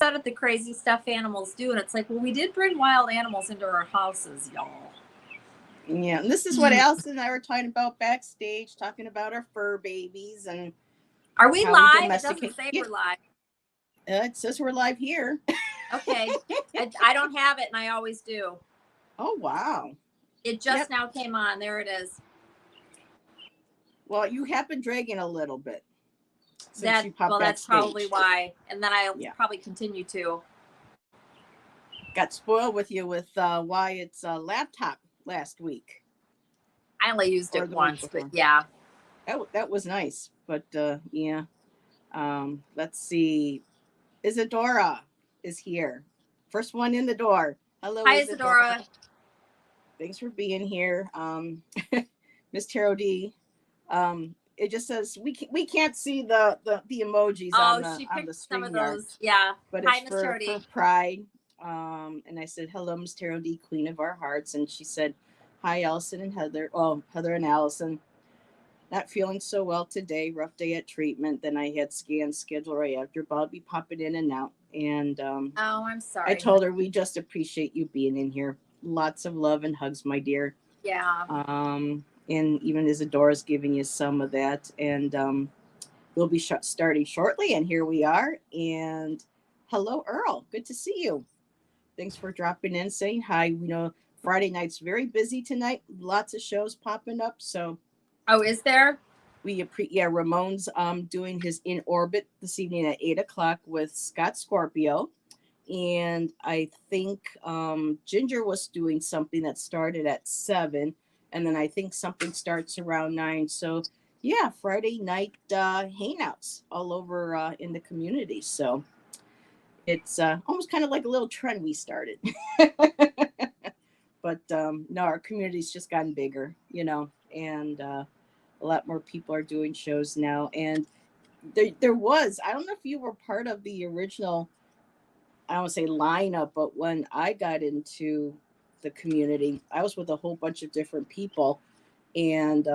upset at the crazy stuff animals do. And it's like, well, we did bring wild animals into our houses, y'all. Yeah, and this is what Allyson and I were talking about backstage, talking about our fur babies and are we how live? we It domesticate. doesn't say we're live. It says we're live here. Okay. I don't have it, and I always do. Oh, wow. It just now came on. There it is. Well, you have been dragging a little bit. That's probably why. And then I'll probably continue to. Got spoiled with you with Wyatt's laptop last week. I only used it once, but yeah. That was nice. But yeah. Let's see. Isadora is here. First one in the door. Hello, hi, Isadora. Thanks for being here. Miss Tarot D. It just says we can't see the emojis on the screen. Some of those. Yeah. But it's for Pride. And I said, hello, Miss Tarot D, Queen of our Hearts. And she said, hi, Allyson and Heather. Oh, Heather and Allyson. Not feeling so well today. Rough day at treatment. Then I had scans scheduled right after, but I'll be popping in and out. And oh, I'm sorry. I told her we just appreciate you being in here. Lots of love and hugs, my dear. Yeah. And even Isadora's giving you some of that. And we'll be starting shortly. And here we are. And hello, Earl. Good to see you. Thanks for dropping in, saying hi. You know, Friday night's very busy tonight. Lots of shows popping up. So, oh, is there? Ramon's doing his In Orbit this evening at 8:00 with Scott Scorpio, and I think Ginger was doing something that started at 7, and then I think something starts around 9. So, yeah, Friday night hangouts all over in the community. So. It's almost kind of like a little trend we started. But no, our community's just gotten bigger, you know, and a lot more people are doing shows now. And there was, I don't know if you were part of the original, I don't want to say lineup, but when I got into the community, I was with a whole bunch of different people. And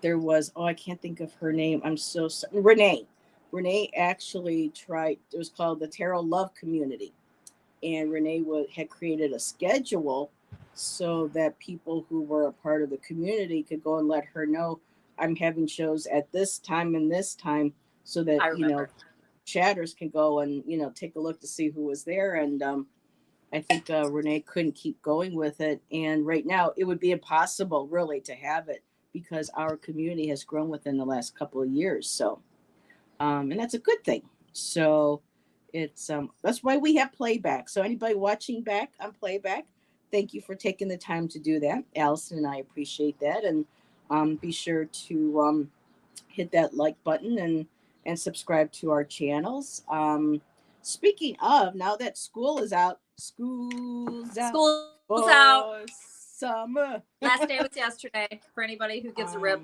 there was, I can't think of her name. I'm so sorry. Renee actually tried, it was called the Tarot Love Community. And Renee had created a schedule so that people who were a part of the community could go and let her know, I'm having shows at this time and this time, so that, you know, chatters can go and, you know, take a look to see who was there. And I think Renee couldn't keep going with it. And right now it would be impossible really to have it because our community has grown within the last couple of years. So. And that's a good thing. So it's that's why we have playback. So anybody watching back on playback, thank you for taking the time to do that. Allyson and I appreciate that. And be sure to hit that like button and subscribe to our channels. Speaking of, now that school is out, school's out. Summer. Last day was yesterday for anybody who gives a rip.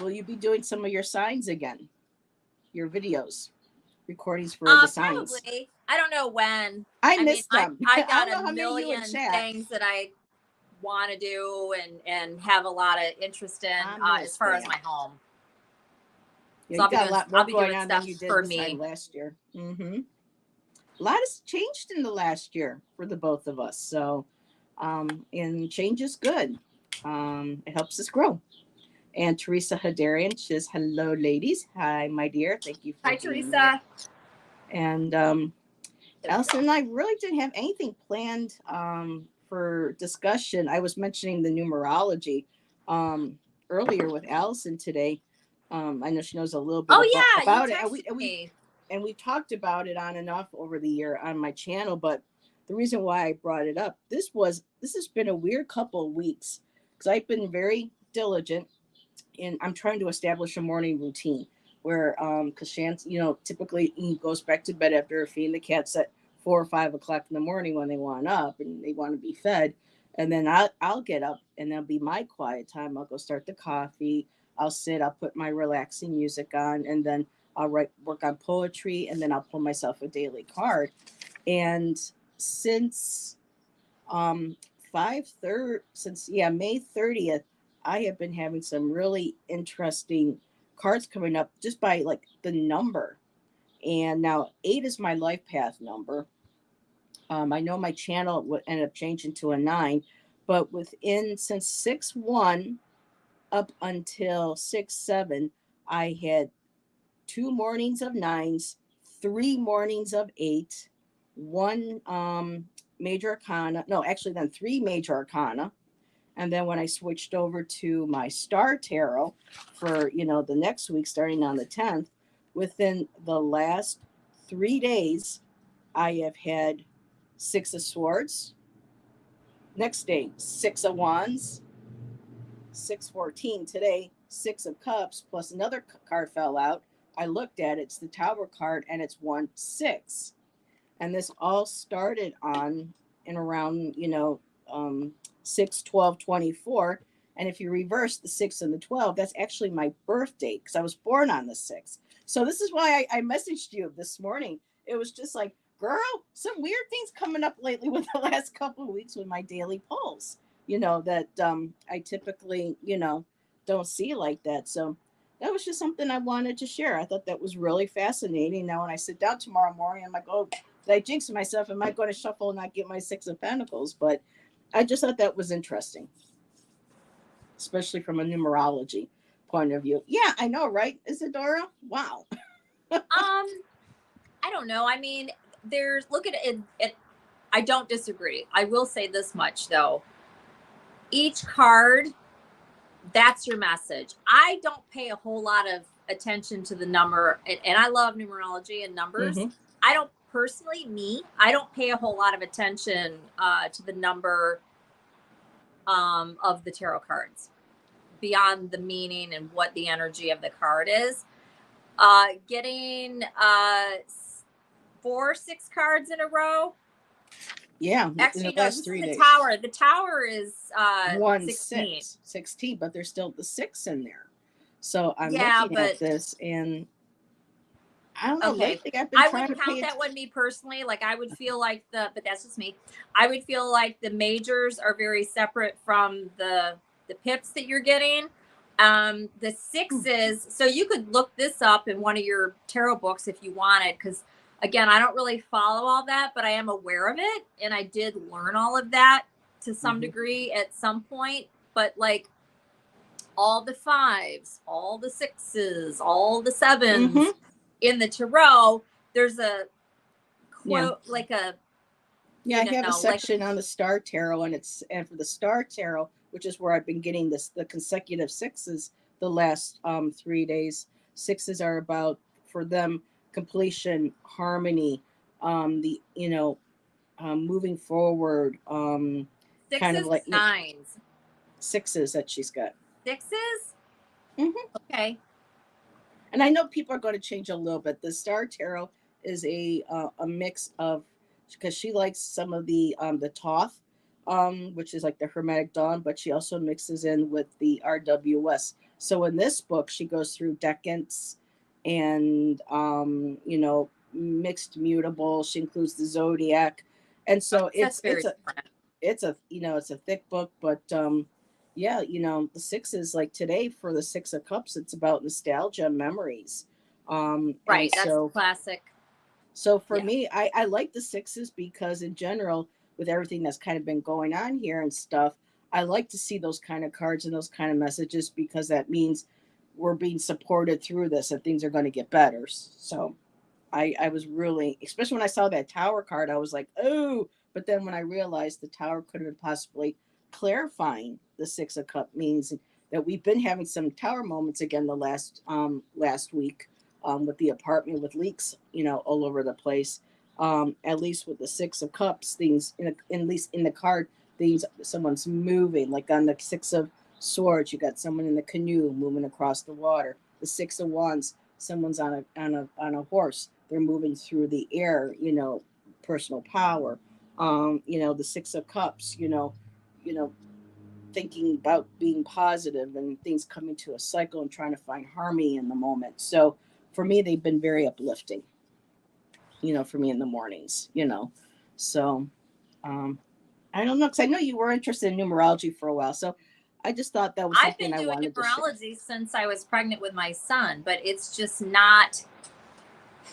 Will you be doing some of your signs again? Your videos, recordings for the signs. Probably. I don't know when. I missed them. I got a million things that I want to do and have a lot of interest in as far as my home. Yeah, so I'll be doing stuff for me last year. Mm-hmm. A lot has changed in the last year for the both of us. So, and change is good. It helps us grow. And Teresa Hadarian says, hello, ladies. Hi, my dear. Thank you. Hi, Teresa. And Allyson and I really didn't have anything planned for discussion. I was mentioning the numerology earlier with Allyson today. I know she knows a little bit about it. And we talked about it on and off over the year on my channel. But the reason why I brought it up, this has been a weird couple of weeks because I've been very diligent. And I'm trying to establish a morning routine where, because Shan's, you know, typically he goes back to bed after feeding the cats at 4 or 5 o'clock in the morning when they want up and they want to be fed. And then I'll get up and that'll be my quiet time. I'll go start the coffee. I'll sit, I'll put my relaxing music on, and then I'll work on poetry, and then I'll pull myself a daily card. And since May 30th, I have been having some really interesting cards coming up just by like the number. And now 8 is my life path number. I know my channel would end up changing to a 9, but since 6-1 up until 6-7, I had 2 mornings of 9s, 3 mornings of 8, 1 major arcana. No, actually, then 3 major arcana. And then when I switched over to my star tarot for, the next week, starting on the 10th, within the last 3 days, I have had 6 of swords. Next day, 6 of wands. 6-14 today, 6 of cups, plus another card fell out. I looked at it, it's the Tower card, and it's 1-6. And this all started in around 6-12-24. And if you reverse the 6 and the 12, that's actually my birthday, because I was born on the 6th. So this is why I messaged you this morning. It was just like, girl, some weird things coming up lately with the last couple of weeks with my daily polls, that I typically, don't see like that. So that was just something I wanted to share. I thought that was really fascinating. Now, when I sit down tomorrow morning, I'm like, oh, did I jinx myself? Am I going to shuffle and not get my 6 of Pentacles? But I just thought that was interesting, especially from a numerology point of view. Yeah, I know, right, Isadora? Wow. I don't know. I mean, look at it. I don't disagree. I will say this much, though. Each card, that's your message. I don't pay a whole lot of attention to the number, and I love numerology and numbers. Mm-hmm. I don't pay a whole lot of attention to the number of the tarot cards beyond the meaning and what the energy of the card is. Getting 4-6 cards in a row. Yeah, actually, no, this is the days. Tower. The Tower is 16, but there's still the 6 in there. So I'm looking at this, and I don't know. Okay, I wouldn't count that one, me personally. Like, I would feel like but that's just me. I would feel like the majors are very separate from the pips that you're getting. The 6s, so you could look this up in one of your tarot books if you wanted, because again, I don't really follow all that, but I am aware of it, and I did learn all of that to some degree at some point. But like all the 5s, all the 6s, all the 7s in the tarot, there's a quote, like a I have a section on the Star Tarot, and for the Star Tarot, which is where I've been getting the consecutive 6s the last 3 days. 6s are about, for them, completion, harmony, moving forward, 6s, kind of like 9s. 6s that she's got. 6s? Okay. And I know people are going to change a little bit. The Star Tarot is a mix of, because she likes some of the Thoth, which is like the Hermetic Dawn, but she also mixes in with the RWS. So in this book, she goes through decants and mixed mutable. She includes the zodiac, and so it's a thick book. But the 6s, like today for the 6 of Cups, it's about nostalgia, memories. Right, that's classic. So for me, I like the 6s because in general, with everything that's kind of been going on here and stuff, I like to see those kind of cards and those kind of messages, because that means we're being supported through this and things are going to get better. So I was really, especially when I saw that Tower card, I was like, oh, but then when I realized the Tower could have been possibly clarifying the 6 of Cups, means that we've been having some Tower moments again the last week with the apartment, with leaks, all over the place. At least with the 6 of Cups, things, at least in the card, things, someone's moving. Like on the 6 of Swords, you got someone in the canoe moving across the water. The 6 of Wands, someone's on a horse. They're moving through the air. Personal power. The 6 of Cups. Thinking about being positive and things coming to a cycle and trying to find harmony in the moment. So for me, they've been very uplifting. For me in the mornings. So I don't know, because I know you were interested in numerology for a while. So I just thought that was something I wanted to share. I've been doing numerology since I was pregnant with my son, but it's just not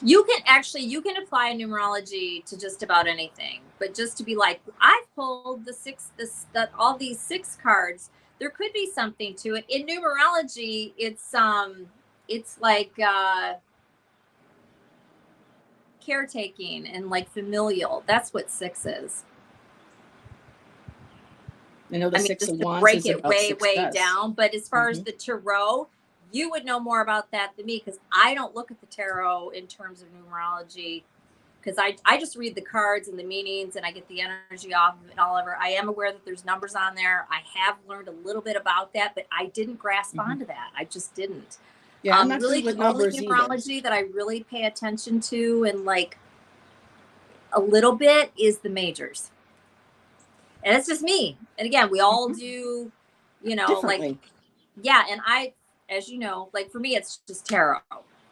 You can apply numerology to just about anything, but just to be like, I've pulled all these 6 cards, there could be something to it. In numerology, it's like caretaking and like familial. That's what 6 is. I know the 6 just of to Wands break is it about way success. down. But as far as the tarot, you would know more about that than me, because I don't look at the tarot in terms of numerology, because I just read the cards and the meanings, and I get the energy off of it and all over. I am aware that there's numbers on there. I have learned a little bit about that, but I didn't grasp onto that. I just didn't. Yeah, I'm not really good with the only numbers numerology either. that I really pay attention to and like a little bit is the majors. And it's just me. And again, we all do, Differently. like, yeah. And I, as you know, like for me, it's just tarot.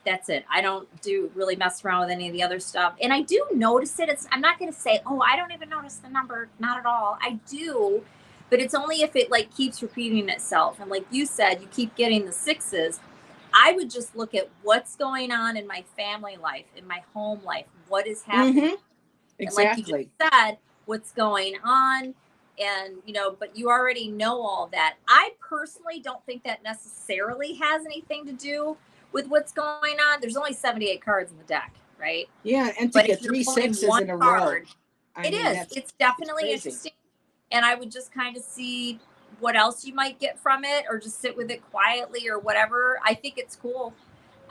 That's it. I don't do really mess around with any of the other stuff. And I do notice it. I'm not going to say, oh, I don't even notice the number. Not at all. I do, but it's only if it like keeps repeating itself. And like you said, you keep getting the 6s. I would just look at what's going on in my family life, in my home life, what is happening. Exactly. And like you just said, what's going on. And, but you already know all that. I personally don't think that necessarily has anything to do with what's going on. There's only 78 cards in the deck, right? Yeah, and to get 3 6s in a row. It's definitely interesting. And I would just kind of see what else you might get from it, or just sit with it quietly or whatever. I think it's cool.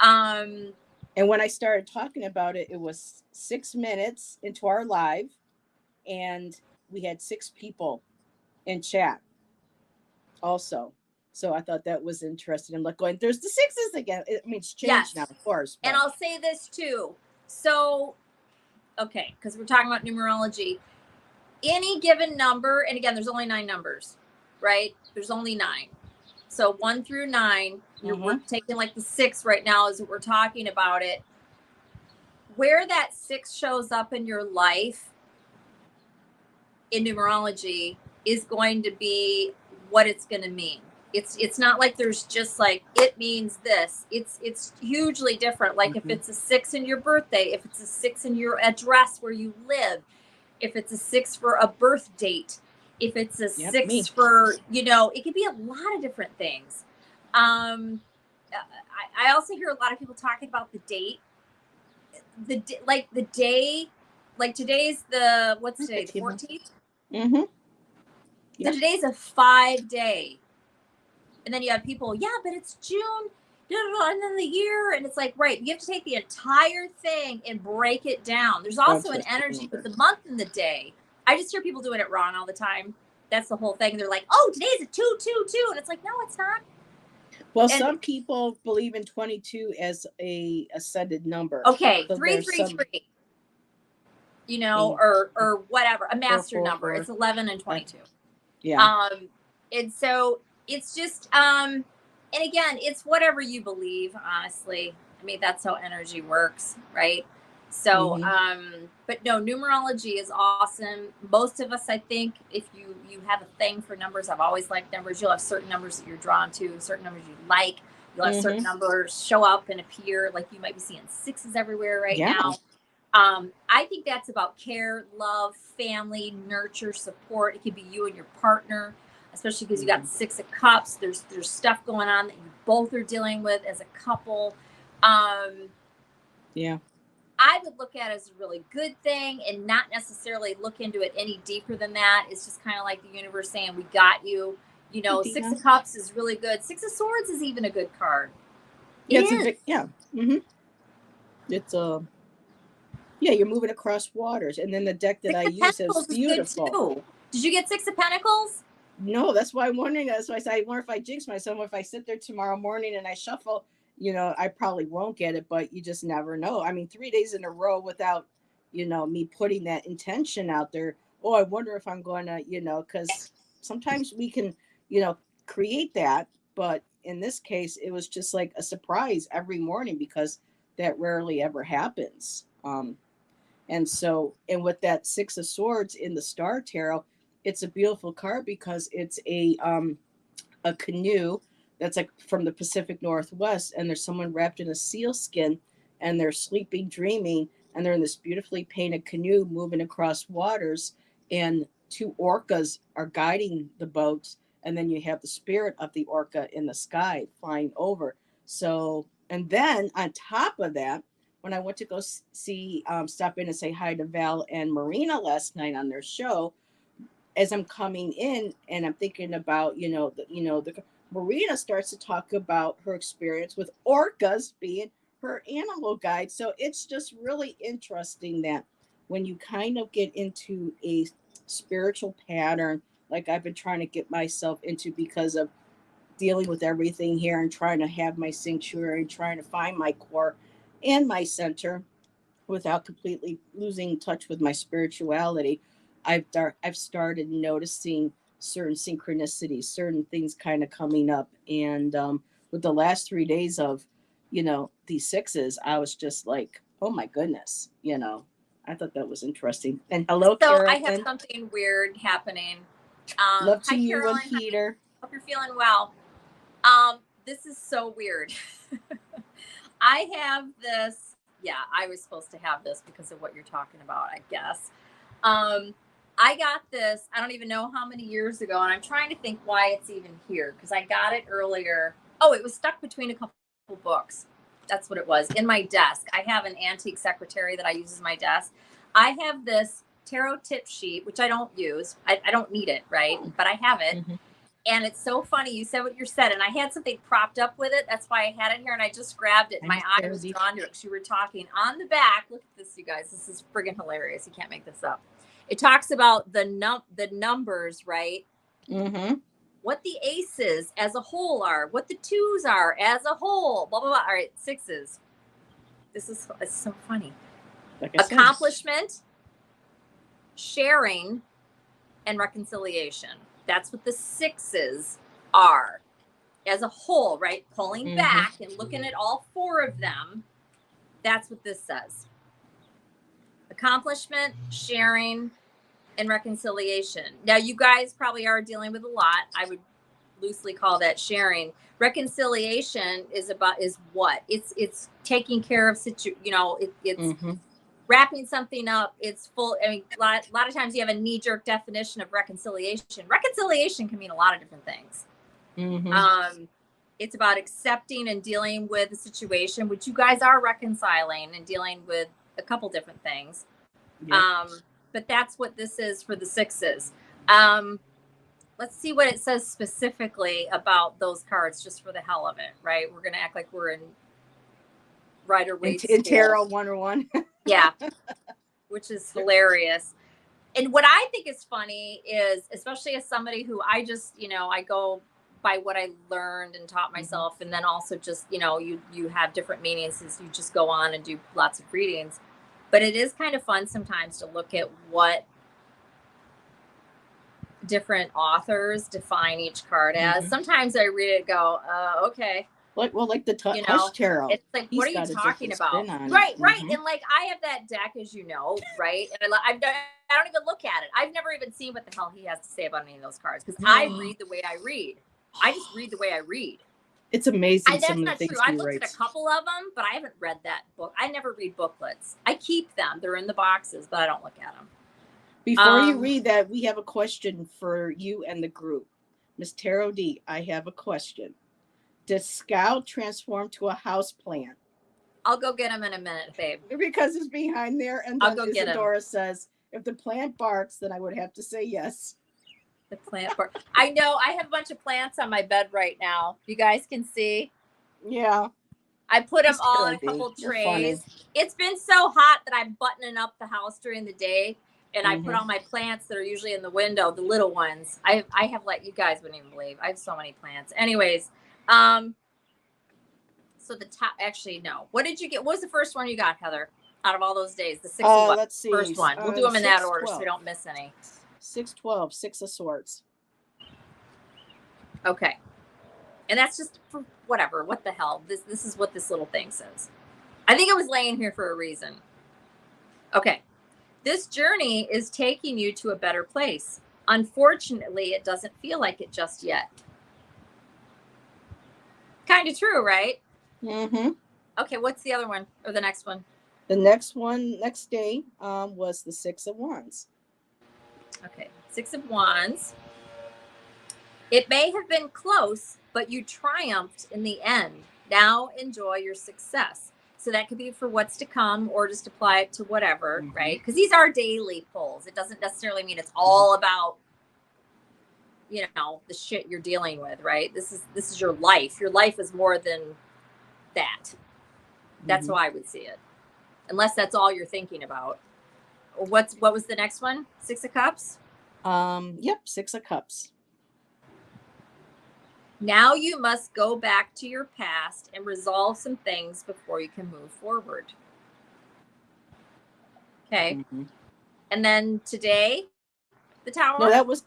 And when I started talking about it, it was 6 minutes into our live, and we had 6 people in chat also. So I thought that was interesting. I'm like going, there's the 6s again. I mean, it's changed now, of course. But. And I'll say this too. So, okay, because we're talking about numerology. Any given number, and again, there's only 9 numbers, right? There's only 9. So 1 through 9, we're taking like the 6 right now as we're talking about it. Where that 6 shows up in your life in numerology is going to be what it's going to mean. It's not like there's just like, it means this. It's hugely different. Like if it's a 6 in your birthday, if it's a 6 in your address where you live, if it's a 6 for a birth date, if it's a 6 for, it could be a lot of different things. I also hear a lot of people talking about the date. The day, like today's what's today, the 14th? So today's a 5-day. And then you have people, but it's June, and then the year, and it's like, right, you have to take the entire thing and break it down. There's also an energy with the month and the day. I just hear people doing it wrong all the time. That's the whole thing. They're like, oh, today's a 222, and it's like, no, it's not. Well, some people believe in 22 as a ascended number. Okay, so 333. Or whatever, a master number. It's 11 and 22. Yeah. And so it's just and again, it's whatever you believe, honestly. I mean, that's how energy works, right? So but no, numerology is awesome. Most of us, I think, if you have a thing for numbers, I've always liked numbers. You'll have certain numbers that you're drawn to, certain numbers you like. You'll have certain numbers show up and appear, like you might be seeing 6s everywhere right now. I think that's about care, love, family, nurture, support. It could be you and your partner, especially because you got the 6 of Cups. There's stuff going on that you both are dealing with as a couple. I would look at it as a really good thing and not necessarily look into it any deeper than that. It's just kind of like the universe saying, we got you. 6 of Cups is really good. 6 of Swords is even a good card. It's you're moving across waters. And then the deck that I use is beautiful. Did you get 6 of Pentacles? No, that's why I'm wondering. That's why I wonder if I jinx myself. If I sit there tomorrow morning and I shuffle, I probably won't get it, but you just never know. I mean, 3 days in a row without, me putting that intention out there. Oh, I wonder if I'm going to, because sometimes we can, create that. But in this case, it was just like a surprise every morning, because that rarely ever happens. And with that 6 of Swords in the Star Tarot, it's a beautiful card because it's a canoe that's like from the Pacific Northwest, and there's someone wrapped in a seal skin, and they're sleeping, dreaming, and they're in this beautifully painted canoe moving across waters, and two orcas are guiding the boats, and then you have the spirit of the orca in the sky flying over. So, and then on top of that, when I went to go see, stop in and say hi to Val and Marina last night on their show, as I'm coming in and I'm thinking about, the Marina starts to talk about her experience with orcas being her animal guide. So it's just really interesting that when you kind of get into a spiritual pattern, like I've been trying to get myself into because of dealing with everything here and trying to have my sanctuary, trying to find my core and my center without completely losing touch with my spirituality, I've started noticing certain synchronicities, certain things kind of coming up. And with the last 3 days of, these sixes, I was just like, oh my goodness, I thought that was interesting. And hello, So Carolyn. I have something weird happening. Love to hi, you Carolyn. and Peter. Hope you're feeling well. This is so weird. I have this. Yeah, I was supposed to have this because of what you're talking about, I guess. I got this, I don't even know how many years ago, and I'm trying to think why it's even here, because I got it earlier. Oh, it was stuck between a couple books. That's what it was, in my desk. I have an antique secretary that I use as my desk. I have this tarot tip sheet, which I don't use. I don't need it, right? But I have it. Mm-hmm. And it's so funny. You said what you said, and I had something propped up with it. That's why I had it here, and I just grabbed it. My eye was drawn to it because you were talking. On the back, look at this, you guys. This is friggin' hilarious. You can't make this up. It talks about the numbers, right? Mm-hmm. What the aces as a whole are, what the twos are as a whole, blah, blah, blah. All right, sixes. It's so funny. Like accomplishment, sharing, and reconciliation. That's what the sixes are as a whole, right? Pulling back and looking at all four of them. That's what this says. Accomplishment, sharing, and reconciliation. Now, you guys probably are dealing with a lot. I would loosely call that sharing. Reconciliation is what? It's taking care of it's wrapping something up. It's full. I mean, a lot of times you have a knee-jerk definition of reconciliation. Reconciliation can mean a lot of different things. Mm-hmm. It's about accepting and dealing with a situation, which you guys are reconciling and dealing with a couple different things. Yep. But that's what this is for the sixes. Let's see what it says specifically about those cards, just for the hell of it, right? We're going to act like we're in Rider-Waite in Tarot 101. Yeah, which is hilarious. And what I think is funny is, especially as somebody who I just, I go by what I learned and taught myself. Mm-hmm. And then also just, you have different meanings as you just go on and do lots of readings. But it is kind of fun sometimes to look at what different authors define each card as. Mm-hmm. Sometimes I read it and go, okay. Like the Hush Tarot. It's like, what are you talking about? Right. Mm-hmm. And like, I have that deck, as you know, right? And I don't even look at it. I've never even seen what the hell he has to say about any of those cards, because I read the way I read. I just read the way I read. It's amazing. That's not true. I've looked at a couple of them, but I haven't read that book. I never read booklets. I keep them. They're in the boxes, but I don't look at them. Before you read that, we have a question for you and the group. Miss Tarot D, I have a question. Does Scout transform to a house plant? I'll go get him in a minute, babe. Because it's behind there, and then Isadora says, if the plant barks, then I would have to say yes. The plant bark. I know. I have a bunch of plants on my bed right now. You guys can see. Yeah. I put them all in a couple trays. It's been so hot that I'm buttoning up the house during the day, and I put all my plants that are usually in the window, the little ones. I have, like, you guys wouldn't even believe, I have so many plants. Anyways, so the top, actually, no. What did you get? What was the first one you got, Heather, out of all those days? The six of what? Let's see. First one. We'll do them in that order so we don't miss any. 612, Six of Swords. Okay. And that's just for whatever. What the hell? This is what this little thing says. I think it was laying here for a reason. Okay. This journey is taking you to a better place. Unfortunately, it doesn't feel like it just yet. Kind of true, right? Mm-hmm. Okay, what's the other one or the next one? The next day, was the Six of Wands. Okay, Six of Wands. It may have been close, but you triumphed in the end. Now enjoy your success. So that could be for what's to come or just apply it to whatever, right? Because these are daily polls. It doesn't necessarily mean it's all about, the shit you're dealing with, right? This is your life. Your life is more than that. That's how I would see it. Unless that's all you're thinking about. What was the next one? Six of Cups? Yep, Six of Cups. Now you must go back to your past and resolve some things before you can move forward. Okay. And then today, the Tower? No, that was,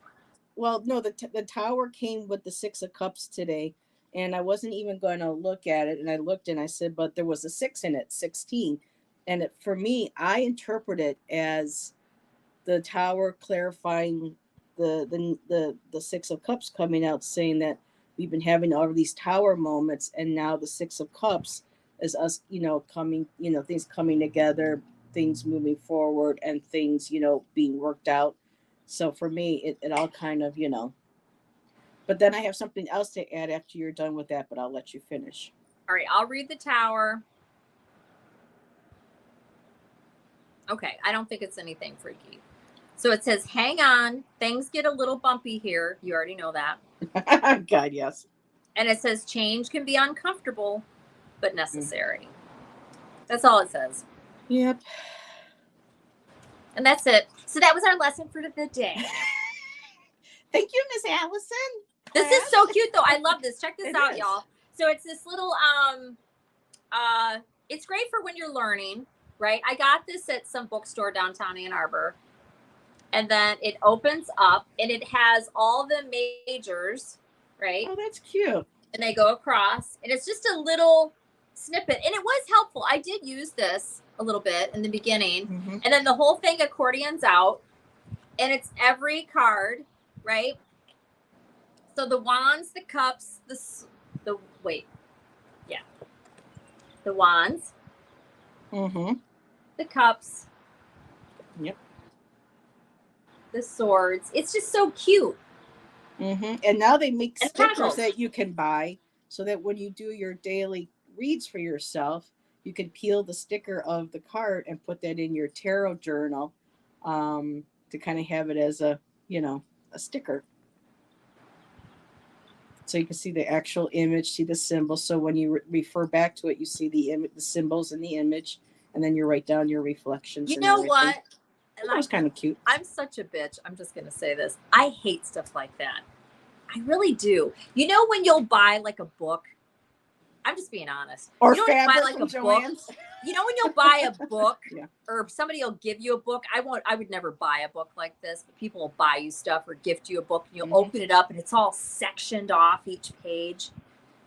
well, no, the Tower came with the Six of Cups today. And I wasn't even going to look at it. And I looked and I said, but there was a 6 in it, 16. And for me, I interpret it as the Tower clarifying the Six of Cups coming out, saying that we've been having all of these Tower moments, and now the Six of Cups is us, coming, things coming together, things moving forward, and things, being worked out. So for me, it all kind of, But then I have something else to add after you're done with that, but I'll let you finish. All right, I'll read the Tower. Okay, I don't think it's anything freaky. So it says, hang on, things get a little bumpy here. You already know that. God, yes. And it says, change can be uncomfortable, but necessary. That's all it says. Yep. And that's it. So that was our lesson for the day. Thank you, Miss Allyson. This is so cute, though. I love this. Check this out, y'all. So it's this little, it's great for when you're learning, right? I got this at some bookstore downtown Ann Arbor. And then it opens up and it has all the majors, right? Oh, that's cute. And they go across and it's just a little snippet. And it was helpful. I did use this a little bit in the beginning. And then the whole thing accordions out and it's every card, right? So the Wands, the Cups, the Wands, the Cups. Yep. The Swords. It's just so cute. And now they make stickers that you can buy so that when you do your daily reads for yourself, you can peel the sticker of the card and put that in your tarot journal to kind of have it as a sticker. So you can see the actual image, see the symbol. So when you refer back to it, you see the symbols in the image, and then you write down your reflections. You know what? That was kind of cute. I'm such a bitch. I'm just going to say this. I hate stuff like that. I really do. You know when you'll buy like a book? I'm just being honest. Or you know fabric buy, like, from a Joann's? book? You know when you'll buy a book Yeah. or somebody will give you a book? I would never buy a book like this, but people will buy you stuff or gift you a book and you'll open it up and it's all sectioned off each page.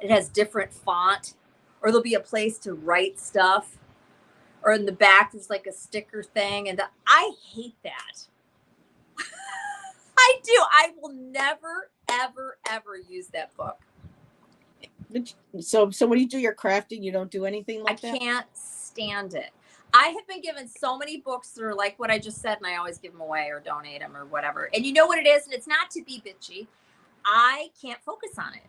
It has different font, or there'll be a place to write stuff. Or in the back, there's like a sticker thing. And I hate that. I do. I will never, ever, ever use that book. So when you do your crafting, you don't do anything like that? I can't stand it. I have been given so many books that are like what I just said, and I always give them away or donate them or whatever. And you know what it is? And it's not to be bitchy. I can't focus on it.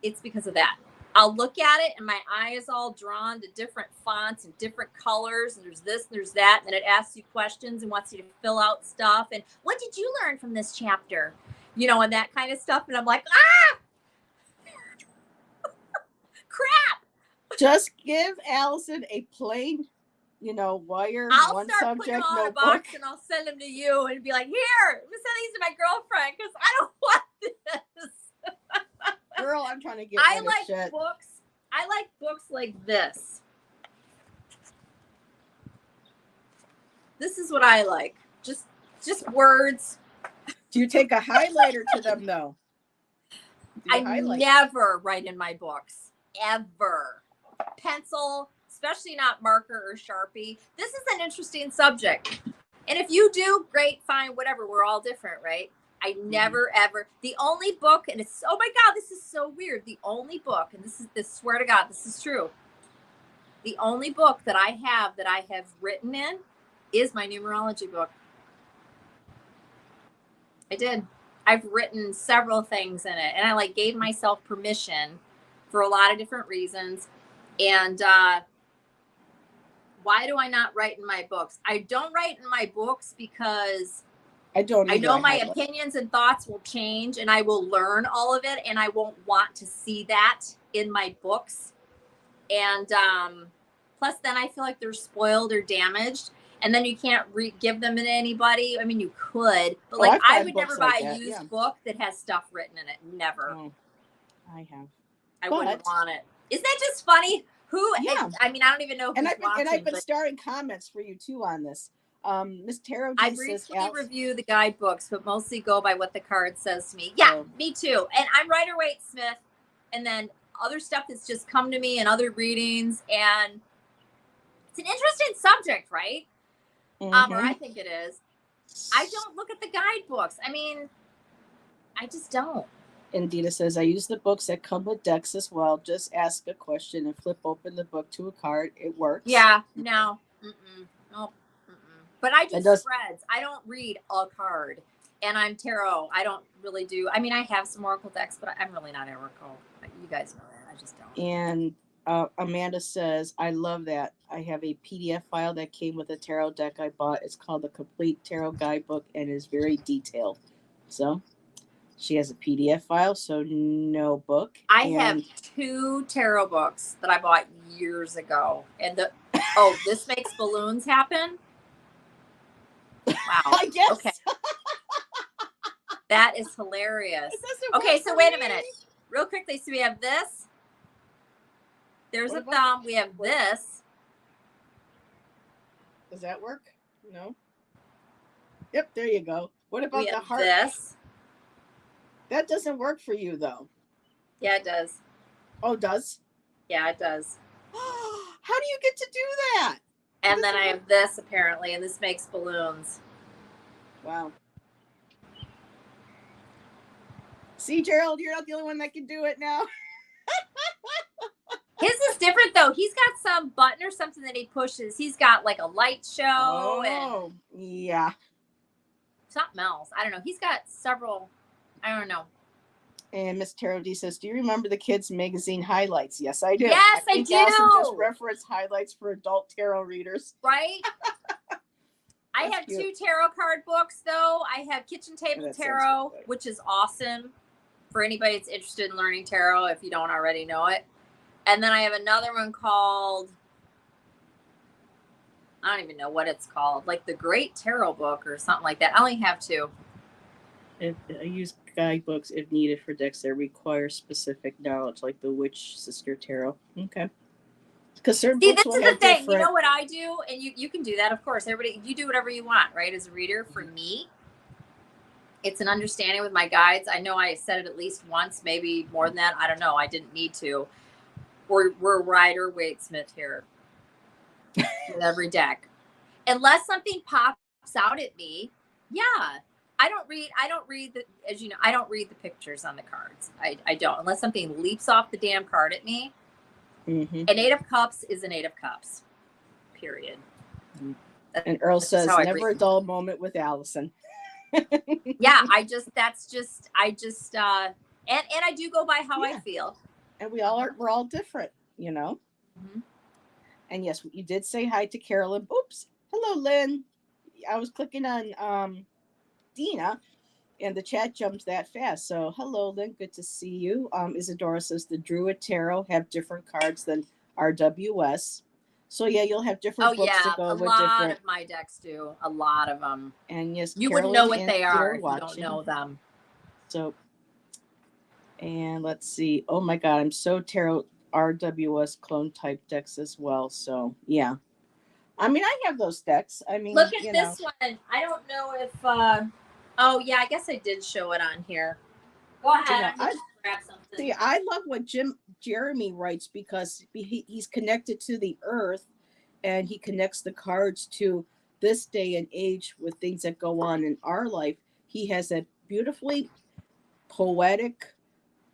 It's because of that. I'll look at it and my eye is all drawn to different fonts and different colors. And there's this, and there's that. And it asks you questions and wants you to fill out stuff. And what did you learn from this chapter? And that kind of stuff. And I'm like, crap. Just give Allyson a plain, wire, I'll one start subject putting them on notebook. a box and I'll send them to you and be like, here, I'm going to send these to my girlfriend because I don't want this. Girl, I'm trying to get I like shit. Books. I like books like this. This is what I like. Just words. Do you take a highlighter to them though? I never write in my books. Ever. Pencil, especially not marker or Sharpie. This is an interesting subject. And if you do, great, fine, whatever. We're all different, right? I never, ever. The only book, and it's, oh my God, this is so weird. The only book, and this swear to God, this is true. The only book that I have written in is my numerology book. I did. I've written several things in it, and I like gave myself permission for a lot of different reasons. And why do I not write in my books? I don't write in my books because I don't I either. know my opinions and thoughts will change, and I will learn all of it, and I won't want to see that in my books. And plus, then I feel like they're spoiled or damaged, and then you can't give them to anybody. I mean, you could, but like I would never buy a used book that has stuff written in it. Never. Oh, I have. I wouldn't want it. Isn't that just funny? Who? Yeah. I mean, I don't even know who's watching. And I've been starting comments for you too on this. Miss Tarot I briefly review the guidebooks, but mostly go by what the card says to me. Yeah, me too. And I'm Rider Waite Smith, and then other stuff that's just come to me and other readings, and it's an interesting subject, right? Or I think it is. I don't look at the guidebooks. I mean, I just don't. Indita says, I use the books that come with decks as well. Just ask a question and flip open the book to a card. It works. Yeah, no. Nope. But I do spreads. I don't read a card. And I'm tarot. I don't really do. I mean, I have some oracle decks, but I'm really not oracle. You guys know that. I just don't. And Amanda says, I love that. I have a PDF file that came with a tarot deck I bought. It's called the Complete Tarot Guidebook and is very detailed. So she has a PDF file, so no book. I have 2 tarot books that I bought years ago. And this makes balloons happen. Wow. I guess. Okay. That is hilarious. Okay, so wait a minute. Real quickly, so we have this. There's a thumb. We have this. Does that work? No. Yep, there you go. What about the heart? This. That doesn't work for you, though. Yeah, it does. Oh, it does? Yeah, it does. How do you get to do that? And then I have this, apparently, and this makes balloons. Wow. See, Gerald, you're not the only one that can do it now. His is different, though. He's got some button or something that he pushes. He's got, like, a light show. Oh, yeah. Something else. I don't know. He's got several. I don't know. And Miss Tarot D says, do you remember the kids' magazine highlights? Yes, I do. Yes, I do. Allyson just referenced highlights for adult tarot readers. Right? I have cute. 2 tarot card books, though. I have Kitchen Table Tarot, which is awesome for anybody that's interested in learning tarot if you don't already know it. And then I have another one called, I don't even know what it's called, like the Great Tarot Book or something like that. I only have 2. I use guidebooks if needed for decks that require specific knowledge, like the Witch Sister Tarot. Okay. Because certain books this is the thing. You know what I do, and you can do that, of course. Everybody, you do whatever you want, right? As a reader, for me, it's an understanding with my guides. I know I said it at least once, maybe more than that. I don't know. I didn't need to. We're Rider Waite Smith here with every deck, unless something pops out at me. Yeah. I don't read the, as you know, I don't read the pictures on the cards. I don't, unless something leaps off the damn card at me. An 8 of Cups is an 8 of Cups. Period. And Earl says, never a dull moment with Allyson. Yeah, I just, and I do go by how I feel. And we're all different, you know? And yes, you did say hi to Carolyn. Oops. Hello, Lynn. I was clicking on, Dina, and the chat jumped that fast. So hello, Lynn, good to see you. Isadora says the Druid Tarot have different cards than RWS. So yeah, you'll have different books to go with different. A lot of my decks do. A lot of them. And yes, you wouldn't know what they are if you don't know them. So, and let's see. Oh my God, I'm so tarot RWS clone type decks as well. So yeah. I mean, I have those decks. I mean, look at this one. I don't know if oh yeah, I guess I did show it on here. Go ahead. Grab something. See, I love what Jeremy writes because he's connected to the earth, and he connects the cards to this day and age with things that go on in our life. He has a beautifully poetic,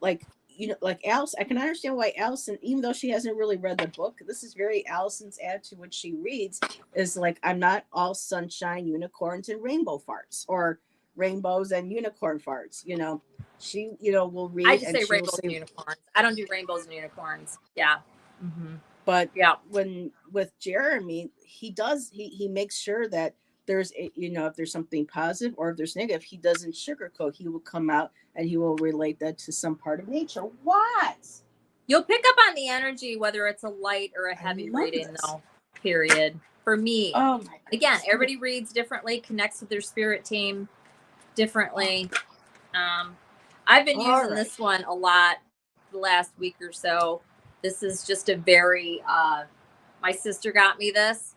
like you know, like Alice, I can understand why Allison, even though she hasn't really read the book, this is very Allison's attitude when she reads, is like, I'm not all sunshine, unicorns, and rainbow farts, or rainbows and unicorn farts. You know, she, you know, will I read just and say she will rainbows say, and unicorns. I don't do rainbows and unicorns. Yeah. Mm-hmm. but Yeah. when with Jeremy, he does, he makes sure that there's a, you know, if there's something positive or if there's negative, he doesn't sugarcoat. He will come out and he will relate that to some part of nature. What? You'll pick up on the energy, whether it's a light or a heavy reading, though, period. For me, oh my again, goodness. everybody reads differently, connects with their spirit team differently. I've been using this one a lot the last week or so. This is just a very, my sister got me this.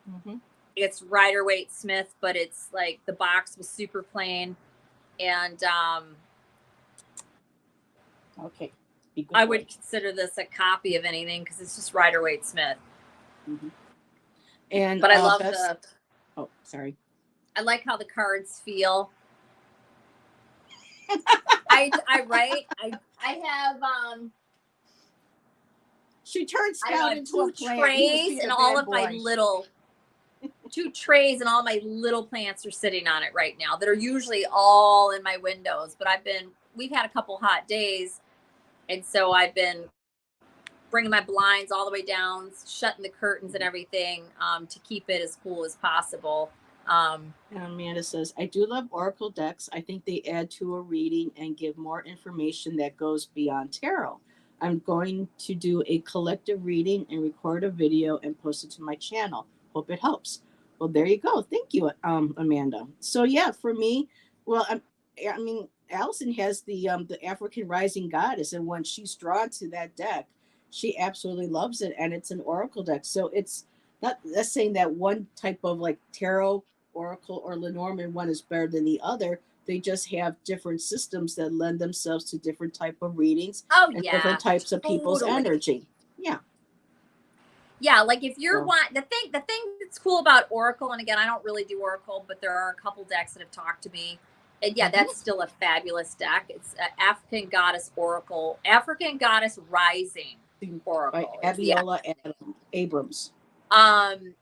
Mm-hmm. It's Rider-Waite Smith, but it's like the box was super plain. And Okay. I would consider this a copy of anything because it's just Rider-Waite Smith. Mm-hmm. And but I love the. Oh, sorry. I like how the cards feel. I have She turned Scout into a plant. Trays and all of my little 2 trays and all my little plants are sitting on it right now that are usually all in my windows. But we've had a couple hot days, and so I've been bringing my blinds all the way down, shutting the curtains and everything to keep it as cool as possible. And Amanda says, I do love Oracle decks. I think they add to a reading and give more information that goes beyond tarot. I'm going to do a collective reading and record a video and post it to my channel. Hope it helps. Well, there you go. Thank you, Amanda. So yeah, for me, well, I mean, Allyson has the African Rising Goddess, and when she's drawn to that deck, she absolutely loves it, and it's an Oracle deck. So it's not that's saying that one type of like tarot, Oracle, or Lenormand one is better than the other. They just have different systems that lend themselves to different type of readings and different types of people's energy. Yeah. Yeah, like if you're the thing that's cool about Oracle, and again, I don't really do Oracle, but there are a couple decks that have talked to me. And yeah, that's still a fabulous deck. It's African Goddess Oracle, African Goddess Rising Oracle by Abiola Abrams. And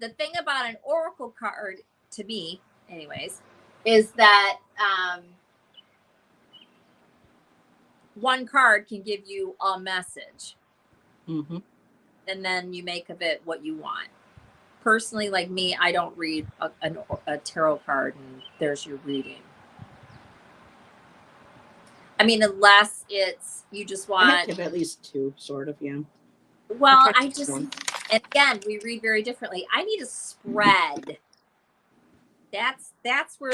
the thing about an Oracle card, to me, anyways, is that one card can give you a message. Mm-hmm. And then you make of it what you want. Personally, like me, I don't read a tarot card and there's your reading. I mean, unless it's you just want. I have to have at least 2, sort of, yeah. Well, and again, we read very differently. I need a spread. That's where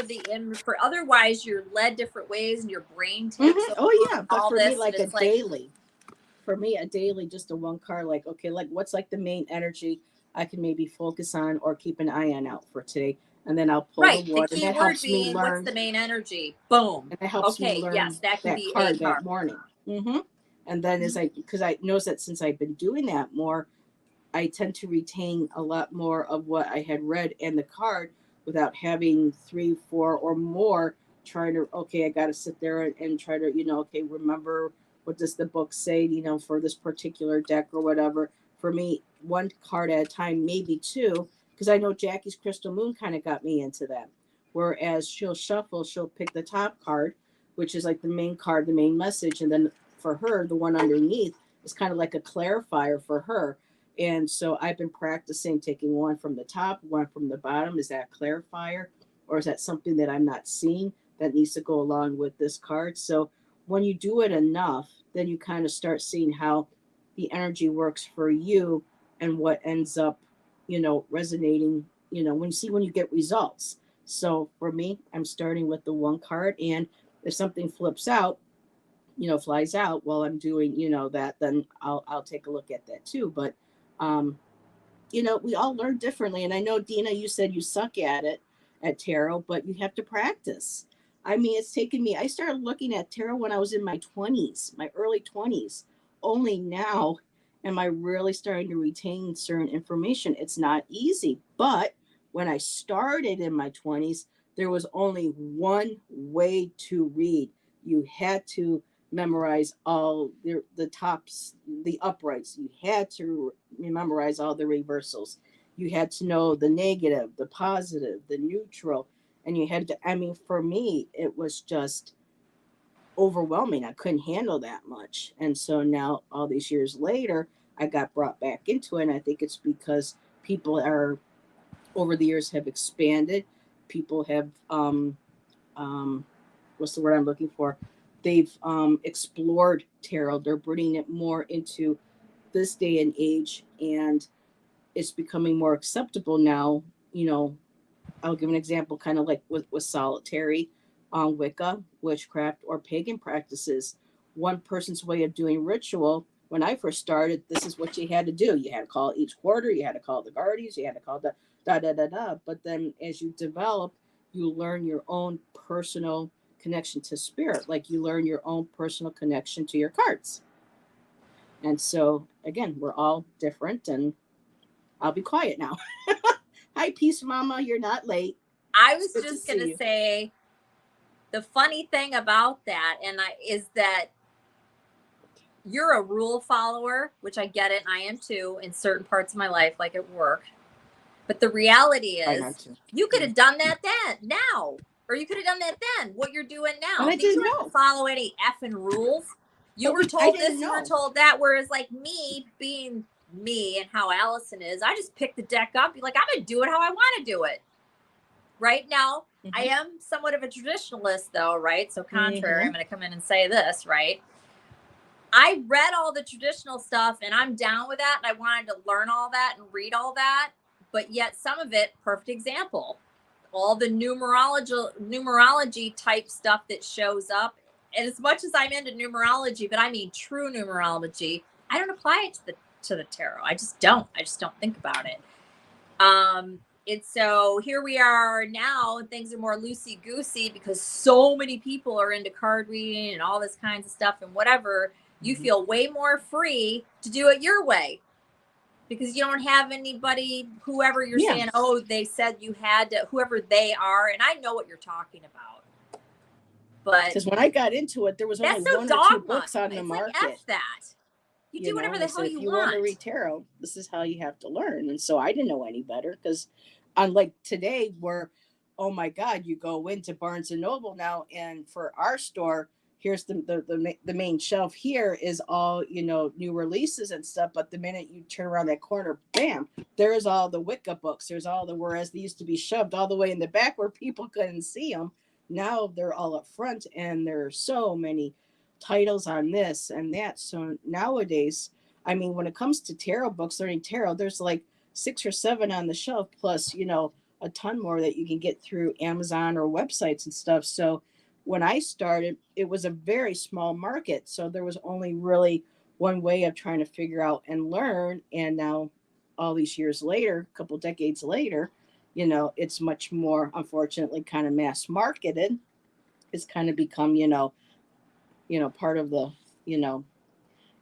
for otherwise you're led different ways and your brain takes. Mm-hmm. Oh yeah, but for me, like a daily. For me, a daily, just a one card, like, okay, like what's like the main energy I can maybe focus on or keep an eye on out for today. And then I'll pull the word, and that helps me learn. What's the main energy? Boom. And it helps me learn that can be card that morning. Mm-hmm. And then because I noticed that since I've been doing that more, I tend to retain a lot more of what I had read in the card without having 3, 4, or more trying to, okay, I got to sit there and try to, okay, remember what does the book say, for this particular deck or whatever. For me, one card at a time, maybe 2, because I know Jackie's Crystal Moon kind of got me into that. Whereas she'll shuffle, she'll pick the top card, which is like the main card, the main message. And then for her, the one underneath is kind of like a clarifier for her. And so I've been practicing taking one from the top, one from the bottom. Is that a clarifier, or is that something that I'm not seeing that needs to go along with this card? So when you do it enough, then you kind of start seeing how the energy works for you and what ends up, resonating, when you get results. So for me, I'm starting with the one card. And if something flips out, flies out while I'm doing, that, then I'll take a look at that too. But, we all learn differently. And I know, Dina, you said you suck at it, at tarot, but you have to practice. I mean, it's taken me, I started looking at tarot when I was in my 20s, my early 20s. Only now am I really starting to retain certain information. It's not easy, but when I started in my 20s, there was only one way to read. You had to memorize all the tops, the uprights. You had to memorize all the reversals. You had to know the negative, the positive, the neutral, and you had to. I mean, for me, it was just overwhelming. I couldn't handle that much, and so now, all these years later, I got brought back into it. And I think it's because people are over the years have expanded. People have um, what's the word I'm looking for? They've explored tarot. They're bringing it more into this day and age, and it's becoming more acceptable now. You know, I'll give an example, kind of like with solitary, Wicca, witchcraft, or pagan practices. One person's way of doing ritual. When I first started, this is what you had to do. You had to call each quarter. You had to call the guardians. You had to call the da da da da. But then, as you develop, you learn your own personal connection to spirit. Like you learn your own personal connection to your cards. And so, again, we're all different. And I'll be quiet now. Hi, Peace Mama. You're not late. I was just going to say the funny thing about that is that you're a rule follower, which I get it. And I am too in certain parts of my life, like at work. But the reality is you could have done that then, now, or you could have done that then, what you're doing now. I didn't know. Follow any effing rules. You were told this, you were told that. Whereas like me being me and how Allyson is, I just pick the deck up. Be like, I'm going to do it how I want to do it. Right now, I am somewhat of a traditionalist though, right? So contrary, I'm going to come in and say this, right? I read all the traditional stuff and I'm down with that. And I wanted to learn all that and read all that. But yet some of it, perfect example, all the numerology type stuff that shows up. And as much as I'm into numerology, but I mean true numerology, I don't apply it to the tarot. I just don't think about it. And so here we are now, and things are more loosey goosey because so many people are into card reading and all this kinds of stuff and whatever. You feel way more free to do it your way. Because you don't have anybody, whoever you're saying, oh, they said you had to, whoever they are. And I know what you're talking about. But because when I got into it, there was only one or two books on the market. Like, F that. You do whatever the hell you want. If you want to read tarot, this is how you have to learn. And so I didn't know any better because unlike today where, oh my God, you go into Barnes and Noble now. And for our store, here's the main shelf here is all, new releases and stuff. But the minute you turn around that corner, bam, there's all the Wicca books. There's all whereas they used to be shoved all the way in the back where people couldn't see them. Now they're all up front and there are so many titles on this and that. So nowadays, I mean, when it comes to tarot books, learning tarot, there's like 6 or 7 on the shelf, plus, a ton more that you can get through Amazon or websites and stuff. So when I started, it was a very small market. So there was only really one way of trying to figure out and learn. And now all these years later, a couple decades later, it's much more, unfortunately, kind of mass marketed. It's kind of become, part of the,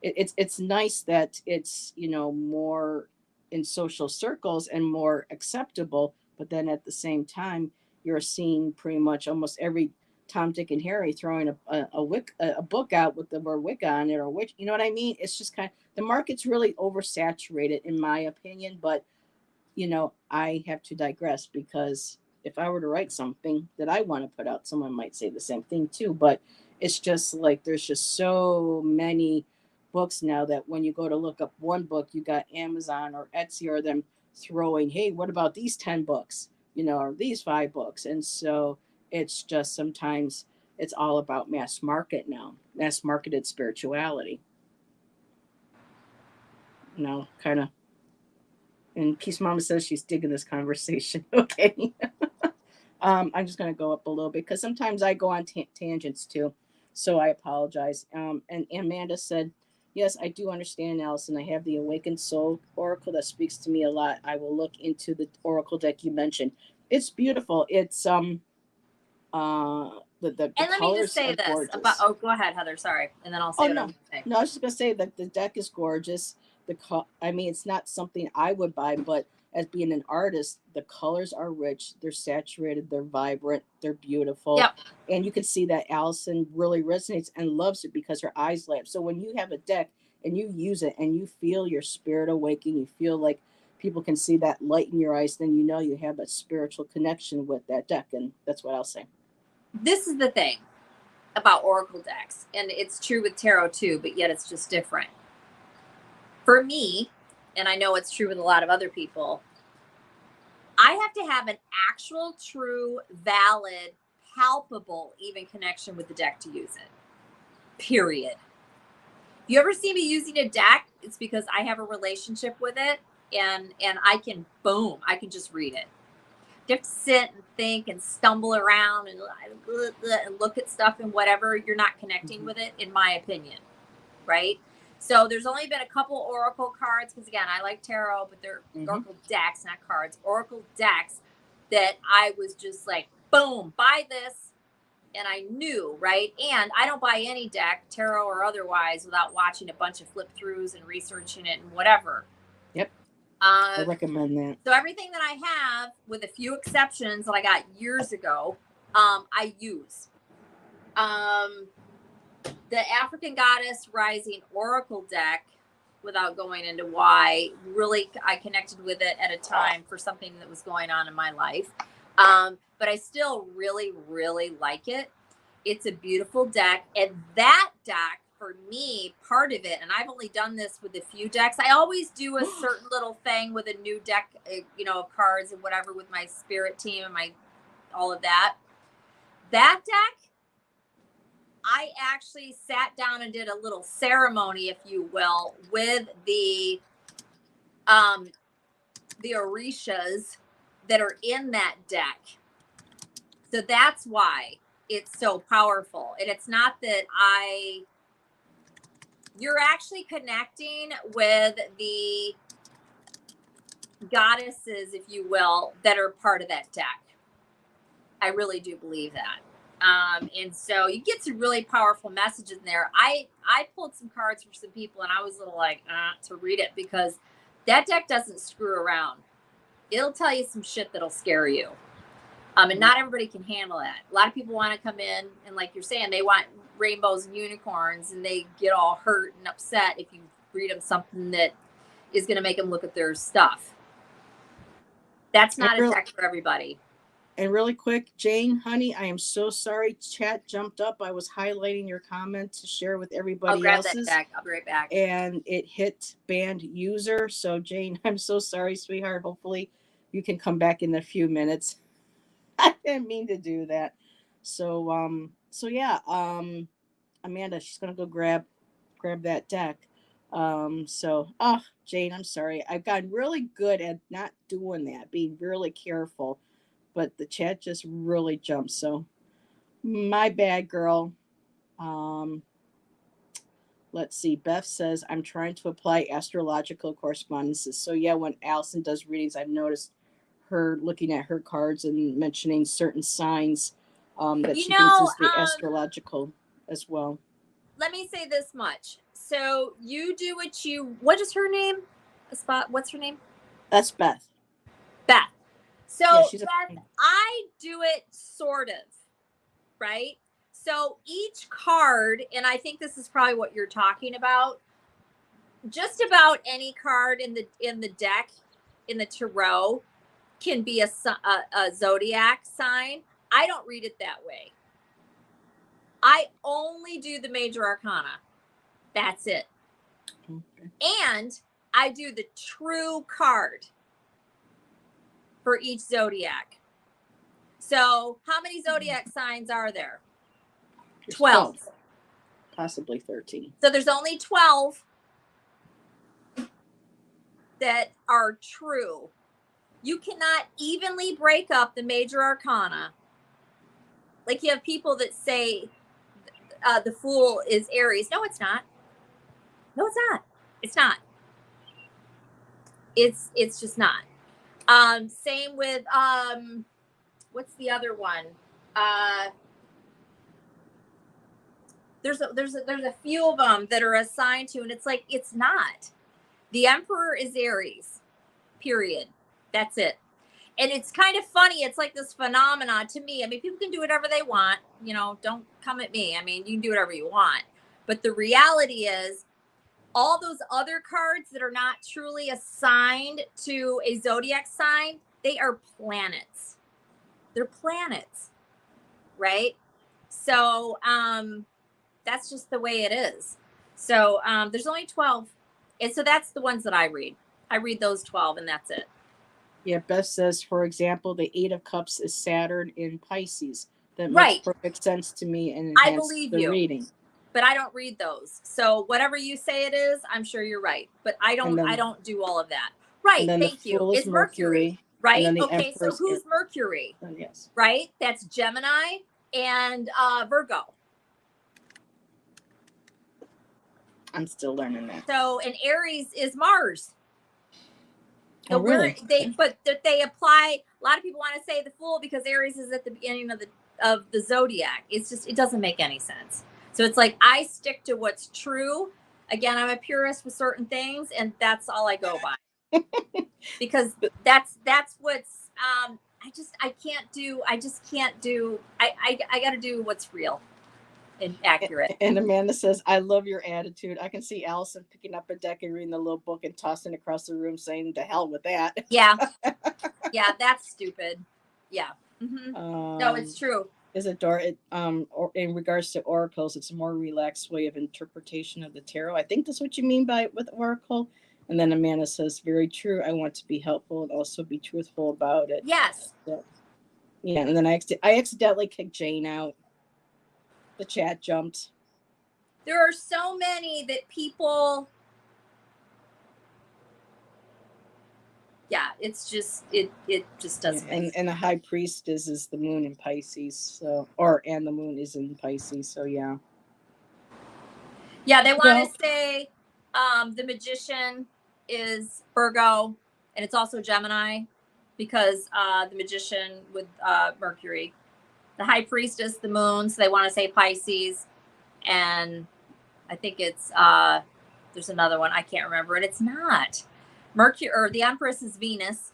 it's nice that it's, more in social circles and more acceptable. But then at the same time, you're seeing pretty much almost every Tom, Dick, and Harry throwing a book out with the word Wicca on it or witch. You know what I mean? It's just the market's really oversaturated, in my opinion. But, I have to digress because if I were to write something that I want to put out, someone might say the same thing too. But it's just like there's just so many books now that when you go to look up one book, you got Amazon or Etsy or them throwing, hey, what about these 10 books, or these 5 books? And so it's just sometimes it's all about mass market now, mass marketed spirituality. Kind of. And Peace Mama says she's digging this conversation. Okay. I'm just going to go up a little bit because sometimes I go on tangents too. So I apologize. And Amanda said, yes, I do understand, Allyson. I have the Awakened Soul Oracle that speaks to me a lot. I will look into the Oracle deck you mentioned. It's beautiful. It's the and let me just say this gorgeous. About. Go ahead, Heather. Sorry, and then I'll say. No, I was just gonna say that the deck is gorgeous. It's not something I would buy, but as being an artist, the colors are rich, they're saturated, they're vibrant, they're beautiful. Yep. And you can see that Allyson really resonates and loves it because her eyes light up. So when you have a deck and you use it and you feel your spirit awaken, you feel like people can see that light in your eyes, then you know you have a spiritual connection with that deck. And that's what I'll say. This is the thing about oracle decks, and it's true with tarot too, but yet it's just different. For me, and I know it's true with a lot of other people, I have to have an actual, true, valid, palpable, even connection with the deck to use it. Period. If you ever see me using a deck, it's because I have a relationship with it, and I can, boom, I can just read it. You have to sit and think and stumble around and look at stuff and whatever. You're not connecting with it, in my opinion, right? So there's only been a couple oracle cards, because again, I like tarot, but they're oracle decks, not cards. Oracle decks that I was just like, boom, buy this, and I knew, right? And I don't buy any deck, tarot or otherwise, without watching a bunch of flip throughs and researching it and whatever. Yep. I recommend that. So everything that I have, with a few exceptions that I got years ago, I use. The African Goddess Rising Oracle deck, without going into why, really I connected with it at a time for something that was going on in my life. But I still really, really like it. It's a beautiful deck. And that deck, for me, part of it, and I've only done this with a few decks. I always do a certain little thing with a new deck, of cards and whatever, with my spirit team and all of that. That deck, I actually sat down and did a little ceremony, if you will, with the orishas that are in that deck. So that's why it's so powerful. And it's not that you're actually connecting with the goddesses, if you will, that are part of that deck. I really do believe that. And so you get some really powerful messages in there. I pulled some cards for some people, and I was a little like, to read it, because that deck doesn't screw around. It'll tell you some shit that'll scare you. And not everybody can handle that. A lot of people want to come in, and like you're saying, they want rainbows and unicorns, and they get all hurt and upset if you read them something that is going to make them look at their stuff. That's not a deck for everybody. And really quick, Jane, honey, I am so sorry. Chat jumped up. I was highlighting your comment to share with everybody I'll grab else's. that deck. I'll be right back. And it hit banned user. So, Jane, I'm so sorry, sweetheart. Hopefully you can come back in a few minutes. I didn't mean to do that. So yeah, Amanda, she's gonna go grab that deck. Jane, I'm sorry. I've gotten really good at not doing that, being really careful. But the chat just really jumped. So my bad, girl. Let's see. Beth says, I'm trying to apply astrological correspondences. So yeah, when Allyson does readings, I've noticed her looking at her cards and mentioning certain signs that she thinks is the astrological as well. Let me say this much. So you do what is her name? What's her name? That's Beth. Beth. So yeah, Beth, I do it sort of, right? So each card, and I think this is probably what you're talking about, just about any card in the deck, in the tarot, can be a zodiac sign. I don't read it that way. I only do the major arcana. That's it. Okay. And I do the true card for each zodiac. So how many zodiac signs are there? 12. Possibly 13. So there's only 12 that are true. You cannot evenly break up the major arcana. Like you have people that say the Fool is Aries. No, it's not. No, it's not. It's not. It's just not. Same with what's the other one? There's a few of them that are assigned to, and it's like, it's not. The Emperor is Aries, period. That's it. And it's kind of funny. It's like this phenomenon to me. I mean, people can do whatever they want. You know, don't come at me. I mean, you can do whatever you want. But the reality is, all those other cards that are not truly assigned to a zodiac sign, they are planets. They're planets, right? So that's just the way it is. So there's only 12. And so that's the ones that I read. I read those 12 and that's it. Yeah, Beth says, for example, the Eight of Cups is Saturn in Pisces. That makes Right. perfect sense to me and I enhances believe the you. reading. But I don't read those. So whatever you say it is, I'm sure you're right. But I don't do all of that. Right. Thank you. It's Mercury. Right. Okay. So who's Mercury? Yes. Right. That's Gemini and Virgo. I'm still learning that. So, and Aries is Mars. Oh, really? But they apply. A lot of people want to say the Fool because Aries is at the beginning of the zodiac. It's just, it doesn't make any sense. So it's like I stick to what's true. Again, I'm a purist with certain things, and that's all I go by. Because that's what's I just can't do. I got to do what's real and accurate. And Amanda says, I love your attitude. I can see Allyson picking up a deck and reading the little book and tossing it across the room saying, to hell with that. Yeah. Yeah, that's stupid. Yeah. Mm-hmm. No, it's true. Isadora, in regards to oracles, it's a more relaxed way of interpretation of the tarot. I think that's what you mean by with oracle. And then Amanda says, very true. I want to be helpful and also be truthful about it. Yes. So, yeah. And then I accidentally kicked Jane out. The chat jumped. There are so many that people. Yeah, it's just it just doesn't. Yeah, and the high priestess is the moon in Pisces, so and the moon is in Pisces, so yeah. Yeah, they want to say the magician is Virgo, and it's also Gemini, because the magician with Mercury, the high priestess, the moon. So they want to say Pisces, and I think it's there's another one I can't remember, and it's not. Mercury, or the Empress is Venus.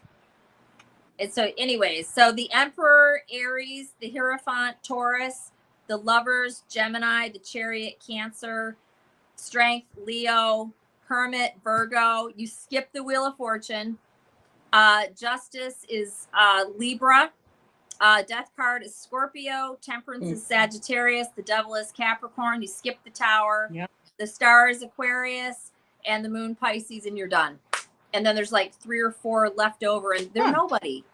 And so anyways, so the Emperor, Aries, the Hierophant, Taurus, the Lovers, Gemini, the Chariot, Cancer, Strength, Leo, Hermit, Virgo. You skip the Wheel of Fortune. Justice is Libra. Death card is Scorpio. Temperance is Sagittarius. The Devil is Capricorn. You skip the Tower. Yep. The Star is Aquarius, and the Moon Pisces, and you're done. And then there's like 3 or 4 left over, and they're nobody.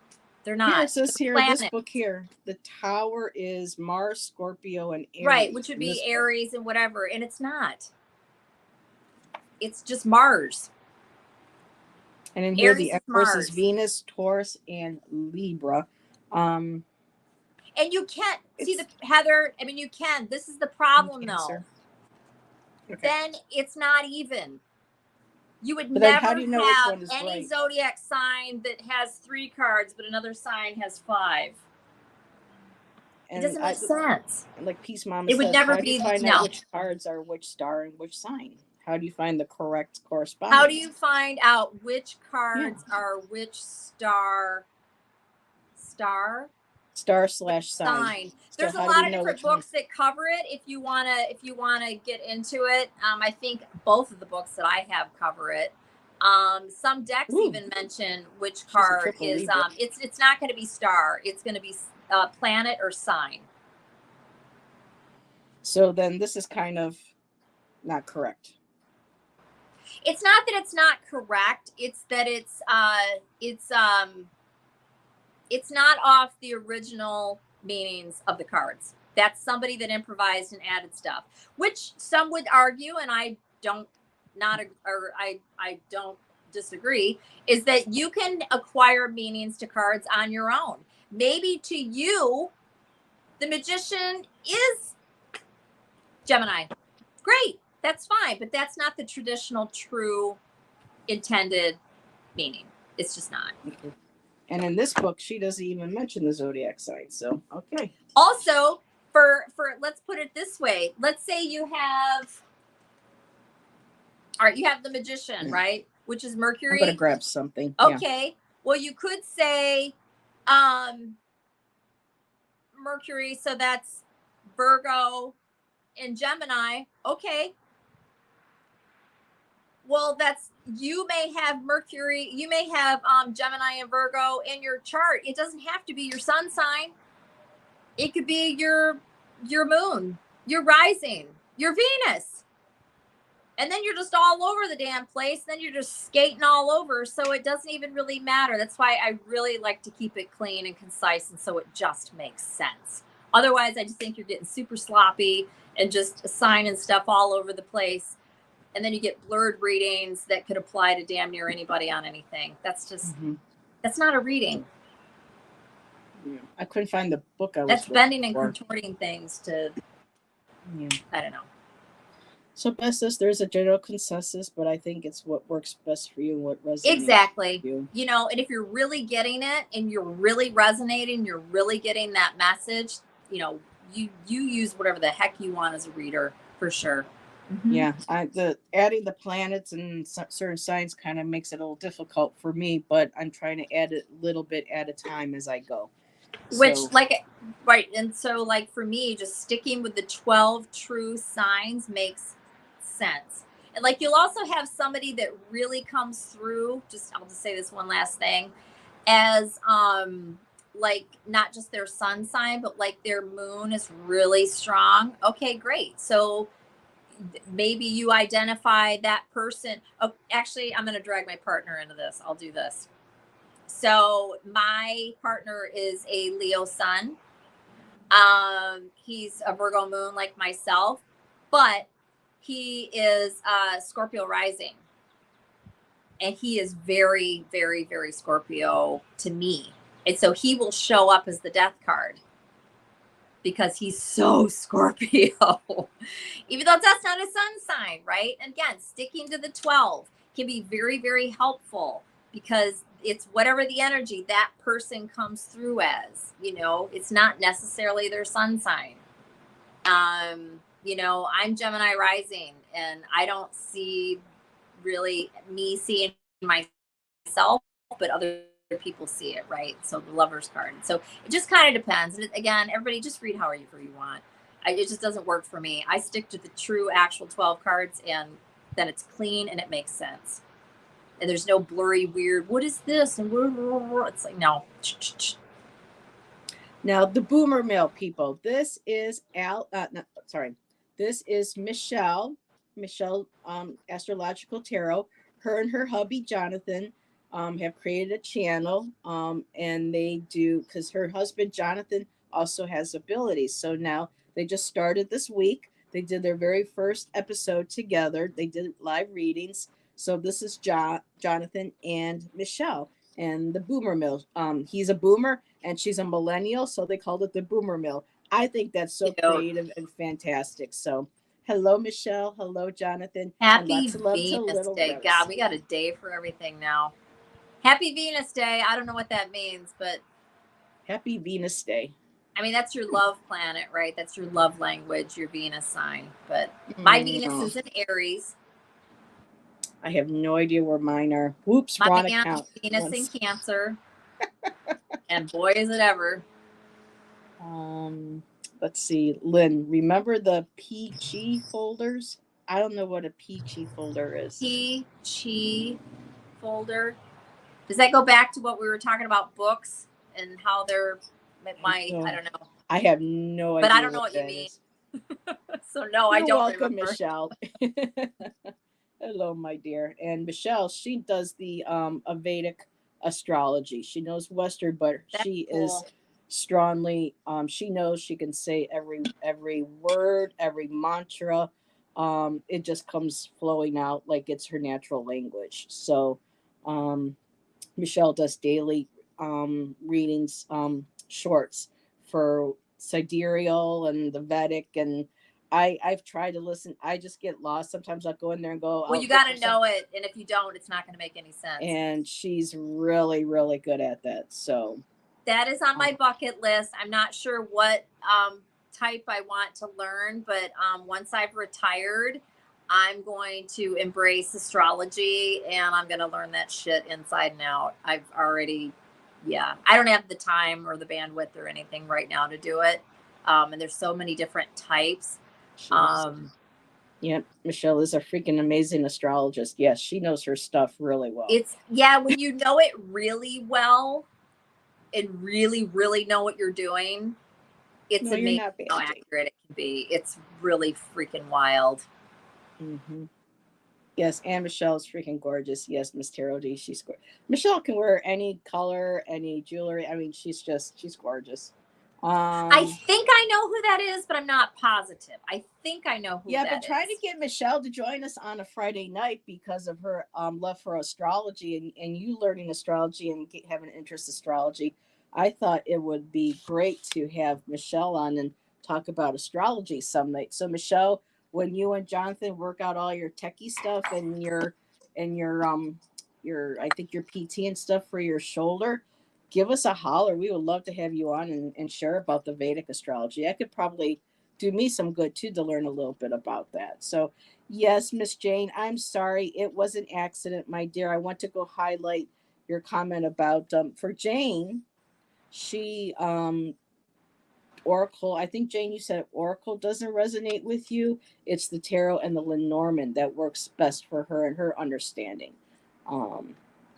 They're not. Yeah, it says here, this book here, the Tower is Mars, Scorpio, and Aries. Right, which would be Aries and whatever, and it's not. It's just Mars. And in here, the Empress is Venus, Taurus, and Libra. And you can't see the Heather. I mean, you can. This is the problem, though. Okay. Then it's not even. You would never have any zodiac sign that has 3 cards, but another sign has 5. And it doesn't make sense. Like Peace Mama says, would never be. Out which cards are which star and which sign? How do you find the correct correspondence? How do you find out which cards are which star? Star/sign. There's a lot of different books that cover it. If you wanna get into it, I think both of the books that I have cover it. Some decks even mention which card is. It's not going to be star. It's going to be planet or sign. So then this is kind of not correct. It's not that it's not correct. It's that it's not off the original meanings of the cards. That's somebody that improvised and added stuff, which some would argue, and I don't disagree, is that you can acquire meanings to cards on your own. Maybe to you, the magician is Gemini. Great, that's fine, but that's not the traditional, true, intended meaning. It's just not. Okay. And in this book, she doesn't even mention the zodiac sign. So, okay. Also, for let's put it this way. Let's say you have, all right, you have the magician, right? Which is Mercury. I'm going to grab something. Okay. Well, you could say Mercury, so that's Virgo and Gemini. Okay. Well, that's, you may have Mercury, you may have Gemini and Virgo in your chart. It doesn't have to be your sun sign. It could be your moon, your rising, your Venus. And then you're just all over the damn place. Then you're just skating all over. So it doesn't even really matter. That's why I really like to keep it clean and concise. And so it just makes sense. Otherwise, I just think you're getting super sloppy and just assigning stuff all over the place. And then you get blurred readings that could apply to damn near anybody on anything. That's just, that's not a reading. Yeah. I couldn't find the book I was That's bending and contorting things to, I don't know. So bestest, there's a general consensus, but I think it's what works best for you and what resonates. Exactly. With you. You know, and if you're really getting it and you're really resonating, you're really getting that message, you know, you use whatever the heck you want as a reader, for sure. Yeah, adding the planets and certain signs kind of makes it a little difficult for me, but I'm trying to add it a little bit at a time as I go. Which, like, right, and so, like, for me, just sticking with the 12 true signs makes sense. And, like, you'll also have somebody that really comes through, I'll just say this one last thing, as like, not just their sun sign, but like their moon is really strong. Okay, great. So maybe you identify that person. Oh, actually, I'm going to drag my partner into this. I'll do this. So my partner is a Leo sun. He's a Virgo moon like myself, but he is Scorpio rising. And he is very, very, very Scorpio to me. And so he will show up as the death card because he's so Scorpio, even though that's not a sun sign, right? And again, sticking to the 12 can be very, very helpful because it's whatever the energy that person comes through as, you know, it's not necessarily their sun sign. You know, I'm Gemini rising, and I don't see really me seeing myself, but other people see it, right? So the Lover's card. So it just kind of depends. And again, everybody just read however you want. It just doesn't work for me. I stick to the true actual 12 cards, and then it's clean and it makes sense. And there's no blurry, weird, what is this? And it's like, no. Now, the boomer mill people. This is This is Michelle, Astrological Tarot. Her and her hubby, Jonathan, have created a channel, and they do, because her husband, Jonathan, also has abilities. So now they just started this week. They did their very first episode together. They did live readings. So this is Jonathan and Michelle and the boomer mill. He's a boomer and she's a millennial, so they called it the boomer mill. I think that's so creative and fantastic. So hello, Michelle. Hello, Jonathan. Happy Venus Day. God, we got a day for everything now. Happy Venus Day. I don't know what that means, but Happy Venus Day. I mean, that's your love planet, right? That's your love language, your Venus sign. But my Venus is in Aries. I have no idea where mine are. Whoops, my wrong account. Venus in Cancer. And boy, is it ever. Let's see. Lynn, remember the Peachy folders? I don't know what a Peachy folder is. Peachy folder. Does that go back to what we were talking about, books and how they're I don't know. I have no idea. But I don't know what you mean. So no, I don't welcome, remember. Michelle. Hello, my dear. And Michelle, she does the Vedic astrology. She knows Western, but she is strongly she knows she can say every word, every mantra. It just comes flowing out like it's her natural language. So Michelle does daily readings, shorts for sidereal and the Vedic, and I've tried to listen. I just get lost. Sometimes I'll go in there and go, well, you got to know it. And if you don't, it's not going to make any sense. And she's really, really good at that. So that is on my bucket list. I'm not sure what type I want to learn, but once I've retired, I'm going to embrace astrology and I'm going to learn that shit inside and out. I've already, yeah, I don't have the time or the bandwidth or anything right now to do it. And there's so many different types. Yeah, Michelle is a freaking amazing astrologist. Yes, she knows her stuff really well. It's, yeah, when you know it really well and really, really know what you're doing, it's amazing how accurate it can be. It's really freaking wild. Mm-hmm. Yes, and Michelle is freaking gorgeous. Yes, Miss Tarot D, she's gorgeous. Michelle can wear any color, any jewelry. I mean, she's gorgeous. I think I know who that is, but I'm not positive. I think I know who that is. Yeah, but trying to get Michelle to join us on a Friday night because of her love for astrology and you learning astrology and having an interest in astrology, I thought it would be great to have Michelle on and talk about astrology some night. So Michelle, when you and Jonathan work out all your techie stuff and your I think your PT and stuff for your shoulder, give us a holler. We would love to have you on and share about the Vedic astrology. I could probably do me some good too to learn a little bit about that. So yes, Miss Jane, I'm sorry. It was an accident, my dear. I want to go highlight your comment about for Jane, she Oracle. I think Jane, you said Oracle doesn't resonate with you. It's the tarot and the Lenormand that works best for her and her understanding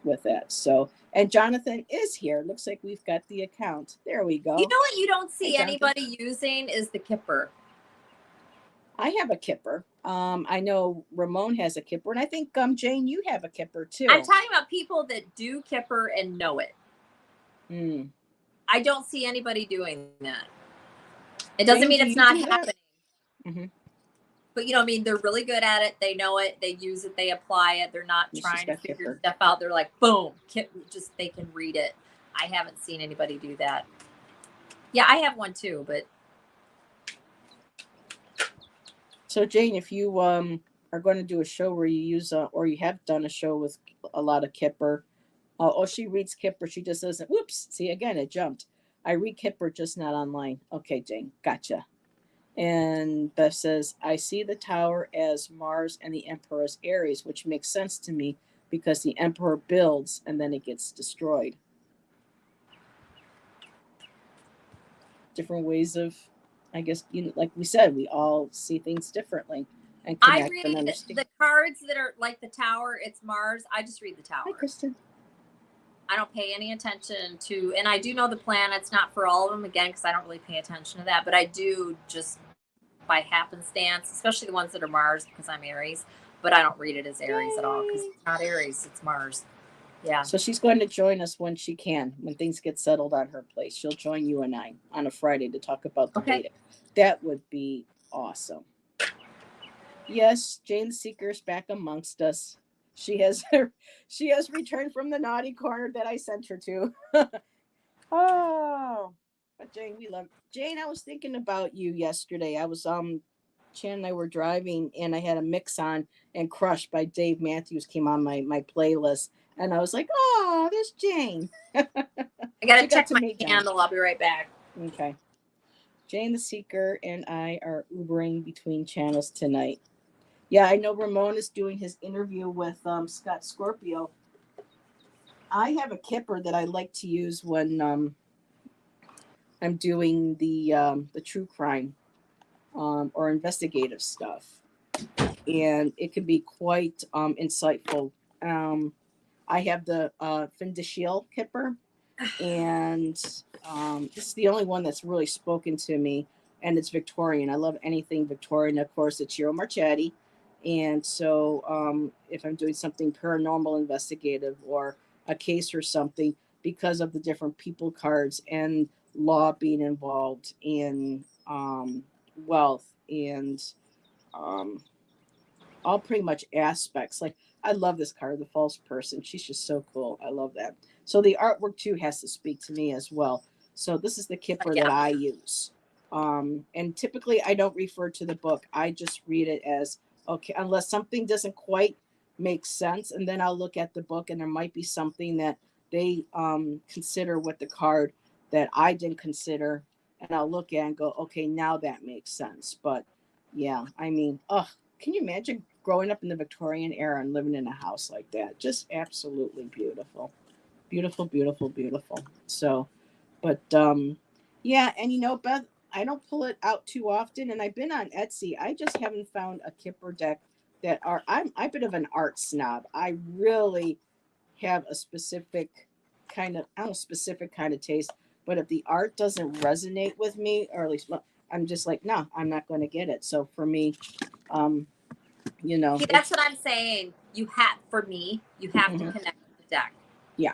with that. So, and Jonathan is here. Looks like we've got the account. There we go. You know what you don't see anybody using is the Kipper. I have a Kipper. I know Ramon has a Kipper, and I think Jane, you have a Kipper too. I'm talking about people that do Kipper and know it. I don't see anybody doing that. It doesn't mean it's not happening. Mm-hmm. But you know, I mean, they're really good at it. They know it. They use it. They apply it. They're not trying to figure stuff out. They're like, boom, just they can read it. I haven't seen anybody do that. Yeah, I have one too, but. So Jane, if you are going to do a show where you use or you have done a show with a lot of Kipper, she reads Kipper. She just doesn't. Whoops! See, again, it jumped. I read Kipper, just not online. Okay, Jane, gotcha. And Beth says, I see the tower as Mars and the Emperor as Aries, which makes sense to me because the Emperor builds and then it gets destroyed. Different ways of, I guess, like we said, we all see things differently. And I read the cards that are like the tower, it's Mars. I just read the tower. Hi, Kristen. I don't pay any attention to, and I do know the planets, not for all of them, again, because I don't really pay attention to that, but I do just by happenstance, especially the ones that are Mars, because I'm Aries, but I don't read it as Aries at all, because it's not Aries, it's Mars. Yeah. So she's going to join us when she can, when things get settled on her place. She'll join you and I on a Friday to talk about the Vedic. That would be awesome. Yes, Jane the Seeker is back amongst us. She has returned from the naughty corner that I sent her to. Oh, but Jane, we love Jane. I was thinking about you yesterday. I was Chan and I were driving, and I had a mix on, and Crush by Dave Matthews came on my playlist, and I was like, oh, there's Jane. I gotta check my candle. I'll be right back. Okay. Jane the Seeker and I are Ubering between channels tonight. Yeah, I know Ramon is doing his interview with Scott Scorpio. I have a Kipper that I like to use when I'm doing the true crime or investigative stuff, and it can be quite insightful. I have the Findiciel Kipper, and this is the only one that's really spoken to me, and it's Victorian. I love anything Victorian. Of course, it's Ciro Marchetti. And so if I'm doing something paranormal investigative or a case or something, because of the different people cards and law being involved in wealth and all pretty much aspects. Like, I love this card, the false person. She's just so cool. I love that. So the artwork too has to speak to me as well. So this is the Kipper that I use. And typically I don't refer to the book. I just read it as, okay, unless something doesn't quite make sense, and then I'll look at the book and there might be something that they consider with the card that I didn't consider, and I'll look at and go, okay, now that makes sense. But yeah, I mean, can you imagine growing up in the Victorian era and living in a house like that, just absolutely beautiful. Beautiful, beautiful, beautiful. So, but yeah, and you know, Beth, I don't pull it out too often, and I've been on Etsy. I just haven't found a Kipper deck that are. I'm a bit of an art snob. I really have a specific kind of, I don't know, specific kind of taste. But if the art doesn't resonate with me, or at least I'm just like, no, I'm not going to get it. So for me, um, you know, See, that's what I'm saying. You have, for me, you have to mhm. connect with the deck. Yeah.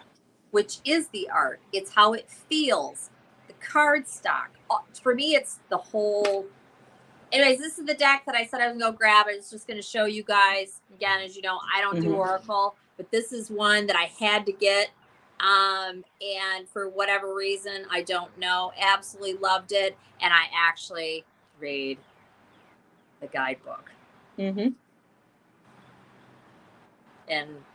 Which is the art. It's how it feels. The card stock. For me, it's the whole. Anyways, this is the deck that I said I was going to go grab. I was just going to show you guys. Again, as you know, I don't do Oracle, but this is one that I had to get. And for whatever reason, I don't know, absolutely loved it. And I actually read the guidebook. And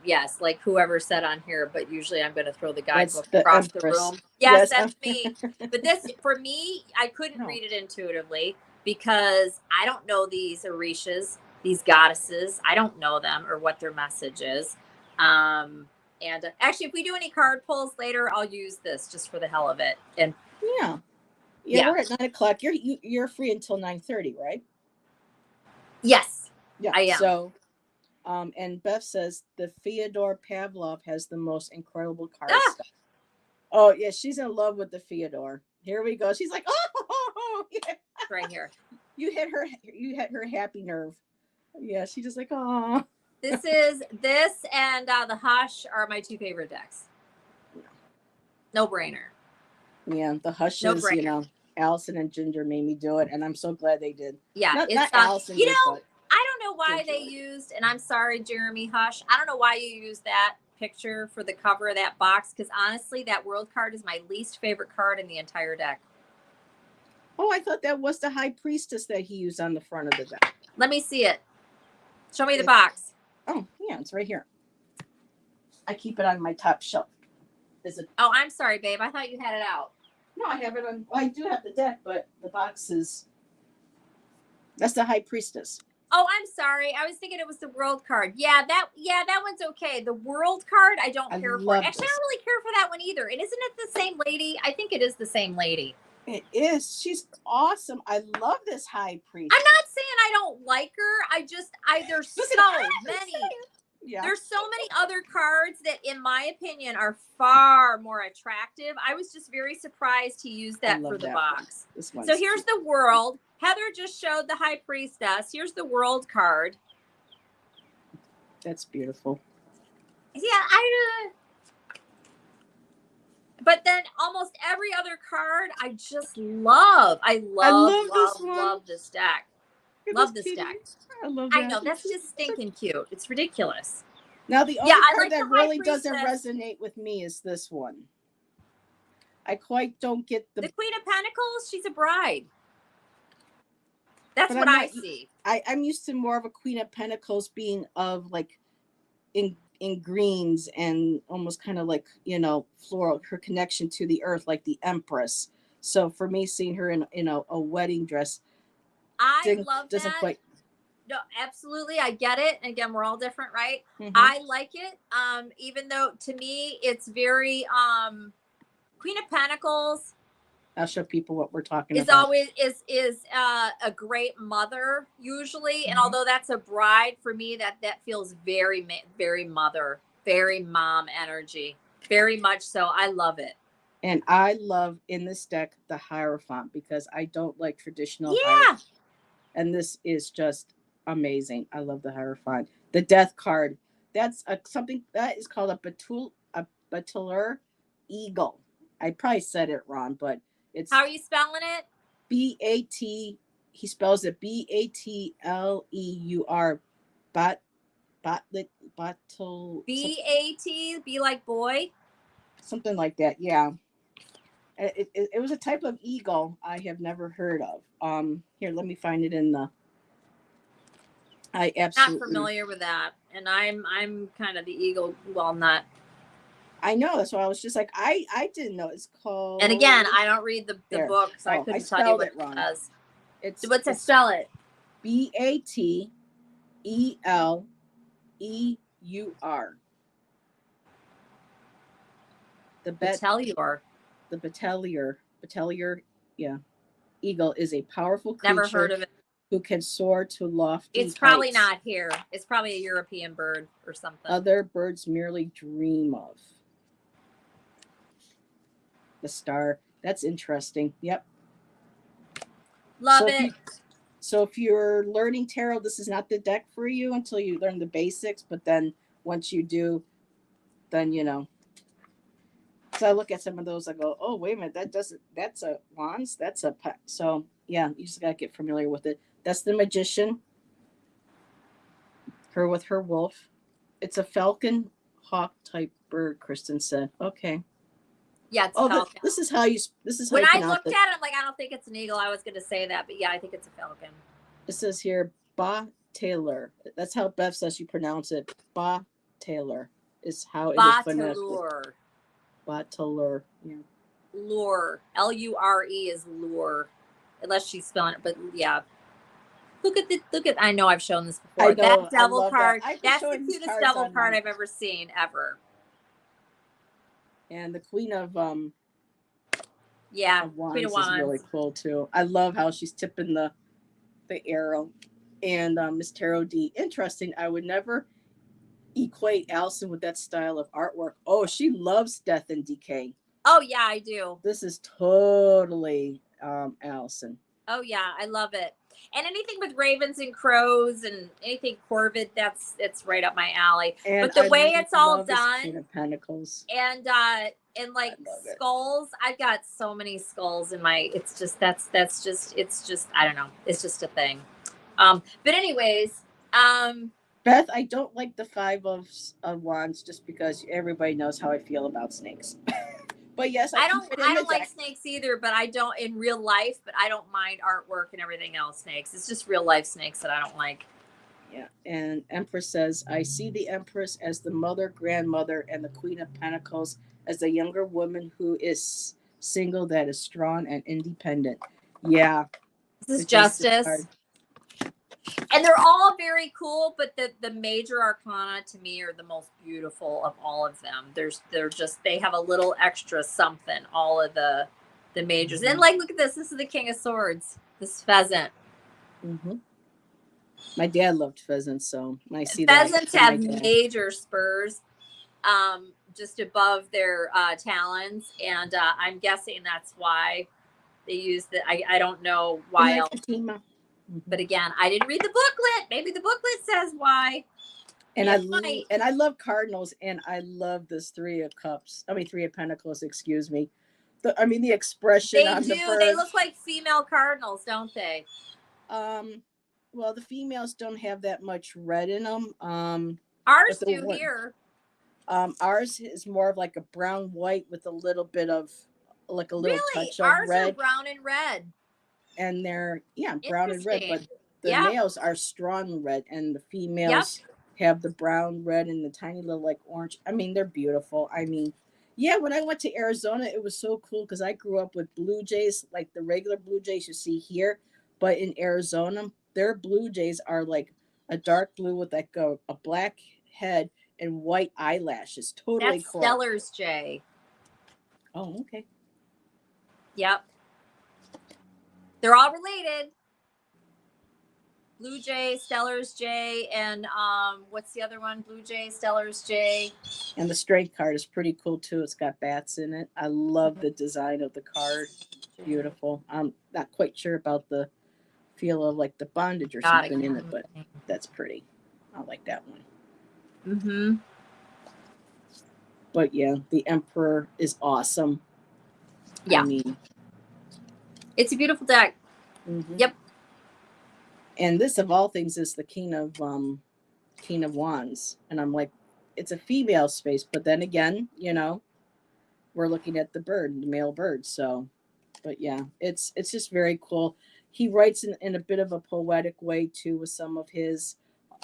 yes, like whoever said on here, but usually I'm going to throw the guidebook across the room. Yes, that's me. But this, for me, I couldn't read it intuitively because I don't know these Orishas, these goddesses. I don't know them or what their message is. And actually, if we do any card pulls later, I'll use this just for the hell of it. And yeah, we're at 9:00. You're free until 9:30, right? Yes, yeah, I am. So, and Beth says the Fyodor Pavlov has the most incredible card stuff. Oh yeah, she's in love with the Fyodor. Here we go. She's like, oh, yeah. Right here. You hit her happy nerve. Yeah, she's just like, oh. This and the Hush are my two favorite decks. No brainer. Yeah, the Hushes, you know, Allyson and Ginger made me do it, and I'm so glad they did. Yeah, not Allyson. You know, I don't know why they used, and I'm sorry, Jeremy Hush. I don't know why you used that picture for the cover of that box, because honestly, that world card is my least favorite card in the entire deck. Oh, I thought that was the High Priestess that he used on the front of the deck. Let me see it. Show me the box. Oh, yeah, it's right here. I keep it on my top shelf. Is it? Oh, I'm sorry, babe. I thought you had it out. No, I have it on. Well, I do have the deck, but the box is. That's the High Priestess. Oh, I'm sorry. I was thinking it was the world card. Yeah, that one's okay. The world card, I don't care for. Actually, I don't really care for that one either. And isn't it the same lady? I think it is the same lady. It is. She's awesome. I love this High Priestess. I'm not saying I don't like her. There's so many. Yeah. There's so many other cards that, in my opinion, are far more attractive. I was just very surprised to use that for the box. So here's the world. Heather just showed the High Priestess. Here's the world card. That's beautiful. Yeah, but then almost every other card I just love. I love this deck. Love this deck. I love that. I know, that's just stinking cute. It's ridiculous. Now the only card that really doesn't resonate with me is this one. I quite don't get the Queen of Pentacles. She's a bride. That's what I see. I'm used to more of a Queen of Pentacles being of like in greens and almost kind of like, you know, floral, her connection to the earth, like the Empress. So for me, seeing her in a wedding dress, I love doesn't that. quite. No, absolutely. I get it. And again, we're all different, right? I like it. Even though to me, it's very, Queen of Pentacles. I'll show people what we're talking about. Always is a great mother usually. And although that's a bride, for me, that feels very, very mother, very mom energy, very much so. I love it. And I love in this deck the Hierophant because I don't like traditional. Yeah. And this is just amazing. I love the Hierophant. The Death card. That's something that is called a bateleur eagle. I probably said it wrong, but it's. How are you spelling it? B-A-T. He spells it B-A-T-L-E-U-R. Battle. B-A-T. Be like boy. Something like that. Yeah. It was a type of eagle I have never heard of. Here, let me find it in the. I absolutely not familiar with that, and I'm kind of the eagle. Well, not. I know, that's why I was just like I didn't know it's called. And again, I don't read the book, so I couldn't tell you what it was. What's it spell it? B-A-T-L-E-U-R. Eleur. The bet Battelior. the battelier, yeah, eagle is a powerful Never heard creature of it. who can soar to lofty It's probably heights not here. It's probably a European bird or something. other birds merely dream of. The star. That's interesting. Yep. Love So it. if you're learning tarot, this is not the deck for you until you learn the basics. But then once you do, then you know. So I look at some of those, I go, oh wait a minute, that doesn't. That's a wands. That's a so yeah. You just gotta get familiar with it. That's the magician. Her with her wolf. It's a falcon hawk type bird. Kristen said. Okay. Yeah, it's a Oh, falcon. this is how you. This is how When you I pronounce looked it. at it, I'm like, I don't think it's an eagle. I was going to say that, but yeah, I think it's a falcon. It says here, Ba Taylor. That's how Beth says you pronounce it. Ba Taylor is how it is phonetically. Batelure. Bateleur. Yeah. Lure. Lure is lure. Unless she's spelling it, but yeah. Look at. I know I've shown this before. I know. That devil I love card. that. That's the cutest devil card I've ever seen ever. And the Queen of Yeah, of Wands Queen of is Wands. really cool too. I love how she's tipping the arrow. And Miss Tarot D. Interesting. I would never equate Allyson with that style of artwork. Oh, she loves death and decay. Oh yeah, I do. This is totally Allyson. Oh yeah, I love it. And anything with ravens and crows and anything corvid, it's right up my alley. And but the way it's all done, Queen of Pentacles, and like skulls, I've got so many skulls in my. It's just it's just I don't know. It's just a thing. But anyways, Beth, I don't like the Five of Wands just because everybody knows how I feel about snakes. But yes, I don't like snakes either, but I don't in real life, but I don't mind artwork and everything else snakes. It's just real life snakes that I don't like. Yeah. And Empress says, I see the Empress as the mother, grandmother, and the Queen of Pentacles as a younger woman who is single, that is strong and independent. Yeah. This is Justice. And they're all very cool, but the major arcana to me are the most beautiful of all of them. They have a little extra something, all of the majors. Mm-hmm. And like, look at this. This is the King of Swords, this pheasant. Mm-hmm. My dad loved pheasants, so I see pheasants have major spurs just above their talons. And I'm guessing that's why they use the, I don't know why else. But again, I didn't read the booklet. Maybe the booklet says why. And I love cardinals, and I love this Three of Pentacles. Excuse me. The expression on the bird. They look like female cardinals, don't they? Well, the females don't have that much red in them. Ours do here. Ours is more of like a brown white with a little bit of like a little touch of ours red. Are brown and red. And they're brown and red, but the males are strong red, and the females have the brown, red, and the tiny little like orange. I mean, they're beautiful. I mean, yeah, when I went to Arizona, it was so cool because I grew up with blue jays, like the regular blue jays you see here, but in Arizona, their blue jays are like a dark blue with like a black head and white eyelashes. Totally That's cool. Stellar's jay. Oh, okay. Yep. They're all related. Blue jay, Stellar's jay, and what's the other one? Blue jay, Stellar's jay. And the strength card is pretty cool too. It's got bats in it. I love the design of the card. Beautiful. I'm not quite sure about the feel of like the bondage or something in it, but that's pretty. I like that one. Mm-hmm. But yeah, the Emperor is awesome. Yeah. I mean, it's a beautiful deck. Mm-hmm. Yep. And this, of all things, is the King of Wands. And I'm like, it's a female space, but then again, we're looking at the bird, the male bird. So, but yeah, it's just very cool. He writes in a bit of a poetic way too with some of his.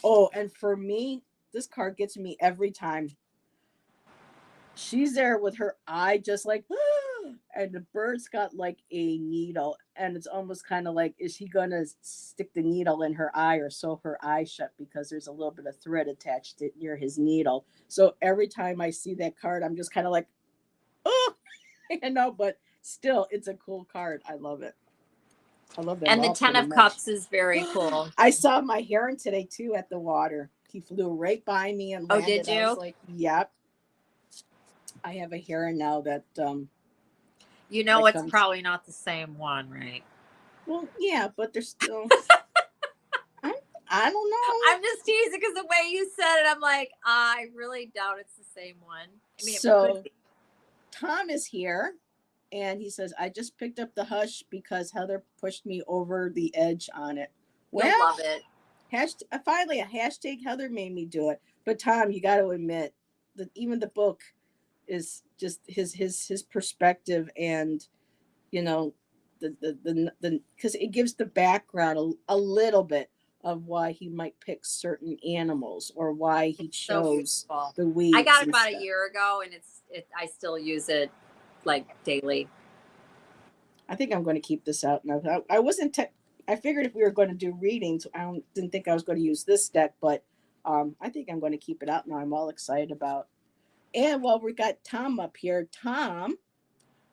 Oh, and for me, this card gets me every time. She's there with her eye just like, and the bird's got like a needle, and it's almost kind of like, is he gonna stick the needle in her eye or sew her eye shut, because there's a little bit of thread attached near his needle. So every time I see that card, I'm just kind of like, oh, but still, it's a cool card. I love it. I love them And the all 10 pretty of much. Cups is very cool. I saw my heron today too at the water. He flew right by me and landed. Oh, did you? I was like, yep. I have a heron now that you know, it's probably not the same one, right? Well, yeah, but there's still I don't know. I'm just teasing because the way you said it, I'm like, I really doubt it's the same one. I mean, So it could be. Tom is here, and he says, I just picked up the hush because Heather pushed me over the edge on it. Well, You'll love it. Finally, a hashtag Heather made me do it. But Tom, you got to admit that even the book is just his perspective, and you know, the because it gives the background a little bit of why he might pick certain animals or why he chose the weeds. I got it about a year ago, and I still use it like daily. I think I'm going to keep this out now. I wasn't. I figured if we were going to do readings, didn't think I was going to use this deck, but I think I'm going to keep it out now. I'm all excited about. And well, we got Tom up here. Tom,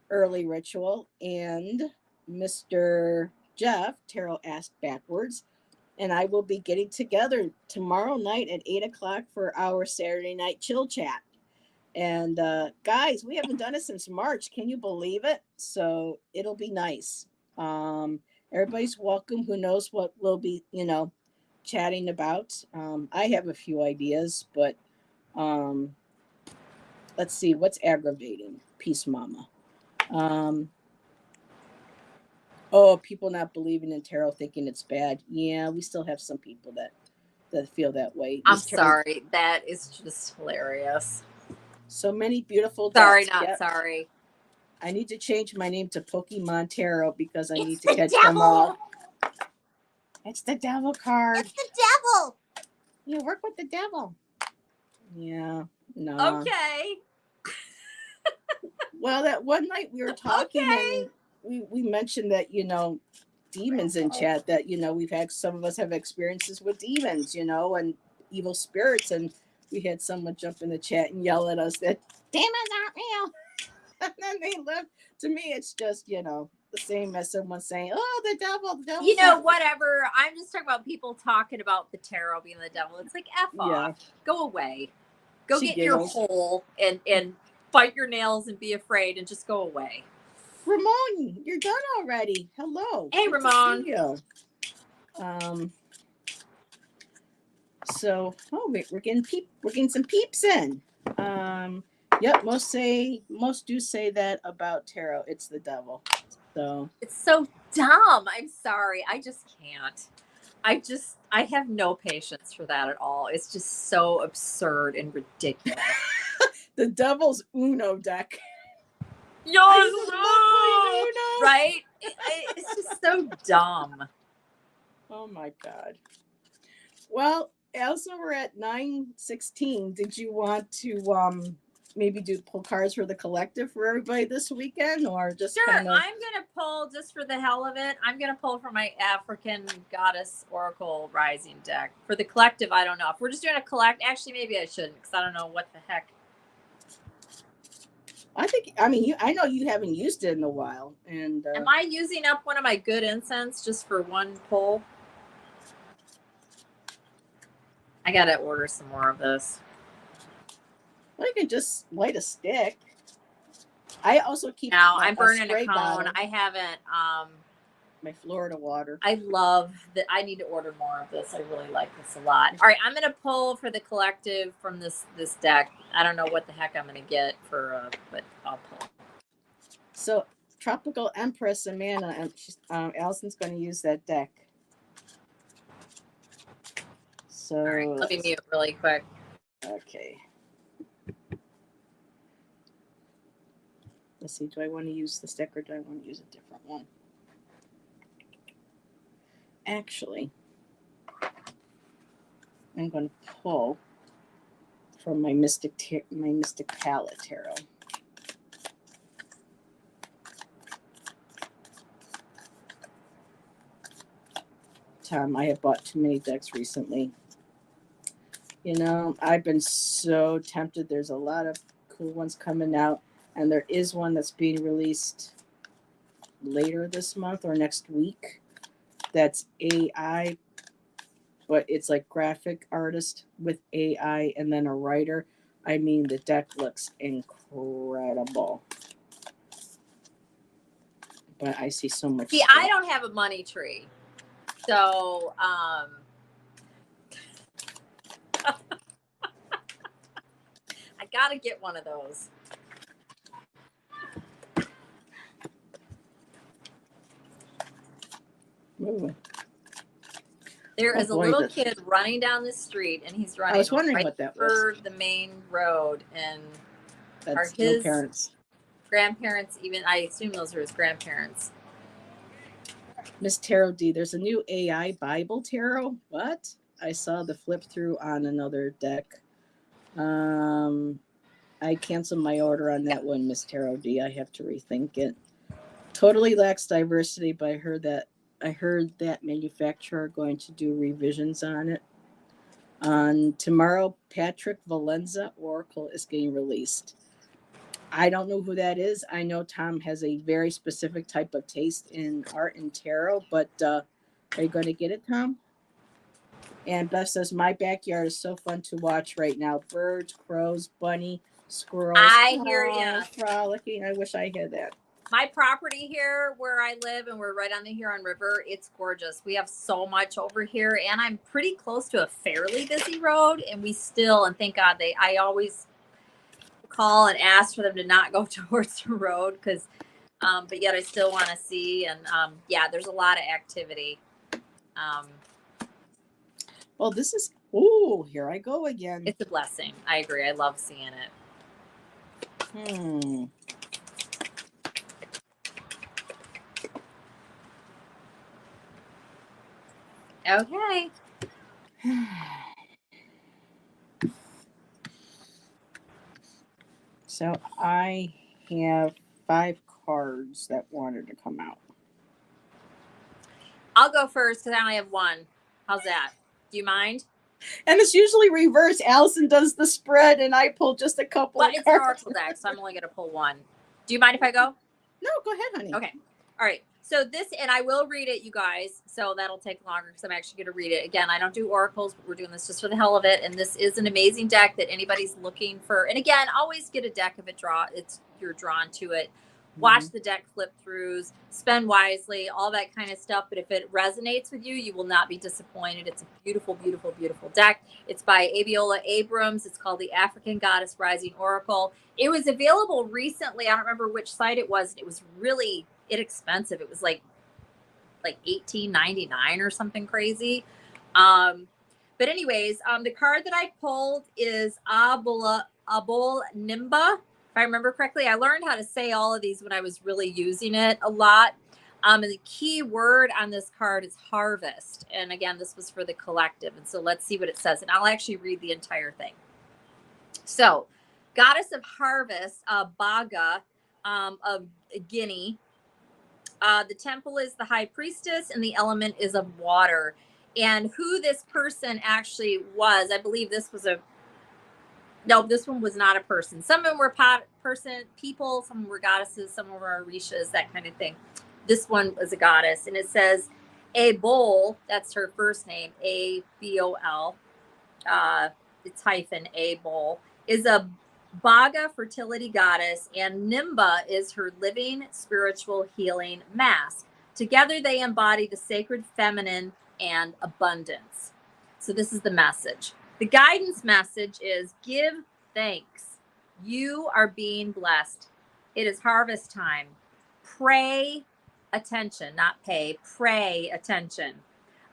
Early Ritual, and Mr. Jeff, Tarot Asked Backwards. And I will be getting together tomorrow night at 8:00 for our Saturday night chill chat. And guys, we haven't done it since March. Can you believe it? So it'll be nice. Everybody's welcome who knows what we'll be, chatting about. I have a few ideas, but let's see what's aggravating. Peace, Mama. People not believing in tarot, thinking it's bad. Yeah, we still have some people that feel that way. I'm sorry. That is just hilarious. So many beautiful. Sorry, not sorry. I need to change my name to Pokemon Tarot because I need to catch them all. It's the devil card. It's the devil. You work with the devil. Yeah. No. Okay. Well, that one night we were talking and we mentioned that, demons in chat, that, we've had, some of us have experiences with demons, and evil spirits. And we had someone jump in the chat and yell at us that demons aren't real. And then they left. To me, it's just, the same as someone saying, oh, the devil. Whatever. I'm just talking about people talking about the tarot being the devil. It's like, F off. Go away. Go get in your hole and bite your nails and be afraid and just go away. Ramon, you're done already. Hello. Hey, Ramon. So, we're getting some peeps in. Yep, most do say that about tarot. It's the devil. So it's so dumb. I'm sorry. I just can't. I have no patience for that at all. It's just so absurd and ridiculous. The devil's Uno deck. Yours, right? It's just so dumb. Oh my God. Well, Allyson, we're at 9:16. Did you want to maybe pull cards for the collective for everybody this weekend, or just sure? I'm gonna pull just for the hell of it. I'm gonna pull for my African Goddess Oracle Rising deck. For the collective, I don't know if we're just doing a collect. Actually, maybe I shouldn't, because I don't know what the heck. I know you haven't used it in a while. And am I using up one of my good incense just for one pull? I gotta order some more of this. Well, you can just light a stick. I also keep. Now I'm burning a cone. Bottle. I haven't. My Florida water. I love that. I need to order more of this. I really like this a lot. All right, I'm gonna pull for the collective from this deck. I don't know what the heck I'm gonna get for, but I'll pull. So, Tropical Empress Amanda, and Allison's going to use that deck. So, all right, let me mute really quick. Okay. Let's see. Do I want to use this deck or do I want to use a different one? Actually, I'm going to pull from my Mystic Palette Tarot. Tom. I have bought too many decks recently. You know, I've been so tempted. There's a lot of cool ones coming out, and there is one that's being released later this month or next week. That's AI, but it's like graphic artist with AI and then a writer. I mean, the deck looks incredible. But I see so much. See, stuff. I don't have a money tree. So, I gotta get one of those. Ooh. There is a little kid running down the street, and he's running. I was wondering right what that for was. the main road, and That's are his parents. Grandparents even? I assume those are his grandparents. Miss Tarot D, there's a new AI Bible tarot. What? I saw the flip through on another deck. I canceled my order on that one, Miss Tarot D. I have to rethink it. Totally lacks diversity, but I heard that manufacturer going to do revisions on it. Tomorrow, Patrick Valenza Oracle is getting released. I don't know who that is. I know Tom has a very specific type of taste in art and tarot, but are you going to get it, Tom? And Beth says, my backyard is so fun to watch right now. Birds, crows, bunny, squirrels. I hear you. Frolicking. I wish I had that. My property here where I live, and we're right on the Huron River, it's gorgeous. We have so much over here, and I'm pretty close to a fairly busy road, and thank God I always call and ask for them to not go towards the road, because but yet I still want to see, and yeah, there's a lot of activity. Well, this is, here I go again. It's a blessing. I agree. I love seeing it. Okay. So I have 5 cards that wanted to come out. I'll go first because I only have 1. How's that? Do you mind? And it's usually reversed. Allyson does the spread, and I pull just a couple. Well, it's an oracle deck, so I'm only going to pull 1. Do you mind if I go? No, go ahead, honey. Okay. All right. So this, and I will read it, you guys. So that'll take longer because I'm actually going to read it. Again, I don't do oracles, but we're doing this just for the hell of it. And this is an amazing deck that anybody's looking for. And again, always get a deck if you're drawn to it. Watch the deck flip throughs, spend wisely, all that kind of stuff. But if it resonates with you, you will not be disappointed. It's a beautiful, beautiful, beautiful deck. It's by Abiola Abrams. It's called the African Goddess Rising Oracle. It was available recently. I don't remember which site it was. It was really inexpensive. It was like $18.99 or something crazy. But anyways, the card that I pulled is Abol Nimba. If I remember correctly, I learned how to say all of these when I was really using it a lot. And the key word on this card is harvest. And again, this was for the collective. And so let's see what it says. And I'll actually read the entire thing. So, Goddess of Harvest, Baga of Guinea. The temple is the high priestess, and the element is of water. And who this person actually was, I believe this was no, this one was not a person. Some of them were people, some were goddesses, some were orishas, that kind of thing. This one was a goddess, and it says Abol, that's her first name, A-B-O-L, it's hyphen Abol, is a Baga fertility goddess, and Nimba is her living spiritual healing mask. Together they embody the sacred feminine and abundance. So this is the message. The guidance message is give thanks. You are being blessed. It is harvest time. Pray attention, not pay. Pray attention.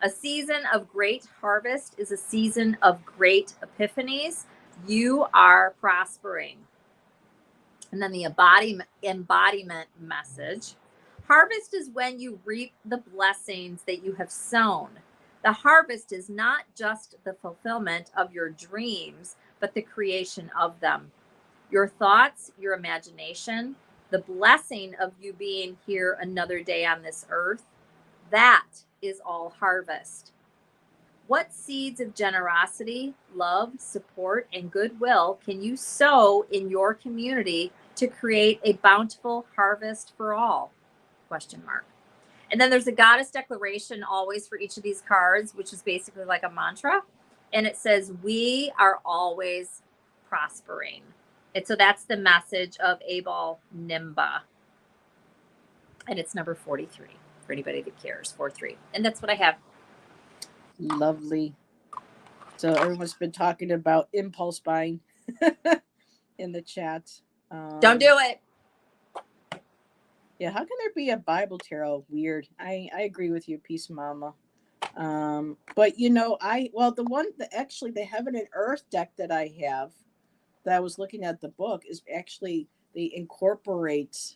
A season of great harvest is a season of great epiphanies. You are prospering. And then the embodiment message. Harvest is when you reap the blessings that you have sown. The harvest is not just the fulfillment of your dreams, but the creation of them. Your thoughts, your imagination, the blessing of you being here another day on this earth, That is all harvest. What seeds of generosity, love, support, and goodwill can you sow in your community to create a bountiful harvest for all? Question mark. And then there's a goddess declaration always for each of these cards, which is basically like a mantra. And it says, we are always prospering. And so that's the message of Abel Nimba. And it's number 43 for anybody that cares. 43. And that's what I have. Lovely. So everyone's been talking about impulse buying in the chat. Don't do it. Yeah, how can there be a Bible tarot? Weird. I agree with you, Peace Mama. But you know, the Heaven and Earth deck that I have, that I was looking at the book, is actually, they incorporate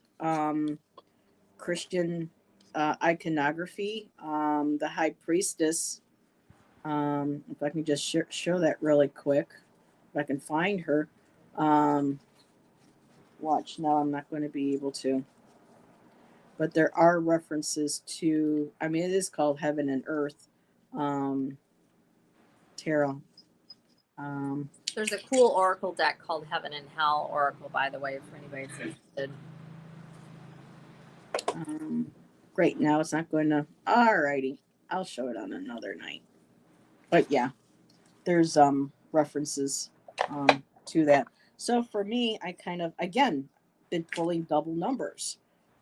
Christian iconography. The High Priestess. If I can just show that really quick, if I can find her. Watch, now I'm not going to be able to. But there are references to, I mean, it is called Heaven and Earth tarot. There's a cool oracle deck called Heaven and Hell Oracle, by the way, for anybody that's interested. Great, now it's not going to. Alrighty, I'll show it on another night. But yeah, there's references to that. So for me, I kind of, again, been pulling double numbers.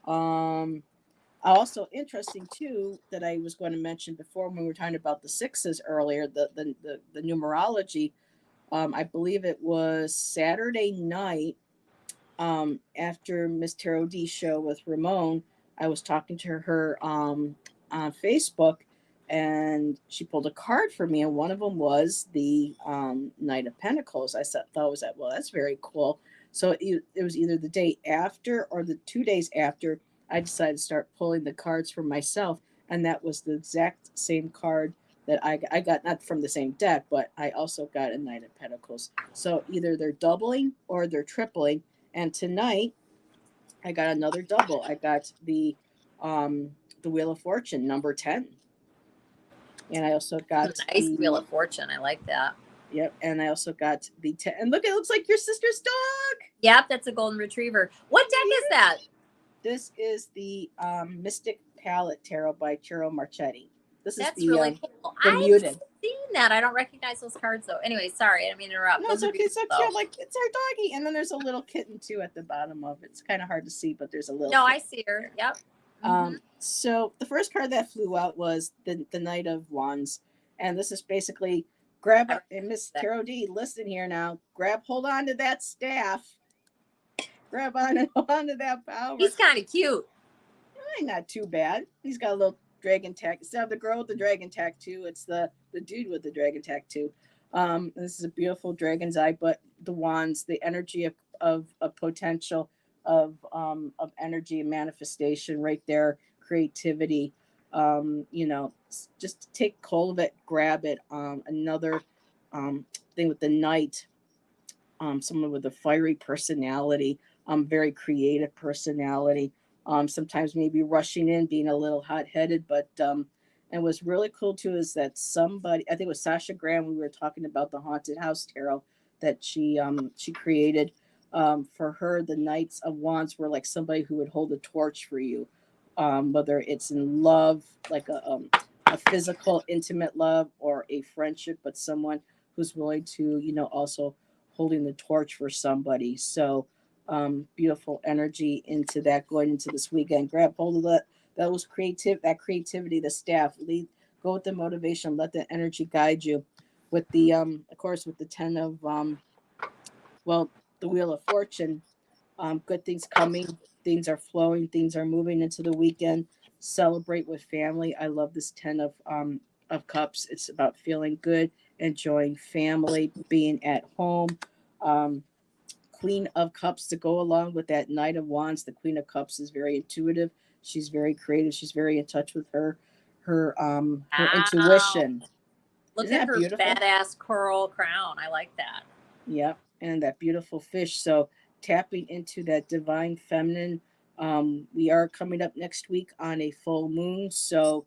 Also interesting too, that I was going to mention before when we were talking about the sixes earlier, the numerology. I believe it was Saturday night, after Miss Tarot D show with Ramon. I was talking to her on Facebook, and she pulled a card for me, and one of them was the Knight of Pentacles. I thought, was that, well, that's very cool. So it was either the day after or the 2 days after I decided to start pulling the cards for myself, and that was the exact same card that I got, not from the same deck, but I also got a Knight of Pentacles. So either they're doubling or they're tripling. And tonight I got another double. I got the Wheel of Fortune, number 10. And I also got nice Wheel of Fortune. I like that. Yep. And I also got the 10. And look, it looks like your sister's dog. Yep, that's a golden retriever. What deck is that? This is the Mystic Palette Tarot by Chiro Marchetti. That's really cool. I've seen that. I don't recognize those cards though. Anyway, sorry, I didn't mean to interrupt. No, it's okay. It's so cute. Like, it's our doggy. And then there's a little kitten too at the bottom of it. It's kind of hard to see, but there's a little. No, kitten. I see her. Yep. So the first card that flew out was the Knight of Wands. And this is basically grab up, and Miss Tarot D, listen here now. Hold on to that staff. Grab on and hold on to that power. He's kind of cute. Not too bad. He's got a little dragon tattoo. Instead of the girl with the dragon tattoo, it's the dude with the dragon tattoo. This is a beautiful dragon's eye, but the wands, the energy of potential, of energy and manifestation right there, creativity. You know, just take hold of it, grab it. Another thing with the knight, someone with a fiery personality, very creative personality. Sometimes maybe rushing in, being a little hot-headed, but and what's really cool too is that somebody, I think it was Sasha Graham, we were talking about the haunted house tarot that she created. For her, the Knights of Wands were like somebody who would hold a torch for you, whether it's in love, like a physical, intimate love, or a friendship, but someone who's willing to, you know, also holding the torch for somebody. So beautiful energy into that going into this weekend. Grab hold of that creativity, the staff, go with the motivation, let the energy guide you. With the of course, with the 10 of the Wheel of Fortune, good things coming, things are flowing, things are moving into the weekend. Celebrate with family. I love this 10 of Cups. It's about feeling good, enjoying family, being at home. Queen of Cups to go along with that Knight of Wands. The Queen of Cups is very intuitive. She's very creative. She's very in touch with her intuition. Look at her beautiful badass coral crown. I like that. Yep, and that beautiful fish. So tapping into that divine feminine. We are coming up next week on a full moon. So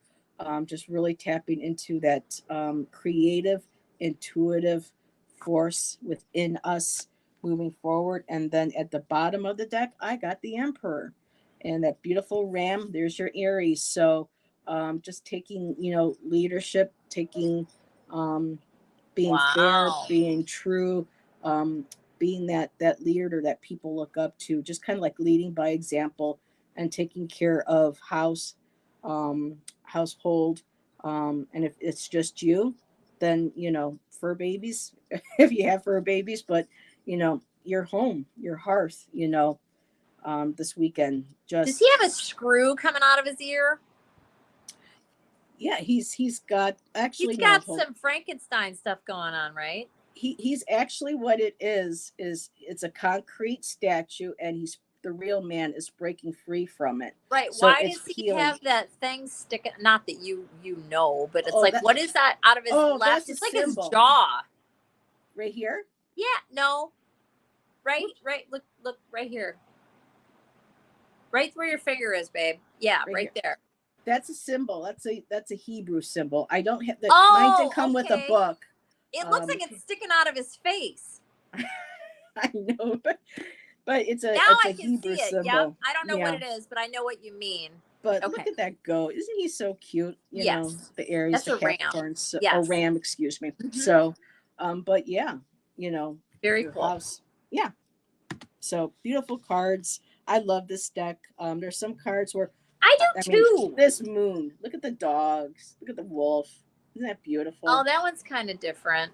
Just really tapping into that creative, intuitive force within us moving forward. And then at the bottom of the deck, I got the Emperor and that beautiful ram. There's your Aries. So just taking, leadership, taking, being fair, Wow. being true, um, being that leader that people look up to, just kind of like leading by example and taking care of household. And if it's just you, then fur babies, if you have fur babies, but your home, your hearth, this weekend. Does he Just have a screw coming out of his ear? yeah, he's got He's actually no got hold. some Frankenstein stuff going on, right? He's actually what it is it's a concrete statue, and he's the real man is breaking free from it. Right. So Why it's does he healing. have that thing sticking? Not that you know, but it's Oh, like, what is that out of his left? that's a It's like his symbol jaw. right here. Yeah. No. Right. Whoops, Right. Look. Right here. Right where your finger is, babe. Yeah. right Right here. there. That's a symbol. That's a Hebrew symbol. I don't have the mine didn't Oh, come with a okay. book. It looks like it's sticking out of his face. I know, but Now it's a I can Hebrew see it. Yep. symbol. I don't know what Yeah. it is, but I know what you mean. But Okay. look at that go. Isn't he so cute? Yes. The Aries, That's the a ram. Capricorn, so, or Yes. Ram, excuse me. Mhm. So, but yeah, Very your cool. house. Yeah. So beautiful cards. I love this deck. There's some cards where, I do I mean, too. this moon. Look at the dogs. Look at the wolf. Isn't that beautiful? Oh, that one's kind of different.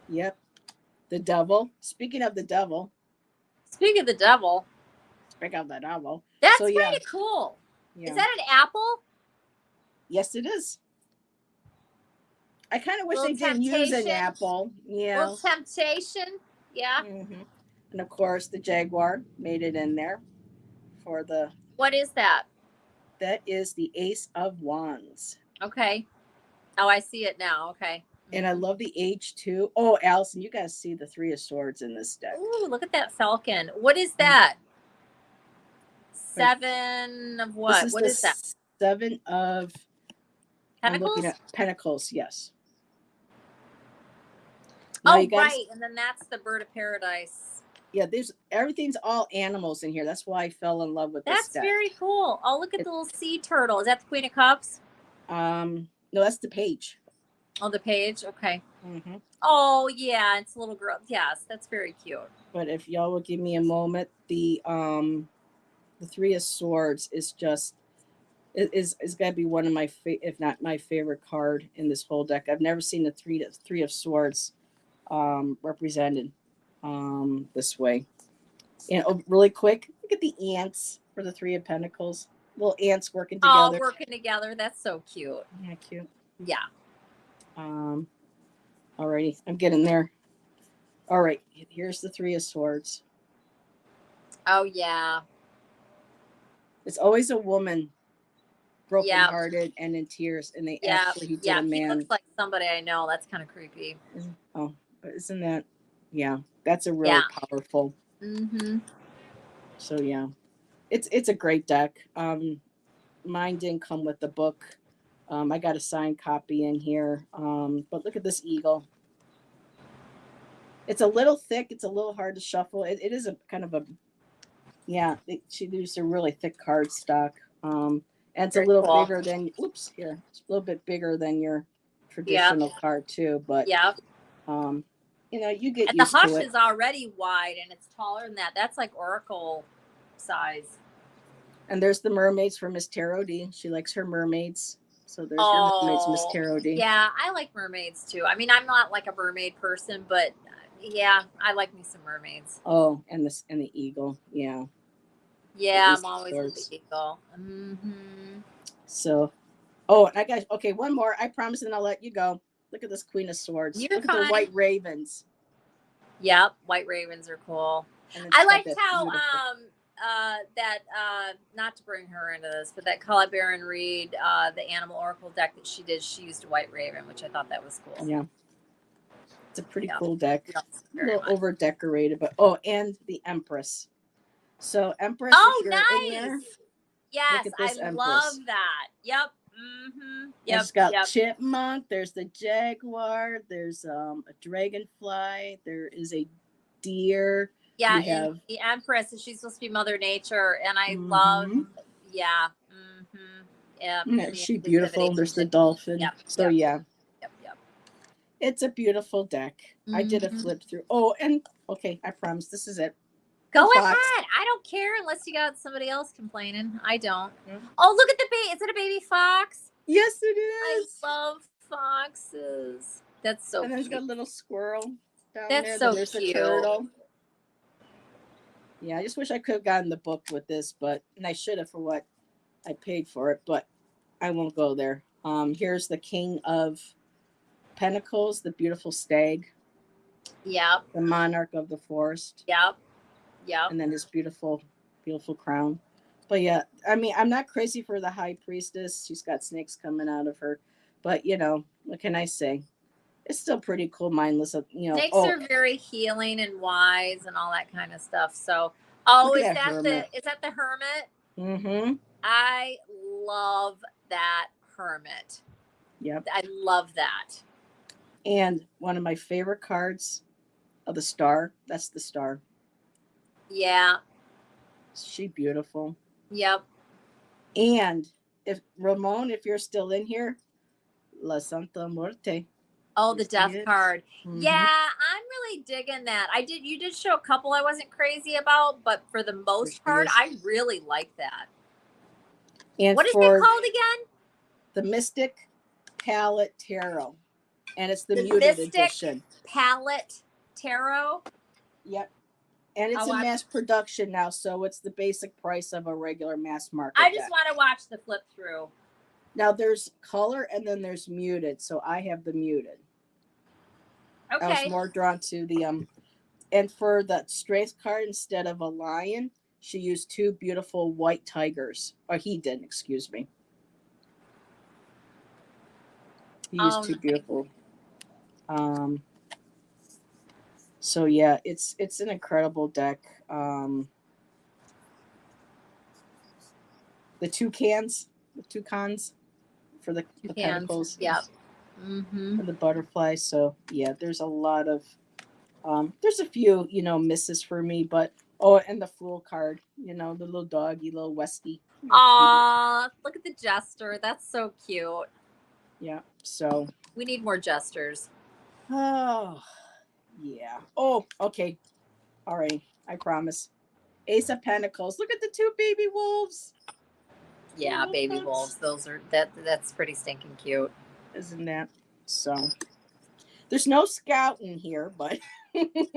Yep. The devil. Speaking of the devil. Speaking of the devil, Speaking of the devil. that's So yeah. kind of cool. Yeah. Is that an apple? Yes, it is. I kind of wish Little they didn't use an temptation. apple. Yeah. Little temptation. Yeah. Mm-hmm. And of course, the Jaguar made it in there for the. What is that? That is the Ace of Wands. Okay. Oh, I see it now. Okay. And I love the age too. Oh, Allyson, you guys see the Three of Swords in this deck. Ooh, look at that falcon. What is that? Seven of what? What is that? Seven of Pentacles? I'm looking at Pentacles, yes. Now right. And then that's the bird of paradise. Yeah, everything's all animals in here. That's why I fell in love with this deck. That's very cool. Oh, look at the little sea turtle. Is that the Queen of Cups? No, that's the page. Oh, the page. Okay. Mm-hmm. Oh yeah, it's a little girl. Yes, that's very cute. But if y'all will give me a moment, the Three of Swords is just is gotta be one of my if not my favorite card in this whole deck. I've never seen the Three of Swords represented this way. And really quick, look at the ants for the Three of Pentacles. Little ants working together. Oh, working together. That's so cute. Yeah, cute. Yeah. Alrighty, I'm getting there. All right, here's the Three of Swords. Oh yeah. It's always a woman, brokenhearted and in tears, and he did a man. He looks like somebody I know. That's kind of creepy. Oh, isn't that? Yeah, that's a really powerful. Mm-hmm. So yeah, it's a great deck. Mine didn't come with the book. I got a signed copy in here. But look at this eagle. It's a little thick. It's a little hard to shuffle. It is a kind of a, she used a really thick card stock. And it's a little bigger than, it's a little bit bigger than your traditional card too. But you get and used the to hush it. is already wide and it's taller than that. That's like oracle size. And there's the mermaids for Miss Tarot D. She likes her mermaids. So there's your mermaids, Miss Tarot D. Yeah, I like mermaids too. I mean, I'm not like a mermaid person, but yeah, I like me some mermaids. Oh, and the eagle. Yeah. Yeah, I'm always with the eagle. Mm-hmm. So, I got one more. I promise, and I'll let you go. Look at this Queen of Swords. Look at the white ravens. Yep, white ravens are cool. I liked how not to bring her into this, but that Colette Baron Reed, the Animal Oracle deck that she did, she used a white raven, which I thought that was cool. Yeah. It's a pretty cool deck. Yes, a little over decorated, but and the Empress. So Empress. Oh, nice. Yes, I Empress. love that. Yep. Mm-hmm. And Yep. it's got Yep. chipmunk. There's the jaguar. There's a dragonfly. There is a deer. Yeah, You and have. the Empress, she's supposed to be Mother Nature, and I love. Mm-hmm. Yeah. Mm-hmm. Yep. Isn't The she inclusivity. beautiful? There's the dolphin. Yep. So Yep. yeah, Yep. Yep. it's a beautiful deck. I did a Mm-hmm. flip through. Oh, and okay, I promise this is it. Go The fox. ahead. I don't care unless you got somebody else complaining. I don't. Yeah. Oh, look at the baby. Is it a baby fox? Yes, it I is. love foxes. That's so And then it's cute. got a little squirrel down That's there. so Then there's cute. the turtle. Yeah, I just wish I could have gotten the book with this, and I should have for what I paid for it, but I won't go there. Here's the King of Pentacles, the beautiful stag. Yep. The monarch of the forest. Yep. Yep. And then this beautiful, beautiful crown. But yeah, I mean, I'm not crazy for the high priestess. She's got snakes coming out of her. But, what can I say? It's still pretty cool, mindless. Snakes are very healing and wise and all that kind of stuff. So, is that the hermit? Mm-hmm. I love that hermit. Yep. I love that. And one of my favorite cards of the star. That's the star. Yeah. Is she beautiful? Yep. And if you're still in here, La Santa Muerte. Oh, the death card. Mm-hmm. Yeah, I'm really digging that. You did show a couple I wasn't crazy about, but for the most part, I really like that. And what is it called again? The Mystic Palette Tarot. And it's the muted edition. Palette Tarot. Yep. And it's in mass production now, so it's the basic price of a regular mass market. I just want to watch the flip through. Now there's color and then there's muted, so I have the muted. Okay. I was more drawn to the and for the strength card, instead of a lion, she used two beautiful white tigers. Or he did, excuse me. He used two beautiful. So yeah, it's an incredible deck. The toucans for the pentacles. Yep. Mm-hmm. And the butterflies. So yeah, there's a lot of there's a few, misses for me, but and the Fool card, the little doggy, little Westie. Aw, look at the jester. That's so cute. Yeah. So we need more jesters. Oh yeah. Oh, okay. All right. I promise. Ace of Pentacles. Look at the two baby wolves. Yeah, baby wolves. Those are that's pretty stinking cute. Isn't that? So there's no scout in here, but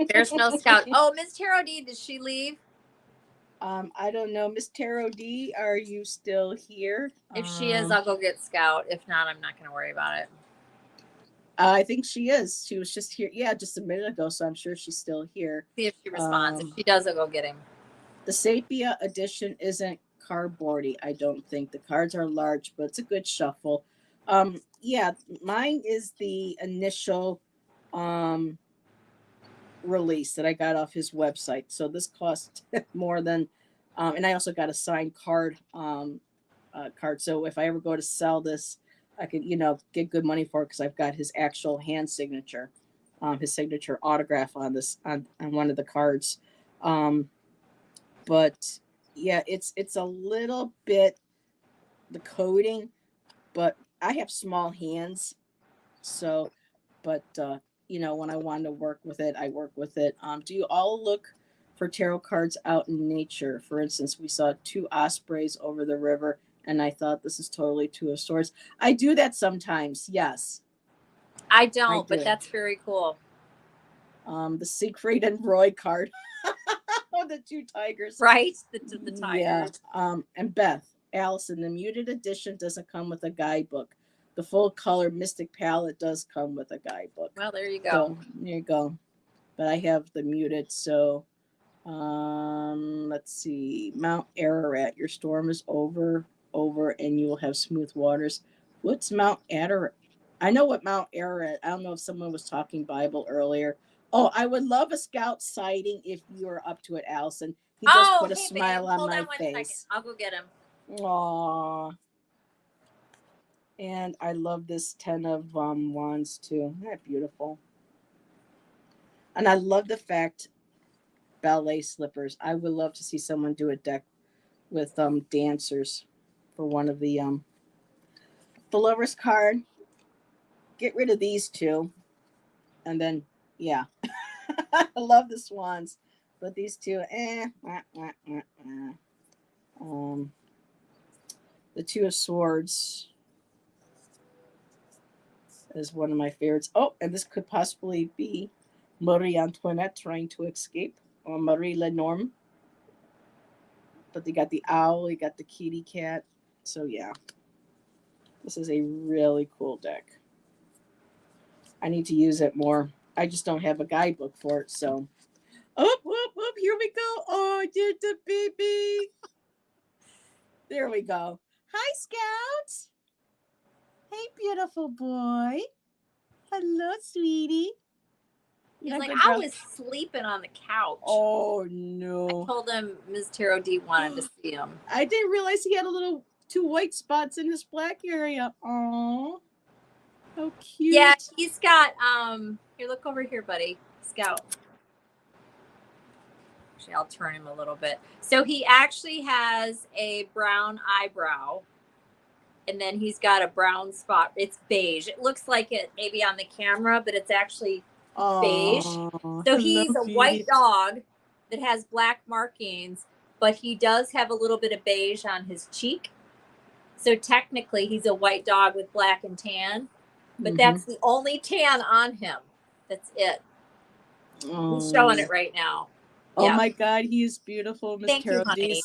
there's no scout. Oh, Miss Tarot D, did she leave? I don't know. Miss Tarot D, are you still here? If she is, I'll go get Scout. If not, I'm not going to worry about it. I think she is. She was just here. Yeah, just a minute ago. So I'm sure she's still here. See if she responds. If she does, I'll go get him. The Sepia edition isn't cardboardy. I don't think the cards are large, but it's a good shuffle. Yeah, mine is the initial release that I got off his website. So this cost more than, and I also got a signed card. So if I ever go to sell this, I could, get good money for it because I've got his actual hand signature, his signature autograph on this on one of the cards. But yeah, it's a little bit the coding, but I have small hands, so but when I want to work with it, I work with it. Do you all look for tarot cards out in nature? For instance, we saw two ospreys over the river, and I thought this is totally Two of Swords. I do that sometimes, yes. I don't, but that's very cool. The Siegfried and Roy card. The two tigers. Right? The tigers. Yeah. And Beth, Allyson, the muted edition doesn't come with a guidebook. The full color Mystic Palette does come with a guidebook. Well, there you go. So, there you go. But I have the muted. So, let's see. Mount Ararat. Your storm is over, and you will have smooth waters. What's Mount Ararat? I know what Mount Ararat. I don't know if someone was talking Bible earlier. Oh, I would love a scout sighting if you're up to it, Allyson. He just put a smile on my face. Second. I'll go get him. Aww. And I love this 10 of wands too. Isn't that beautiful? And I love the fact ballet slippers. I would love to see someone do a deck with dancers for one of the lovers card. Get rid of these two, and then yeah, I love the swans, but these two, Um, the two of swords is one of my favorites. Oh, and this could possibly be Marie Antoinette trying to escape, or Marie Lenormand. But they got the owl, you got the kitty cat. So yeah, this is a really cool deck. I need to use it more. I just don't have a guidebook for it. So, here we go. Oh, did the baby. There we go. Hi, Scouts. Hey, beautiful boy. Hello, sweetie. He's like, I was sleeping on the couch. Oh, no. I told him Ms. Tarot D wanted to see him. I didn't realize he had two white spots in his black area. Oh, how cute. Yeah, he's got, here, look over here, buddy. Scout. Actually, I'll turn him a little bit. So he actually has a brown eyebrow. And then he's got a brown spot. It's beige. It looks like it maybe on the camera, but it's actually beige. So he's a white dog that has black markings, but he does have a little bit of beige on his cheek. So technically he's a white dog with black and tan, but that's the only tan on him. That's it. He's showing it right now. Oh my God, he is beautiful, Miss Carol. He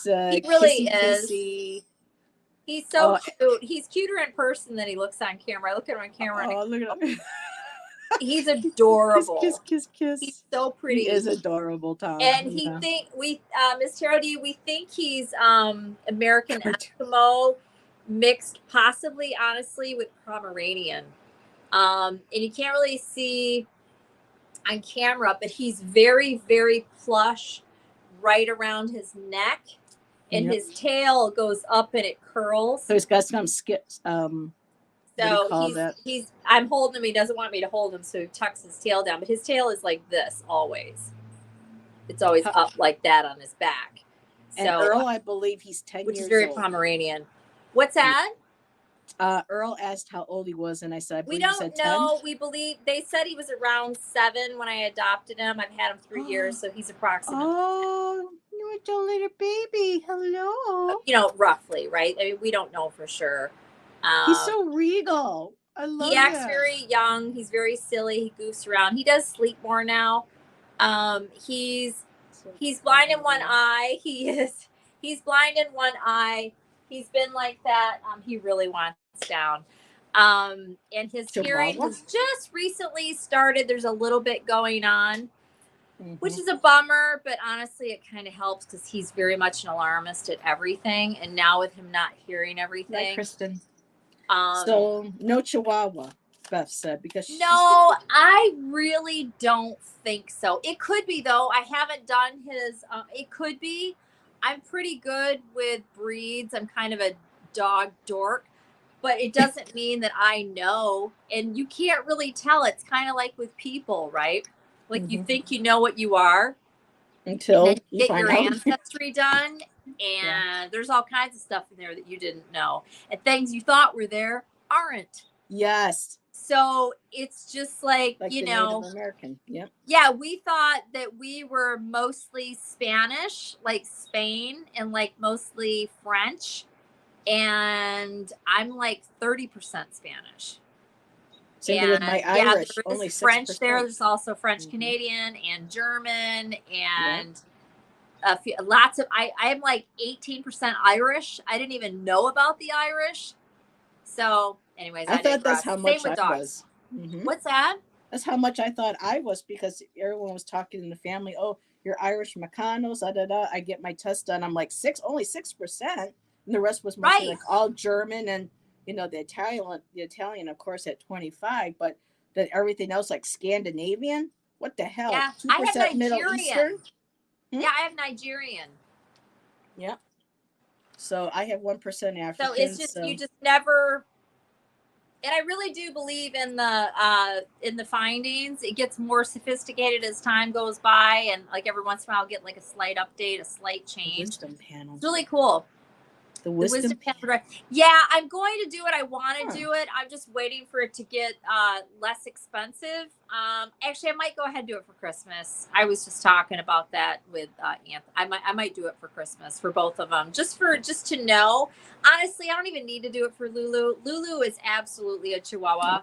really is. Kissy. He's so cute. He's cuter in person than he looks on camera. I look at him on camera. Oh, look at him. He's adorable. Kiss. He's so pretty. He is adorable, Tom. And he think Miss Tarot D, we think he's American Eskimo mixed, possibly, honestly, with Pomeranian. And you can't really see on camera, but he's very, very plush right around his neck. And his tail goes up and it curls. So he's got some skips. So I'm holding him. He doesn't want me to hold him, so he tucks his tail down. But his tail is like this always. It's always up like that on his back. And so, Earl, I believe he's 10 years old. Which is very Pomeranian. What's that? Earl asked how old he was, and I said, we don't know. We believe they said he was around 7 when I adopted him. I've had him 3 years, so he's approximately. Oh, you're a little baby. Hello. Roughly, right? I mean, we don't know for sure. He's so regal. I love him. He acts very young. He's very silly. He goofs around. He does sleep more now. He's blind in one eye. He's blind in one eye. He's been like that. He really wants down. And his hearing has just recently started. There's a little bit going on, which is a bummer, but honestly, it kind of helps because he's very much an alarmist at everything. And now with him not hearing everything. Like Kristen. So no Chihuahua, Beth said, because no, I really don't think so. It could be though. I haven't done his. It could be. I'm pretty good with breeds. I'm kind of a dog dork, but it doesn't mean that I know. And you can't really tell. It's kind of like with people, right? Like you think you know what you are until you get your ancestry done. And there's all kinds of stuff in there that you didn't know. And things you thought were there aren't. Yes. So it's just like Native American. Yeah. Yeah, we thought that we were mostly Spanish, like Spain, and like mostly French. And I'm like 30% Spanish. Same with my Irish. There's only French 6%. There's also French Canadian and German and lots of. I'm like 18% Irish. I didn't even know about the Irish. So, anyways, I thought that's how much I was. What's that? That's how much I thought I was, because everyone was talking in the family. Oh, you're Irish Mexicanos. I get my test done. I'm like only 6%, and the rest was mostly like all German and the Italian, of course, at 25, but then everything else like Scandinavian. What the hell? Yeah, I have Nigerian. Middle Eastern. Yeah, I have Nigerian. Yeah. So I have 1% African. So it's just you just never And I really do believe in the findings. It gets more sophisticated as time goes by, and like every once in a while, I'll get like a slight update, a slight change. The wisdom panel. It's really cool. The wisdom panel. Yeah, I'm going to do it. I want to do it. I'm just waiting for it to get less expensive. Actually, I might go ahead and do it for Christmas. I was just talking about that with Anthony. I might do it for Christmas for both of them, just to know. Honestly, I don't even need to do it for Lulu. Lulu is absolutely a Chihuahua.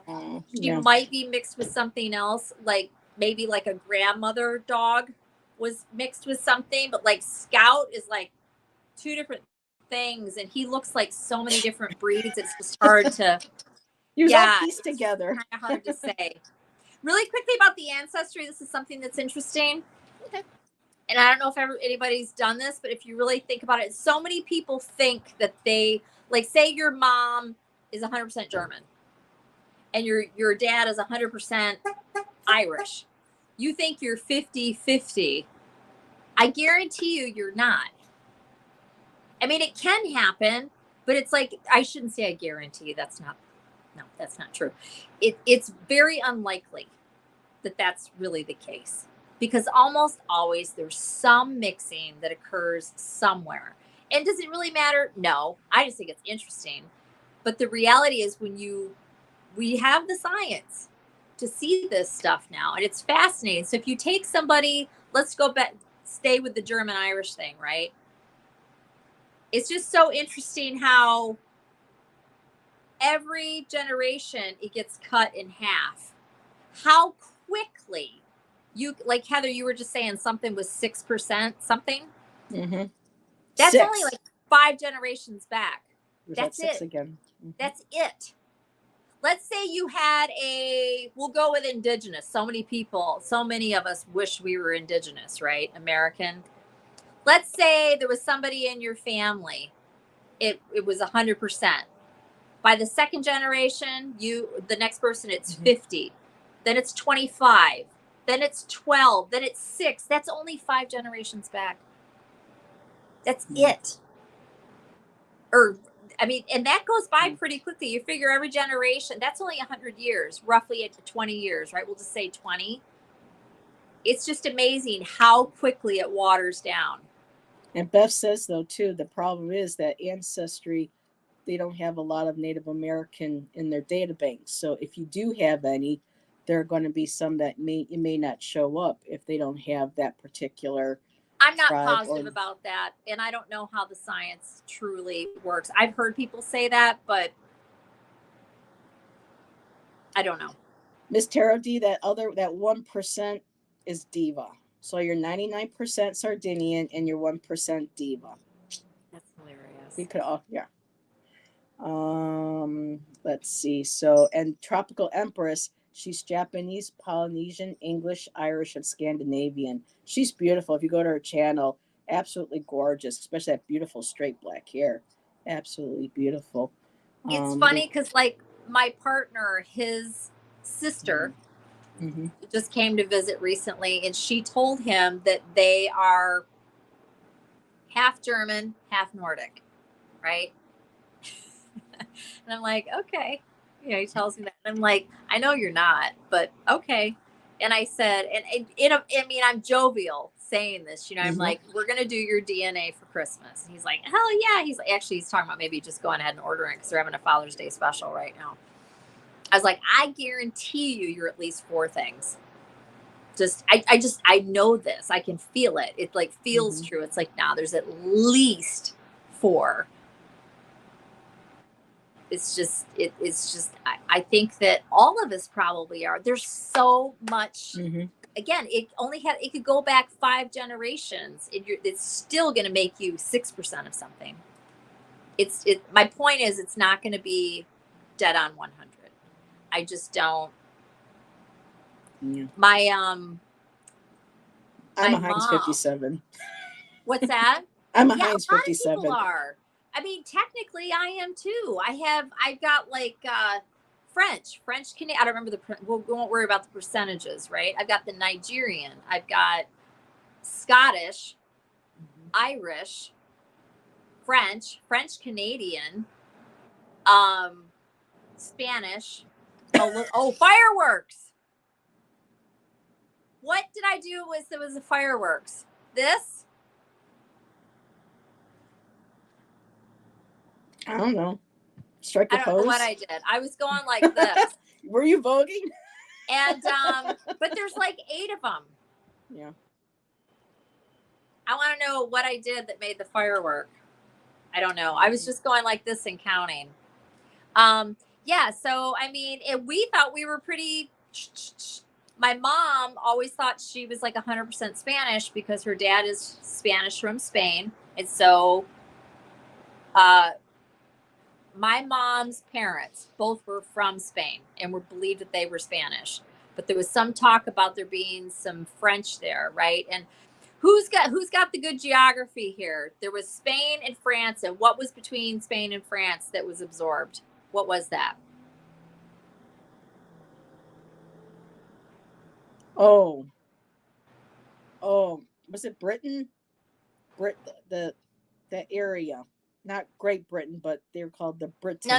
She might be mixed with something else, like maybe like a grandmother dog was mixed with something, but like Scout is like two different things, and he looks like so many different breeds. It's just hard to piece together. Kind of hard to say. Really quickly about the ancestry, this is something that's interesting. Okay. And I don't know if anybody's done this, but if you really think about it, so many people think that they, like, say your mom is 100% German and your dad is 100% Irish. You think you're 50-50. I guarantee you you're not. I mean, it can happen, but it's like, I shouldn't say I guarantee. That's not true. It's very unlikely that that's really the case, because almost always there's some mixing that occurs somewhere. And does it really matter? No, I just think it's interesting. But the reality is, we have the science to see this stuff now, and it's fascinating. So if you take somebody, let's go back, stay with the German Irish thing, right? It's just so interesting how every generation it gets cut in half. How quickly like Heather, you were just saying something was 6% something. Mm-hmm. That's 6. Only like 5 generations back. That's it. Again. Mm-hmm. That's it. Let's say you had we'll go with indigenous. So many of us wish we were indigenous, right? American. Let's say there was somebody in your family. It was 100%. By the second generation, the next person, it's 50. Then it's 25. Then it's 12. Then it's 6. That's only 5 generations back. That's it. And that goes by pretty quickly. You figure every generation, that's only 100 years, roughly at 20 years, right? We'll just say 20. It's just amazing how quickly it waters down. And Beth says, though, too, the problem is that Ancestry, they don't have a lot of Native American in their data banks. So if you do have any, there are going to be some that may not show up if they don't have that particular. I'm not positive about that, and I don't know how the science truly works. I've heard people say that, but I don't know. Miss Taro D, that 1% is Diva. So you're 99% Sardinian and you're 1% Diva. That's hilarious. We could all, yeah. Let's see. So, and Tropical Empress, she's Japanese, Polynesian, English, Irish, and Scandinavian. She's beautiful. If you go to her channel, absolutely gorgeous, especially that beautiful straight black hair. Absolutely beautiful. It's funny because, like, my partner, his sister, just came to visit recently, and she told him that they are half German, half Nordic, right? And I'm like, okay. He tells me that. I'm like, I know you're not, but okay. And I said, I'm jovial saying this, I'm like, we're going to do your DNA for Christmas. And he's like, hell yeah. He's talking about maybe just going ahead and ordering it because they're having a Father's Day special right now. I was like, I guarantee you're at least 4 things. I know this. I can feel it. It like feels true. It's like, nah, there's at least 4. It's just, I think that all of us probably are. There's so much, again, it could go back 5 generations. It's still going to make you 6% of something. My point is, it's not going to be dead on 100. I just don't. Yeah. I'm a Heinz 57. What's that? I'm a Heinz 57. A lot of people are. I mean, technically, I am too. I've got like French Canadian. I don't remember we won't worry about the percentages, right? I've got the Nigerian. I've got Scottish, Irish, French Canadian. Spanish. Oh, look. Oh, fireworks. What did I do it was the fireworks? This? I don't know. Strike a I don't know pose. what I did. I was going like this. Were you voguing? And but there's like 8 of them. Yeah. I want to know what I did that made the firework. I don't know. I was just going like this and counting. Yeah, so I mean, we thought we were pretty. My mom always thought she was like 100% Spanish because her dad is Spanish from Spain, and so my mom's parents both were from Spain and were believed that they were Spanish. But there was some talk about there being some French there, right? And who's got the good geography here? There was Spain and France, and what was between Spain and France that was absorbed? What was that? Oh, was it Britain? The area, not Great Britain, but they're called the Britons.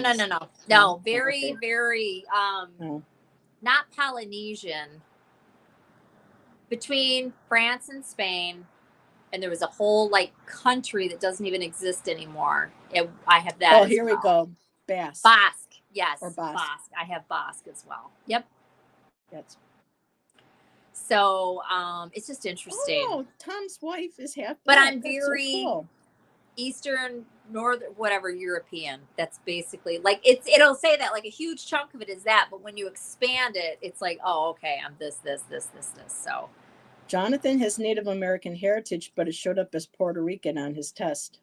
No. Very, okay. very No. not Polynesian. Between France and Spain, and there was a whole like country that doesn't even exist anymore. I have that. Oh, here we go. Basque. Yes. Or Basque. I have Basque as well. Yep. Yes. So it's just interesting. Oh, Tom's wife is half. But I'm very so cool. Eastern, Northern, whatever, European. That's basically like it'll say that like a huge chunk of it is that, but when you expand it, it's like, oh, okay, I'm this. So Jonathan has Native American heritage, but it showed up as Puerto Rican on his test.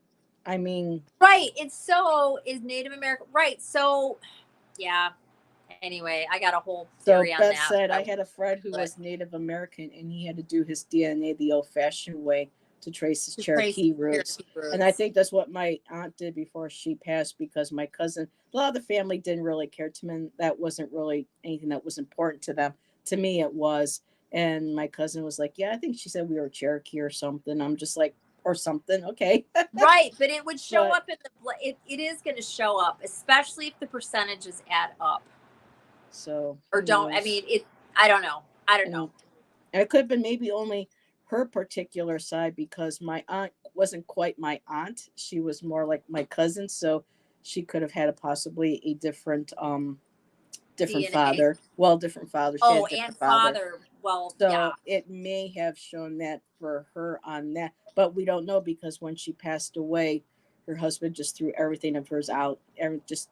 I mean, right. Is Native American. Right. So yeah. Anyway, I got a whole theory on Beth that. said I had a friend who was Native American, and he had to do his DNA the old-fashioned way to trace his Cherokee roots. And I think that's what my aunt did before she passed, because my cousin, a lot of the family didn't really care to me. That wasn't really anything that was important to them. To me, it was. And my cousin was like, yeah, I think she said we were Cherokee or something. I'm just like, or something. Okay. Right. But it would show up in it is going to show up, especially if the percentages add up. So, or don't, knows? I mean, I don't know. And it could have been maybe only her particular side, because my aunt wasn't quite my aunt. She was more like my cousin. So she could have had possibly a different DNA. Father. Well, different father. She had different father. Well, so yeah. It may have shown that for her on that, but we don't know, because when she passed away, her husband just threw everything of hers out, just,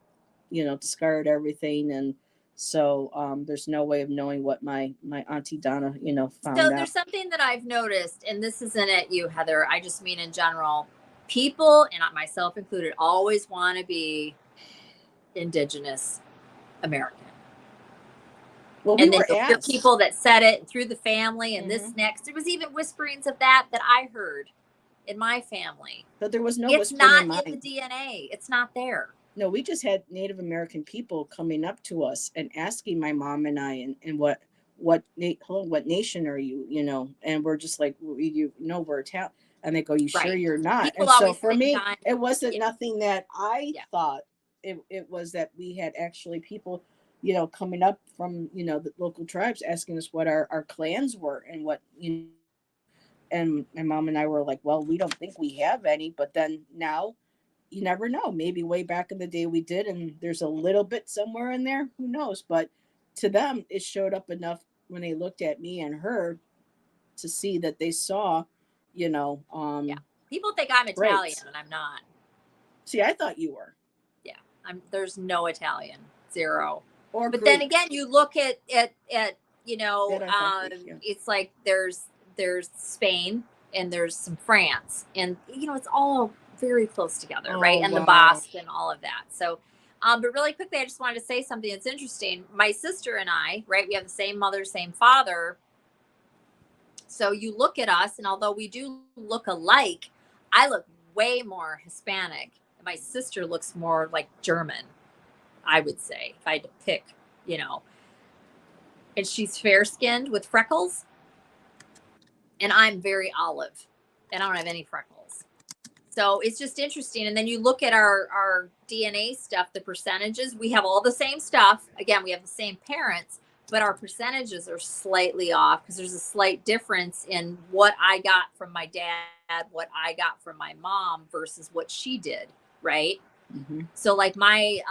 discarded everything. And so there's no way of knowing what my Auntie Donna, found out. So there's something that I've noticed, and this isn't at you, Heather. I just mean in general, people, and myself included, always want to be Indigenous American. Well, and then you'll people that said it through the family, and this next. There was even whisperings of that I heard in my family. But there was no. It's not in the DNA. It's not there. No, we just had Native American people coming up to us and asking my mom and I, and what nation are you? And we're just like, we're Italian. And they go, you sure you're not? People and so for me, it wasn't nothing that I thought. It was that we had actually people, coming up from, the local tribes asking us what our clans were and what, and my mom and I were like, well, we don't think we have any. But then now, you never know. Maybe way back in the day we did, and there's a little bit somewhere in there. Who knows? But to them, it showed up enough when they looked at me and her to see that they saw, People think I'm Italian, and I'm not. See, I thought you were. Yeah, there's no Italian, zero. But Greek. Then again, you look at it's like there's Spain and there's some France, and it's all very close together, right? And the Basque and all of that. So, but really quickly, I just wanted to say something that's interesting. My sister and I, right, we have the same mother, same father. So you look at us, and although we do look alike, I look way more Hispanic. My sister looks more like German, I would say, if I had to pick, And she's fair-skinned with freckles, and I'm very olive, and I don't have any freckles. So it's just interesting. And then you look at our DNA stuff, the percentages, we have all the same stuff. Again, we have the same parents, but our percentages are slightly off because there's a slight difference in what I got from my dad, what I got from my mom versus what she did. Right. Mm-hmm. So like my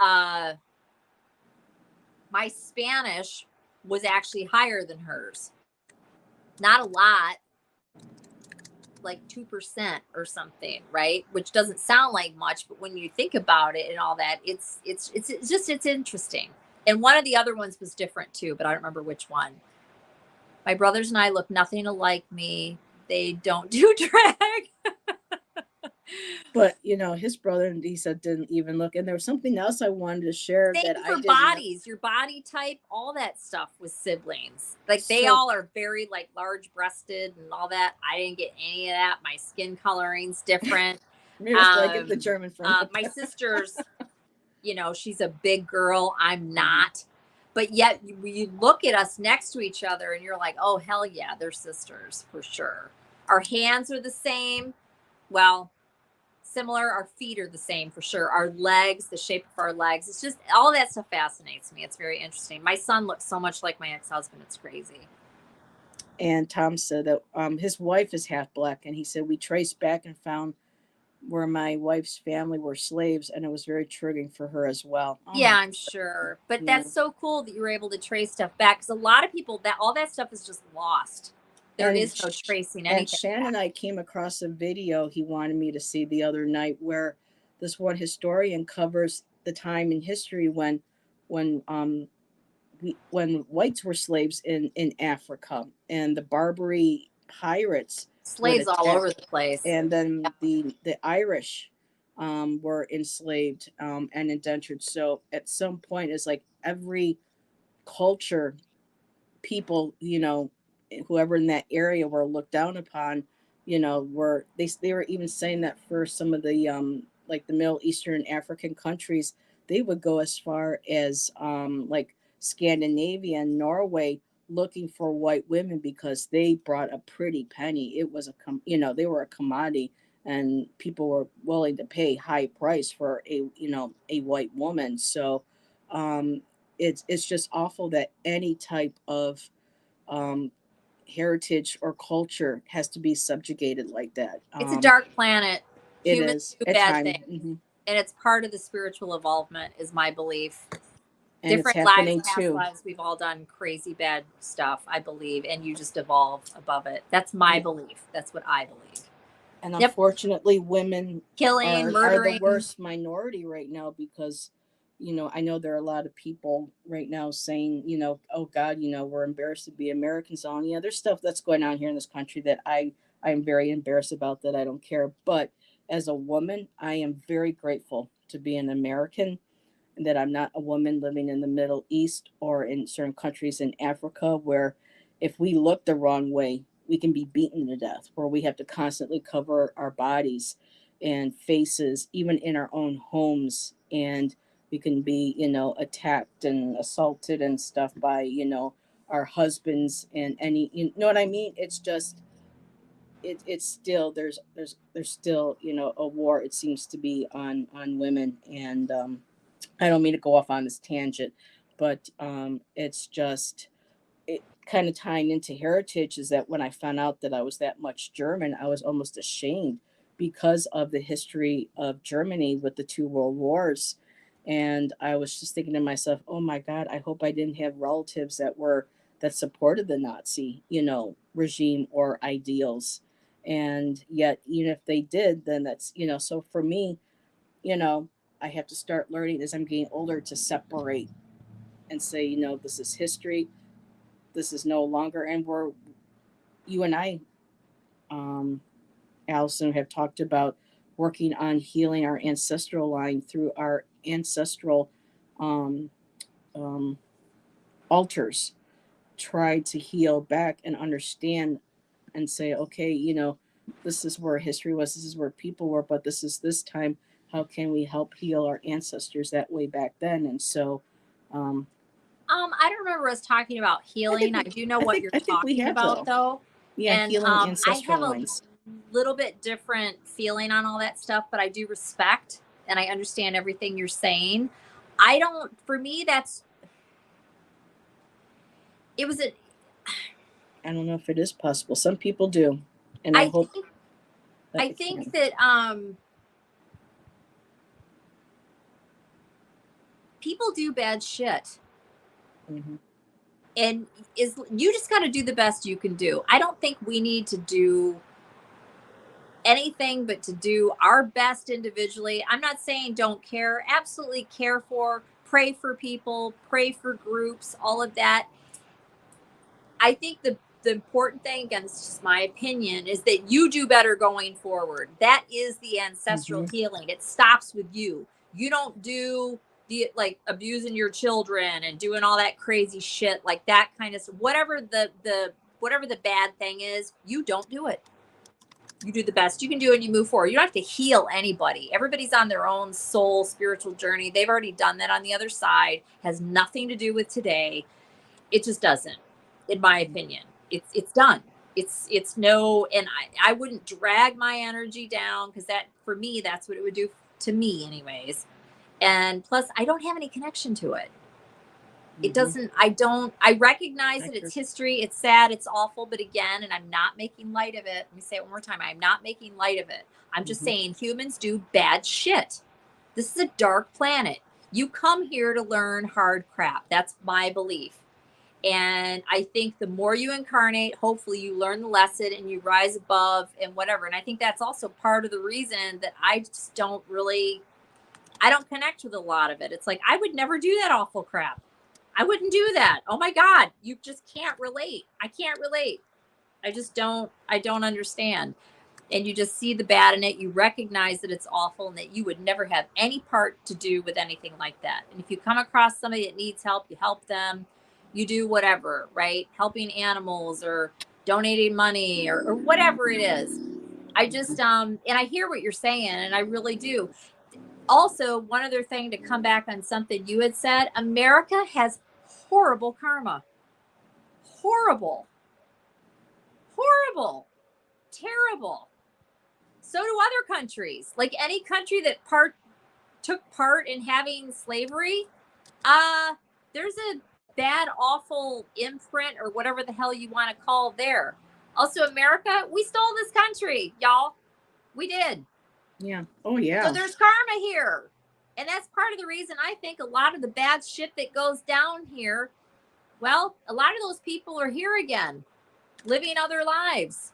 Spanish was actually higher than hers. Not a lot, like 2% or something, right? Which doesn't sound like much, but when you think about it and all that, it's interesting. And one of the other ones was different too, but I don't remember which one. My brothers and I look nothing alike me. They don't do drag. But his brother, and he said, didn't even look. And there was something else I wanted to share Same that for I didn't bodies, your body type, all that stuff with siblings. Like they all are very like large breasted and all that. I didn't get any of that. My skin coloring's different. Maybe that's where I get the German from. My sister's, she's a big girl. I'm not. But yet you look at us next to each other and you're like, oh, hell yeah, they're sisters for sure. Our hands are the same. Well, similar. Our feet are the same for sure. Our legs, the shape of our legs. It's just all that stuff fascinates me. It's very interesting. My son looks so much like my ex-husband. It's crazy. And Tom said that his wife is half black. And he said, we traced back and found where my wife's family were slaves, and it was very triggering for her as well. Yeah, I'm sure. But that's so cool that you were able to trace stuff back, because a lot of people, that all that stuff is just lost. There is no tracing anything. And Shannon and I came across a video he wanted me to see the other night where this one historian covers the time in history when whites were slaves in Africa, and the Barbary pirates, slaves all over the place, and then the Irish were enslaved and indentured. So at some point, it's like every culture, people, whoever in that area were looked down upon, were they were even saying that for some of the like the Middle Eastern African countries, they would go as far as like Scandinavia and Norway, looking for white women because they brought a pretty penny. It was they were a commodity, and people were willing to pay high price for a white woman. So it's just awful that any type of heritage or culture has to be subjugated like that. It's a dark planet. Humans do bad things. Mm-hmm. And it's part of the spiritual evolvement, is my belief. And different lives, past lives, we've all done crazy bad stuff, I believe, and you just evolve above it. That's my belief. That's what I believe. And unfortunately, women killing, murdering, are the worst minority right now, because I know there are a lot of people right now saying, oh God, we're embarrassed to be Americans. On there's stuff that's going on here in this country that I'm very embarrassed about, that I don't care. But as a woman, I am very grateful to be an American, and that I'm not a woman living in the Middle East or in certain countries in Africa, where if we look the wrong way, we can be beaten to death, where we have to constantly cover our bodies and faces, even in our own homes. And we can be, attacked and assaulted and stuff by, our husbands and any, you know what I mean? It's just, it's still, there's still, a war, it seems to be on women. And, I don't mean to go off on this tangent, but it's just, it kind of tying into heritage, is that when I found out that I was that much German, I was almost ashamed because of the history of Germany with the two world wars. And I was just thinking to myself, oh my God, I hope I didn't have relatives that supported the Nazi, regime or ideals. And yet, even if they did, then that's, so for me, I have to start learning as I'm getting older to separate and say, this is history. This is no longer, and you and I, Allyson, have talked about working on healing our ancestral line through our ancestral um, um, altars. Try to heal back and understand and say, okay, this is where history was, this is where people were, but this time, how can we help heal our ancestors that way back then? And so, I don't remember us talking about healing. I do know what you're talking about, though. Yeah, and healing ancestral lines. little bit different feeling on all that stuff, but I do respect and I understand everything you're saying. I don't, for me, it was a, I don't know if it is possible. Some people do. And I hope I think that people do bad shit. Mm-hmm. And you just got to do the best you can do. I don't think we need to do anything but to do our best individually. I'm not saying don't care. Absolutely care for, pray for people, pray for groups, all of that. I think the important thing, again, it's just my opinion, is that you do better going forward. That is the ancestral healing. It stops with you. You don't do the like abusing your children and doing all that crazy shit, like that kind of whatever the bad thing is, you don't do it. You do the best you can do and you move forward. You don't have to heal anybody. Everybody's on their own soul spiritual journey. They've already done that on the other side. Has nothing to do with today. It just doesn't, in my opinion. It's done. It's no, and I wouldn't drag my energy down, because that, for me, that's what it would do to me anyways. And plus I don't have any connection to it. It doesn't, I recognize that it's history. It's sad. It's awful. But again, and I'm not making light of it. Let me say it one more time. I'm not making light of it. I'm just saying humans do bad shit. This is a dark planet. You come here to learn hard crap. That's my belief. And I think the more you incarnate, hopefully you learn the lesson and you rise above and whatever. And I think that's also part of the reason that I just don't connect with a lot of it. It's like, I would never do that awful crap. I wouldn't do that. Oh my God. You just can't relate. I can't relate. I don't understand. And you just see the bad in it. You recognize that it's awful and that you would never have any part to do with anything like that. And if you come across somebody that needs help, you help them, you do whatever, right? Helping animals or donating money or whatever it is. I just, and I hear what you're saying, and I really do. Also, one other thing to come back on something you had said, America has horrible karma. Horrible. Horrible. Terrible. So do other countries. Like any country that took part in having slavery, there's a bad, awful imprint or whatever the hell you want to call there. Also, America, we stole this country, y'all. We did. Yeah. Oh, yeah. So there's karma here. And that's part of the reason I think a lot of the bad shit that goes down here, well, a lot of those people are here again, living other lives.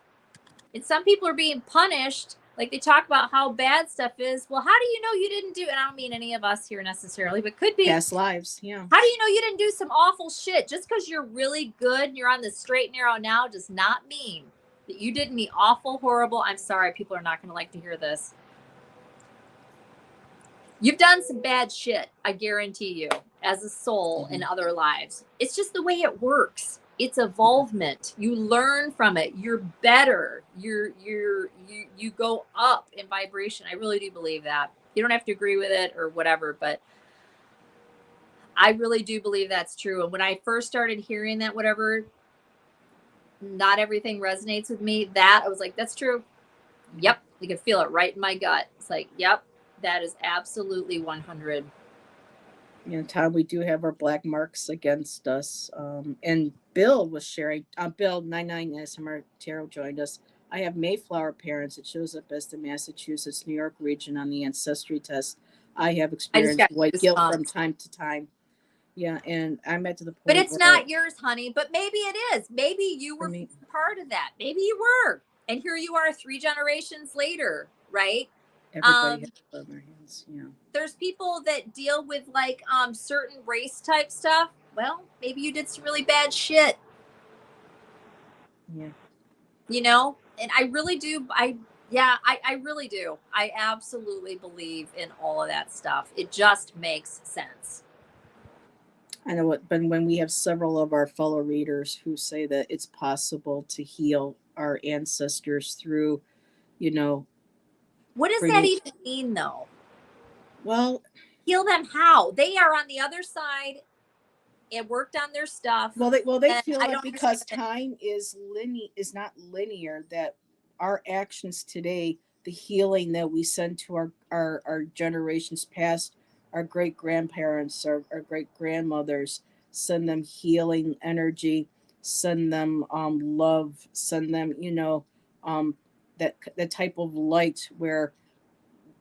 And some people are being punished. Like they talk about how bad stuff is. Well, how do you know you didn't do, and I don't mean any of us here necessarily, but could be past lives. Yeah. How do you know you didn't do some awful shit? Just because you're really good and you're on the straight and narrow now does not mean that you did any awful, horrible. I'm sorry, people are not going to like to hear this. You've done some bad shit, I guarantee you, as a soul in other lives. It's just the way it works. It's evolvement. You learn from it. You're better. You go up in vibration. I really do believe that. You don't have to agree with it or whatever, but I really do believe that's true. And when I first started hearing that, whatever, not everything resonates with me, that I was like, that's true. Yep. You can feel it right in my gut. It's like, yep, that is absolutely 100. You know, Todd, we do have our black marks against us. And Bill was sharing, Bill 99 ASMR Tarot joined us. I have Mayflower parents. It shows up as the Massachusetts, New York region on the ancestry test. I have experienced white guilt from time to time. Yeah, and I'm at to the point. But it's not yours, honey. But maybe it is. Maybe you were part of that. Maybe you were. And here you are 3 generations later, right? Everybody has blood on their hands. Yeah. There's people that deal with like certain race type stuff. Well, maybe you did some really bad shit. Yeah. You know, and I really do. I really do. I absolutely believe in all of that stuff. It just makes sense. I know what, but when we have several of our fellow readers who say that it's possible to heal our ancestors through, you know. What does that even mean, though? Well, heal them how? They are on the other side and worked on their stuff. Well, they feel that because time is not linear, that our actions today, the healing that we send to our generations past, our great grandparents, our great grandmothers, send them healing energy, send them love, send them, that the type of light where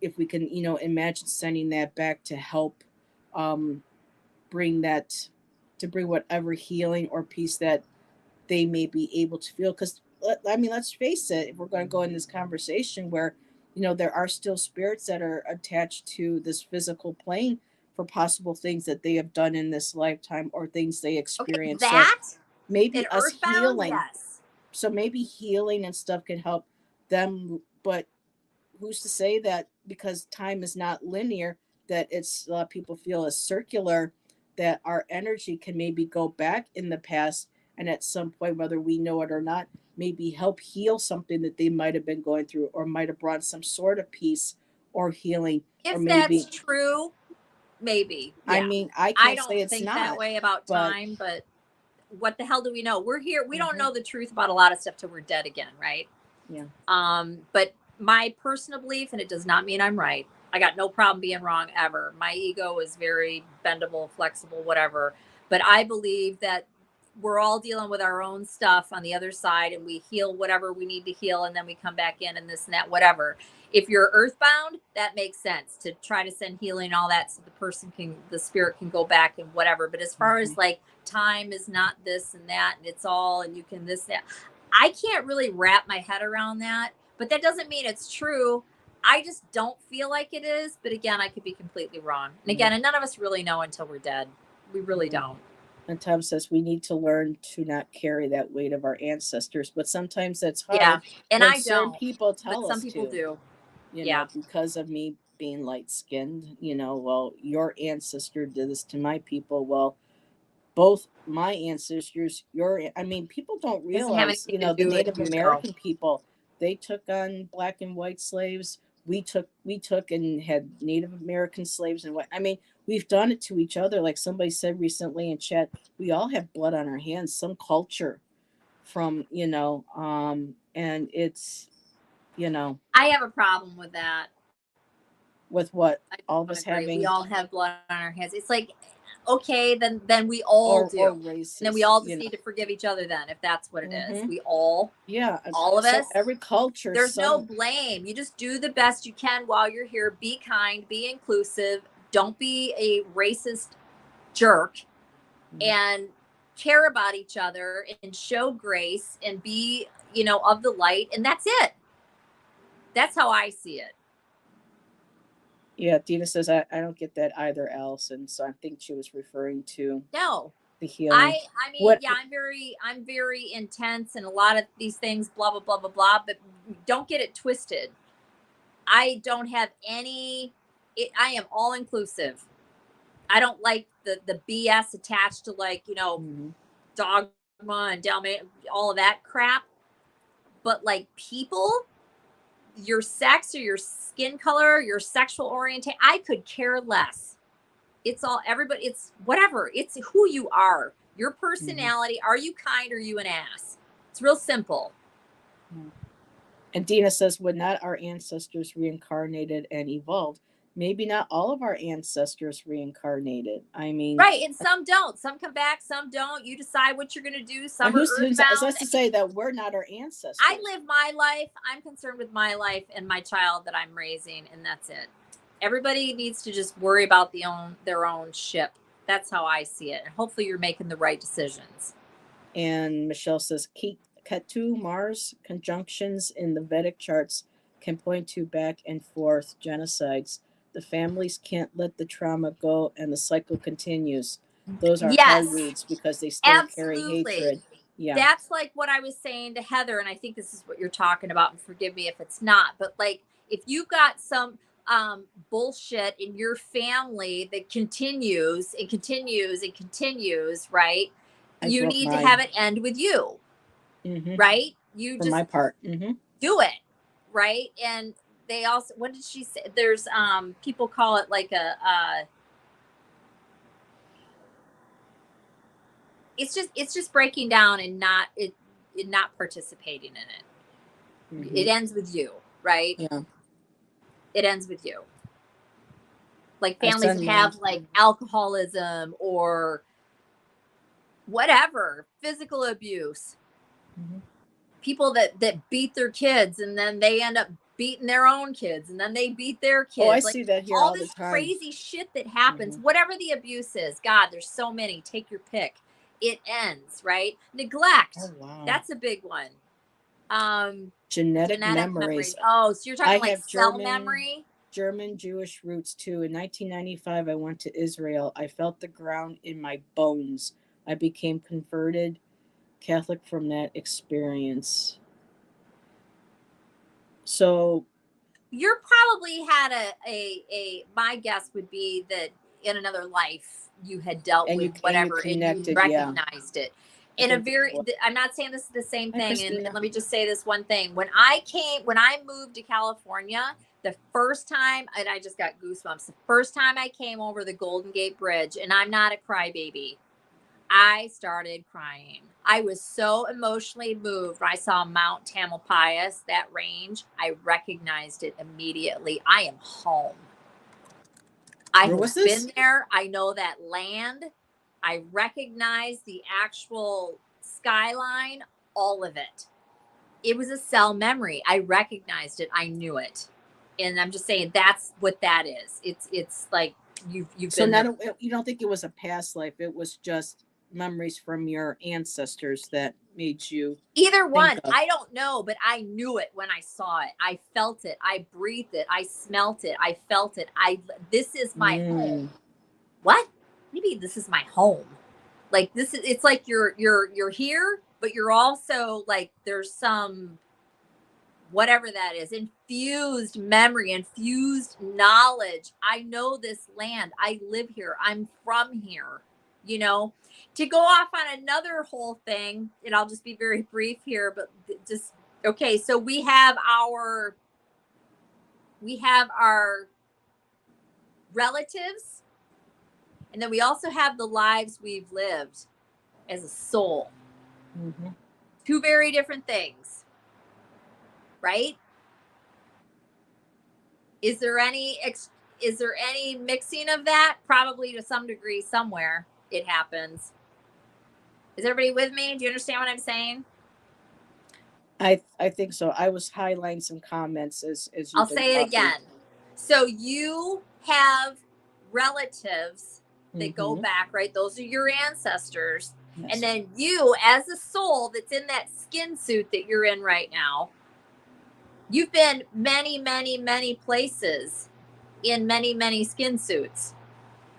if we can, imagine sending that back to help um, bring that, to bring whatever healing or peace that they may be able to feel. Because I mean, let's face it, if we're going to go in this conversation where, there are still spirits that are attached to this physical plane for possible things that they have done in this lifetime or things they Okay, experience. So that and maybe us Earthbound, healing, yes. so maybe healing and stuff can help them, but who's to say that because time is not linear, that it's a lot of people feel is circular, that our energy can maybe go back in the past and at some point, whether we know it or not, maybe help heal something that they might have been going through or might have brought some sort of peace or healing. Or If that's maybe, true, maybe. I Yeah. mean, I I can't say don't it's think that not, way about but time, but what the hell do we know? We're here. We don't mhm, know the truth about a lot of stuff till we're dead again, right? yeah. But my personal belief, and it does not mean I'm right. I got no problem being wrong ever. My ego is very bendable, flexible, whatever. But I believe that we're all dealing with our own stuff on the other side, and we heal whatever we need to heal, and then we come back in and this and that, whatever. If you're earthbound, that makes sense to try to send healing and all that so the person can, the spirit can go back and whatever. But as far Mhm. as like time is not this and that, and it's all, and you can this, that, I can't really wrap my head around that, but that doesn't mean it's true. I just don't feel like it is. But again, I could be completely wrong. And Yeah. again, and none of us really know until we're dead. We really Yeah. don't. And Tom says we need to learn to not carry that weight of our ancestors, but sometimes that's Yeah. hard And when I certain don't, people but tell some us people to, do. Yeah. because of me being light skinned, well, your ancestor did this to my people. Well, both my ancestors, I mean, people don't Doesn't have realize, anything to the do with Native yourself. American people, they took on black and white slaves. We took and had Native American slaves and what I mean, we've done it to each other. Like somebody said recently in chat, we all have blood on our hands, some culture from, and it's, you know, I have a problem with that. with what I all of don't us agree. We having all have blood on our hands. It's like, okay, then we all or do. And then we racist, all just need to forgive each other then, if that's what it is. hmm We yeah, all of so us, every culture, there's no some. blame. You just do the best you can while you're here. Be kind, be inclusive, don't be a racist jerk, Mm. and care about each other and show grace and be, of the light. And that's it. That's how I see it. Yeah, Dina says I don't get that either, Allison. So I think she was referring to No, the healing. I mean, What? yeah, I'm very intense and a lot of these things, blah, blah, blah, blah, blah, but don't get it twisted. I don't have I am all inclusive. I don't like the BS attached to, like, Mhm. dogma and Dalmatian, all of that crap. But like people, your sex or your skin color, your sexual orientation, I could care less. It's all everybody. It's whatever. It's who you are. Your Mhm. personality. Are you kind? Or are you an ass? It's real simple. Mhm. And Dina says, would not our ancestors reincarnated and evolved? Maybe not all of our ancestors reincarnated. I mean, Right. And some don't. Some come back. Some don't. You decide what you're going to do. Some and are who's earthbound. that's to say that we're not our I ancestors? live my life. I'm concerned with my life and my child that I'm raising, and that's it. Everybody needs to just worry about their own ship. That's how I see it. And hopefully you're making the right decisions. And Michelle says, Ketu Mars conjunctions in the Vedic charts can point to back and forth genocides. The families can't let the trauma go and the cycle continues. Those are hard Yes, reads because they still carry absolutely. hatred. Yeah. That's like what I was saying to Heather, and I think this is what you're talking about, and forgive me if it's not, but like if you got some bullshit in your family that continues and continues and continues, right? I You broke need to have mine. it end with you, Hmm. right? You For just my part. Hmm. do it, right? And they also, what did she say? There's people call it like it's just breaking down and not participating in it. It ends with you, right? Yeah. It ends with you. Like Our families son that have learned. like alcoholism or whatever, physical abuse, people that beat their kids and then they end up beating their own kids and then they beat their kids. Oh, I like see that here all all the this time. crazy shit that happens, whatever the abuse is. God, there's so many. Take your pick. It ends, right? Neglect. Oh, wow. That's a big one. Genetic memories. Oh, so you're talking I like have cell memory? German Jewish roots too. In 1995, I went to Israel. I felt the ground in my bones. I became converted Catholic from that experience. So You're probably had a my guess would be that in another life you had dealt with whatever and you recognized it. In a very, I'm not saying this is the same thing. And let me just say this one thing. When I moved to California, the first time, and I just got goosebumps, the first time I came over the Golden Gate Bridge, and I'm not a crybaby, I started crying. I was so emotionally moved when I saw Mount Tamalpais, that range. I recognized it immediately. I am home. I have been there. I know that land. I recognize the actual skyline, all of it. It was a cell memory. I recognized it. I knew it. And I'm just saying that's what that is. It's like you've so been not you don't think it was a past life. It was just memories from your ancestors that made you either one. I don't know, but I knew it when I saw it. I felt it. I breathed it. I smelt it. I felt it. This is my home. What? Maybe this is my home. Like this is, it's like you're here, but you're also like there's some whatever that is, infused memory, infused knowledge. I know this land. I live here. I'm from here. You know, to go off on another whole thing, and I'll just be very brief here, but just okay. So we have our relatives, and then we also have the lives we've lived as a soul. Two very different things, right? Is there any mixing of that? Probably to some degree somewhere it happens. Is everybody with me? Do you understand what I'm saying? I think so. I was highlighting some comments as I'll say it again. So you have relatives that go back, right? Those are your ancestors. Yes. And then you, as a soul that's in that skin suit that you're in right now, you've been many, many, many places in many, many skin suits,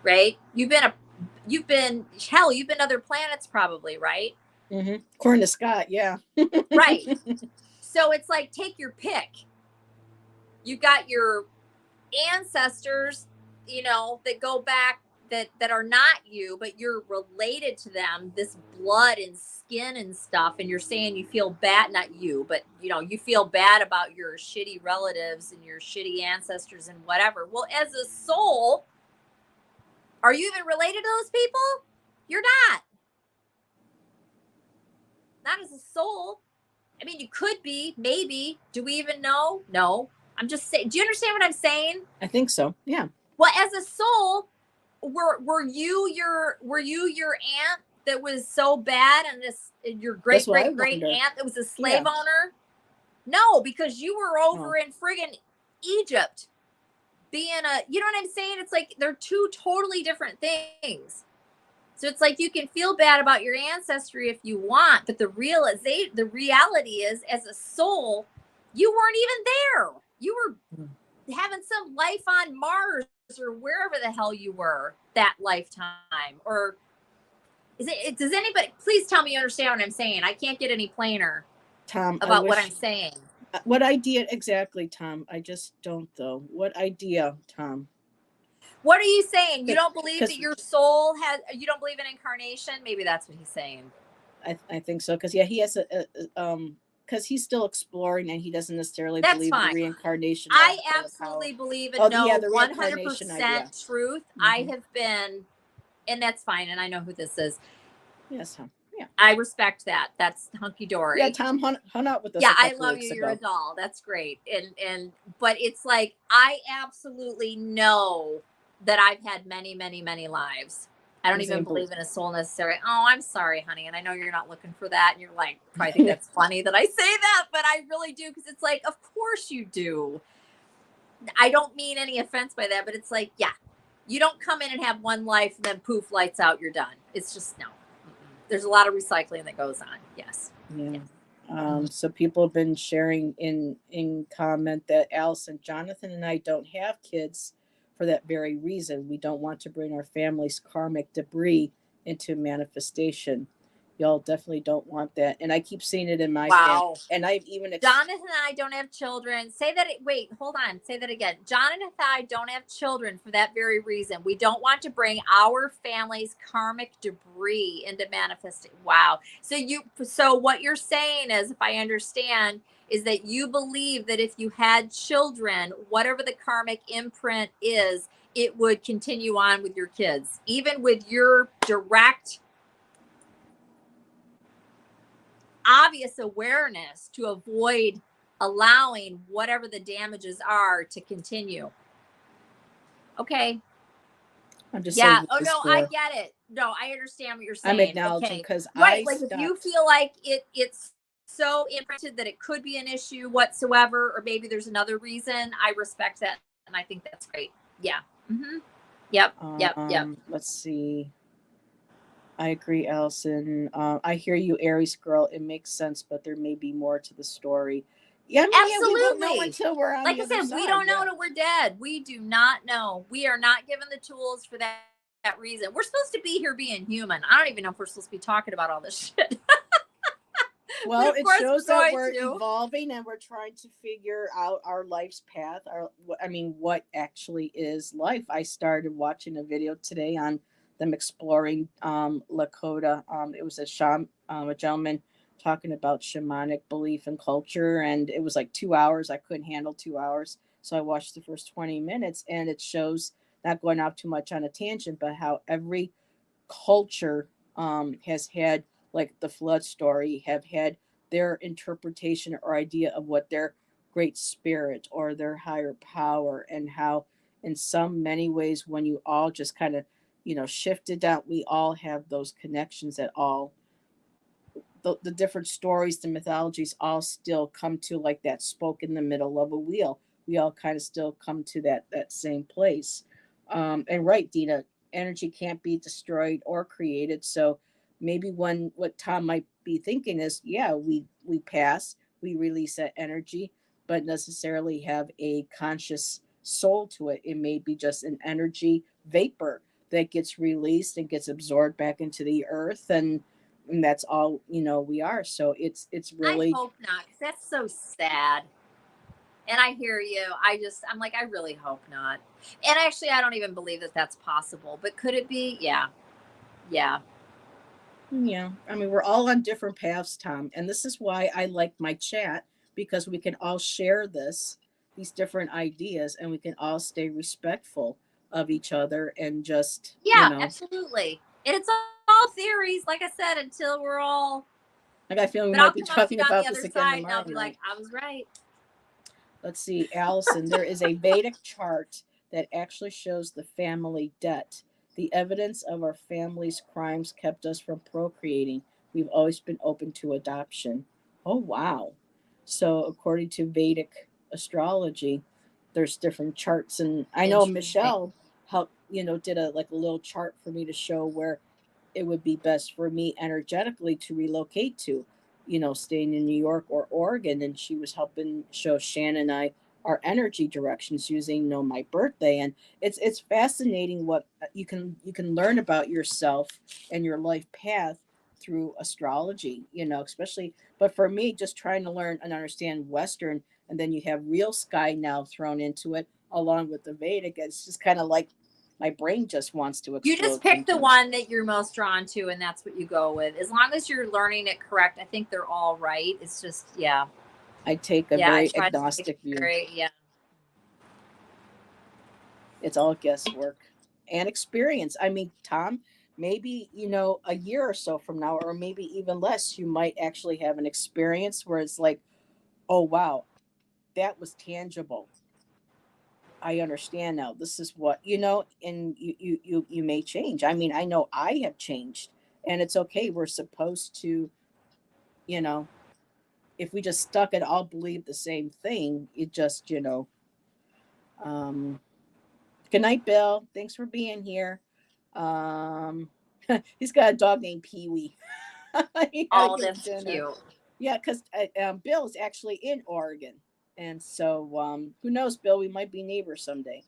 right? You've been other planets probably, right? According to Scott, yeah. Right. So it's like, take your pick. You got your ancestors, you know, that go back that are not you, but you're related to them, this blood and skin and stuff, and you're saying you feel bad, not you, but you know, you feel bad about your shitty relatives and your shitty ancestors and whatever. Well, as a soul, are you even related to those people? You're not. Not as a soul. I mean, you could be, maybe. Do we even know? No. I'm just saying, do you understand what I'm saying? I think so. Yeah. Well, as a soul, were you your aunt that was so bad, and your great aunt that was a slave owner? No, because you were over in friggin' Egypt being you know what I'm saying? It's like they're two totally different things. So it's like you can feel bad about your ancestry if you want, but the reality is, as a soul, you weren't even there. You were having some life on Mars or wherever the hell you were that lifetime. Or does anybody please tell me you understand what I'm saying? I can't get any plainer, Tom, about what I'm saying. What idea exactly, Tom? I just don't though. What idea, Tom? What are you saying? You don't believe that your soul you don't believe in incarnation? Maybe that's what he's saying. I think so. Because he has because he's still exploring and he doesn't necessarily believe in reincarnation. I absolutely believe in 100% truth. I have been, and that's fine. And I know who this is. Yes, Tom. I respect that. That's hunky dory. Yeah, Tom hung out with us. Yeah, a I couple love weeks you. ago. You're a doll. That's great. And but it's like I absolutely know that I've had many, many, many lives. I don't even believe in a soul necessary. Oh, I'm sorry, honey. And I know you're not looking for that. And you're like, probably think that's funny that I say that, but I really do, because it's like, of course you do. I don't mean any offense by that, but it's like, yeah, you don't come in and have one life and then poof, lights out, you're done. It's just no. There's a lot of recycling that goes on. Yes. Yeah. So people have been sharing in comment that Allyson, Jonathan, and I don't have kids for that very reason. We don't want to bring our family's karmic debris into manifestation. Y'all definitely don't want that. And I keep seeing it in my family. And I've even Jonathan and I don't have children. Say that. Wait, hold on. Say that again. Jonathan and I don't have children for that very reason. We don't want to bring our family's karmic debris into manifesting. Wow. So what you're saying is, if I understand, is that you believe that if you had children, whatever the karmic imprint is, it would continue on with your kids, even with your direct obvious awareness to avoid allowing whatever the damages are to continue. Okay. I'm just saying. Oh no, I get it. No, I understand what you're saying. I'm acknowledging because right, like if you feel like it's so imprinted that it could be an issue whatsoever, or maybe there's another reason, I respect that, and I think that's great. Yeah. Mm-hmm. Yep. Let's see. I agree, Allyson. I hear you, Aries girl. It makes sense, but there may be more to the story. Yeah, absolutely. We won't know until we're on. Like I said, we don't know till we're dead. We do not know. We are not given the tools for that reason. We're supposed to be here being human. I don't even know if we're supposed to be talking about all this shit. Well, it shows that we're evolving and we're trying to figure out our life's path. What actually is life. I started watching a video today on them exploring Lakota. It was a gentleman talking about shamanic belief and culture, and it was like 2 hours. I couldn't handle 2 hours, so I watched the first 20 minutes, and it shows, not going off too much on a tangent, but how every culture has had, like the flood story, have had their interpretation or idea of what their great spirit or their higher power, and how in many ways, when you all just kind of shifted out, we all have those connections at all. The different stories, the mythologies all still come to like that spoke in the middle of a wheel. We all kind of still come to that same place. And right, Dina, energy can't be destroyed or created. So maybe what Tom might be thinking is, yeah, we pass, we release that energy, but necessarily have a conscious soul to it. It may be just an energy vapor that gets released and gets absorbed back into the earth, and that's all we are. So it's really, I hope not, because that's so sad. And I hear you. I'm like, I really hope not. And actually, I don't even believe that that's possible. But could it be? Yeah. I mean, we're all on different paths, Tom, and this is why I like my chat, because we can all share these different ideas, and we can all stay respectful of each other, and just absolutely. And it's all theories, like I said, until we're all. I got a feeling we might be talking about this again tomorrow. And I'll be like, I was right. Let's see, Allyson. There is a Vedic chart that actually shows the family debt. The evidence of our family's crimes kept us from procreating. We've always been open to adoption. Oh, wow. So according to Vedic astrology, there's different charts. And I know Michelle helped, did a little chart for me to show where it would be best for me energetically to relocate to, staying in New York or Oregon. And she was helping show Shannon and I our energy directions using my birthday. And it's fascinating what you can learn about yourself and your life path through astrology, especially. But for me, just trying to learn and understand Western, and then you have real sky now thrown into it along with the Vedic, it's just kind of like my brain just wants to explode. You just pick the one that you're most drawn to, and that's what you go with. As long as you're learning it correct, I think they're all right. It's just, I take a very agnostic view. It's all guesswork and experience. I mean, Tom, maybe, a year or so from now, or maybe even less, you might actually have an experience where it's like, oh, wow, that was tangible. I understand now. This is what, and you may change. I mean, I know I have changed, and it's okay. We're supposed to, you know, if we just stuck and all believe the same thing, it just, um, good night, Bill. Thanks for being here. Um, he's got a dog named Pee Wee. He gotta Oh, get that's dinner. cute. Yeah, because Bill is actually in Oregon, and so who knows, Bill? We might be neighbors someday.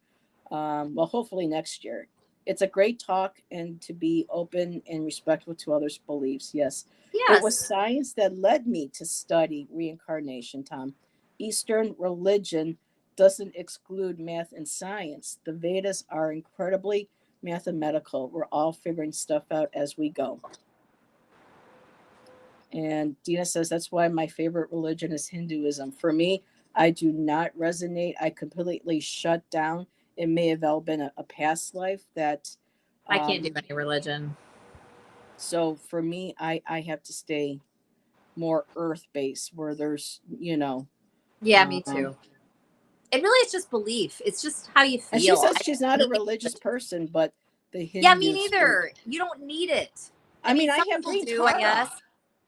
Well, hopefully next year. It's a great talk and to be open and respectful to others' beliefs. Yes, it was Yes. science that led me to study reincarnation, Tom. Eastern religion doesn't exclude math and science. The Vedas are incredibly mathematical. We're all figuring stuff out as we go. And Dina says that's why my favorite religion is Hinduism. For me, I do not resonate. I completely shut down. It may have all been a past life that. I can't do Um, any religion. so for me, I have to stay more earth based, where there's, Yeah, me um, too. It really is just belief. It's just how you and she feel. says I she's don't not a need religious religion. person, but the Yeah, me Hindus. neither. You don't need it. I I mean, mean, I some have people Green do, I Tara guess.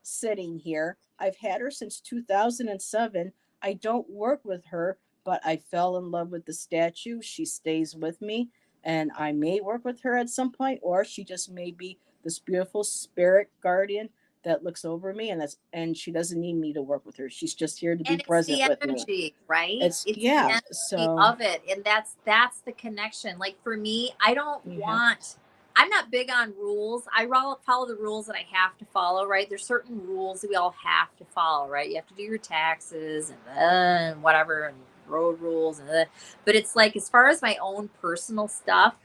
sitting here. I've had her since 2007. I don't work with her, but I fell in love with the statue. She stays with me, and I may work with her at some point, or she just may be this beautiful spirit guardian that looks over me, and she doesn't need me to work with her. She's just here to be And it's the present with me. energy, right? It's It's the yeah. energy So of it. And that's the connection. Like for me, I don't you have want I'm not big on rules. I follow the rules that I have to follow, right? There's certain rules that we all have to follow, right? You have to do your taxes and whatever and road rules but it's like as far as my own personal stuff,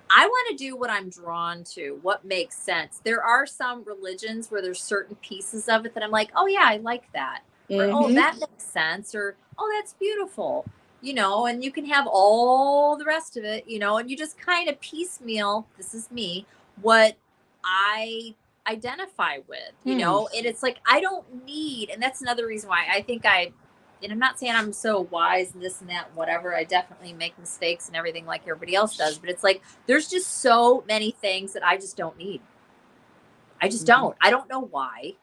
I want to do what I'm drawn to, what makes sense. There are some religions where there's certain pieces of it that I'm like, oh, yeah, I like that. Or, oh, mm-hmm. that makes sense. Or, oh, that's beautiful. And you can have all the rest of it, and you just kind of piecemeal, this is me, what I identify with, Hmm. and it's like, I don't need, and that's another reason why I think and I'm not saying I'm so wise and this and that, whatever. I definitely make mistakes and everything like everybody else does. But it's like there's just so many things that I just don't need. I just Mm-hmm. don't. I don't know why.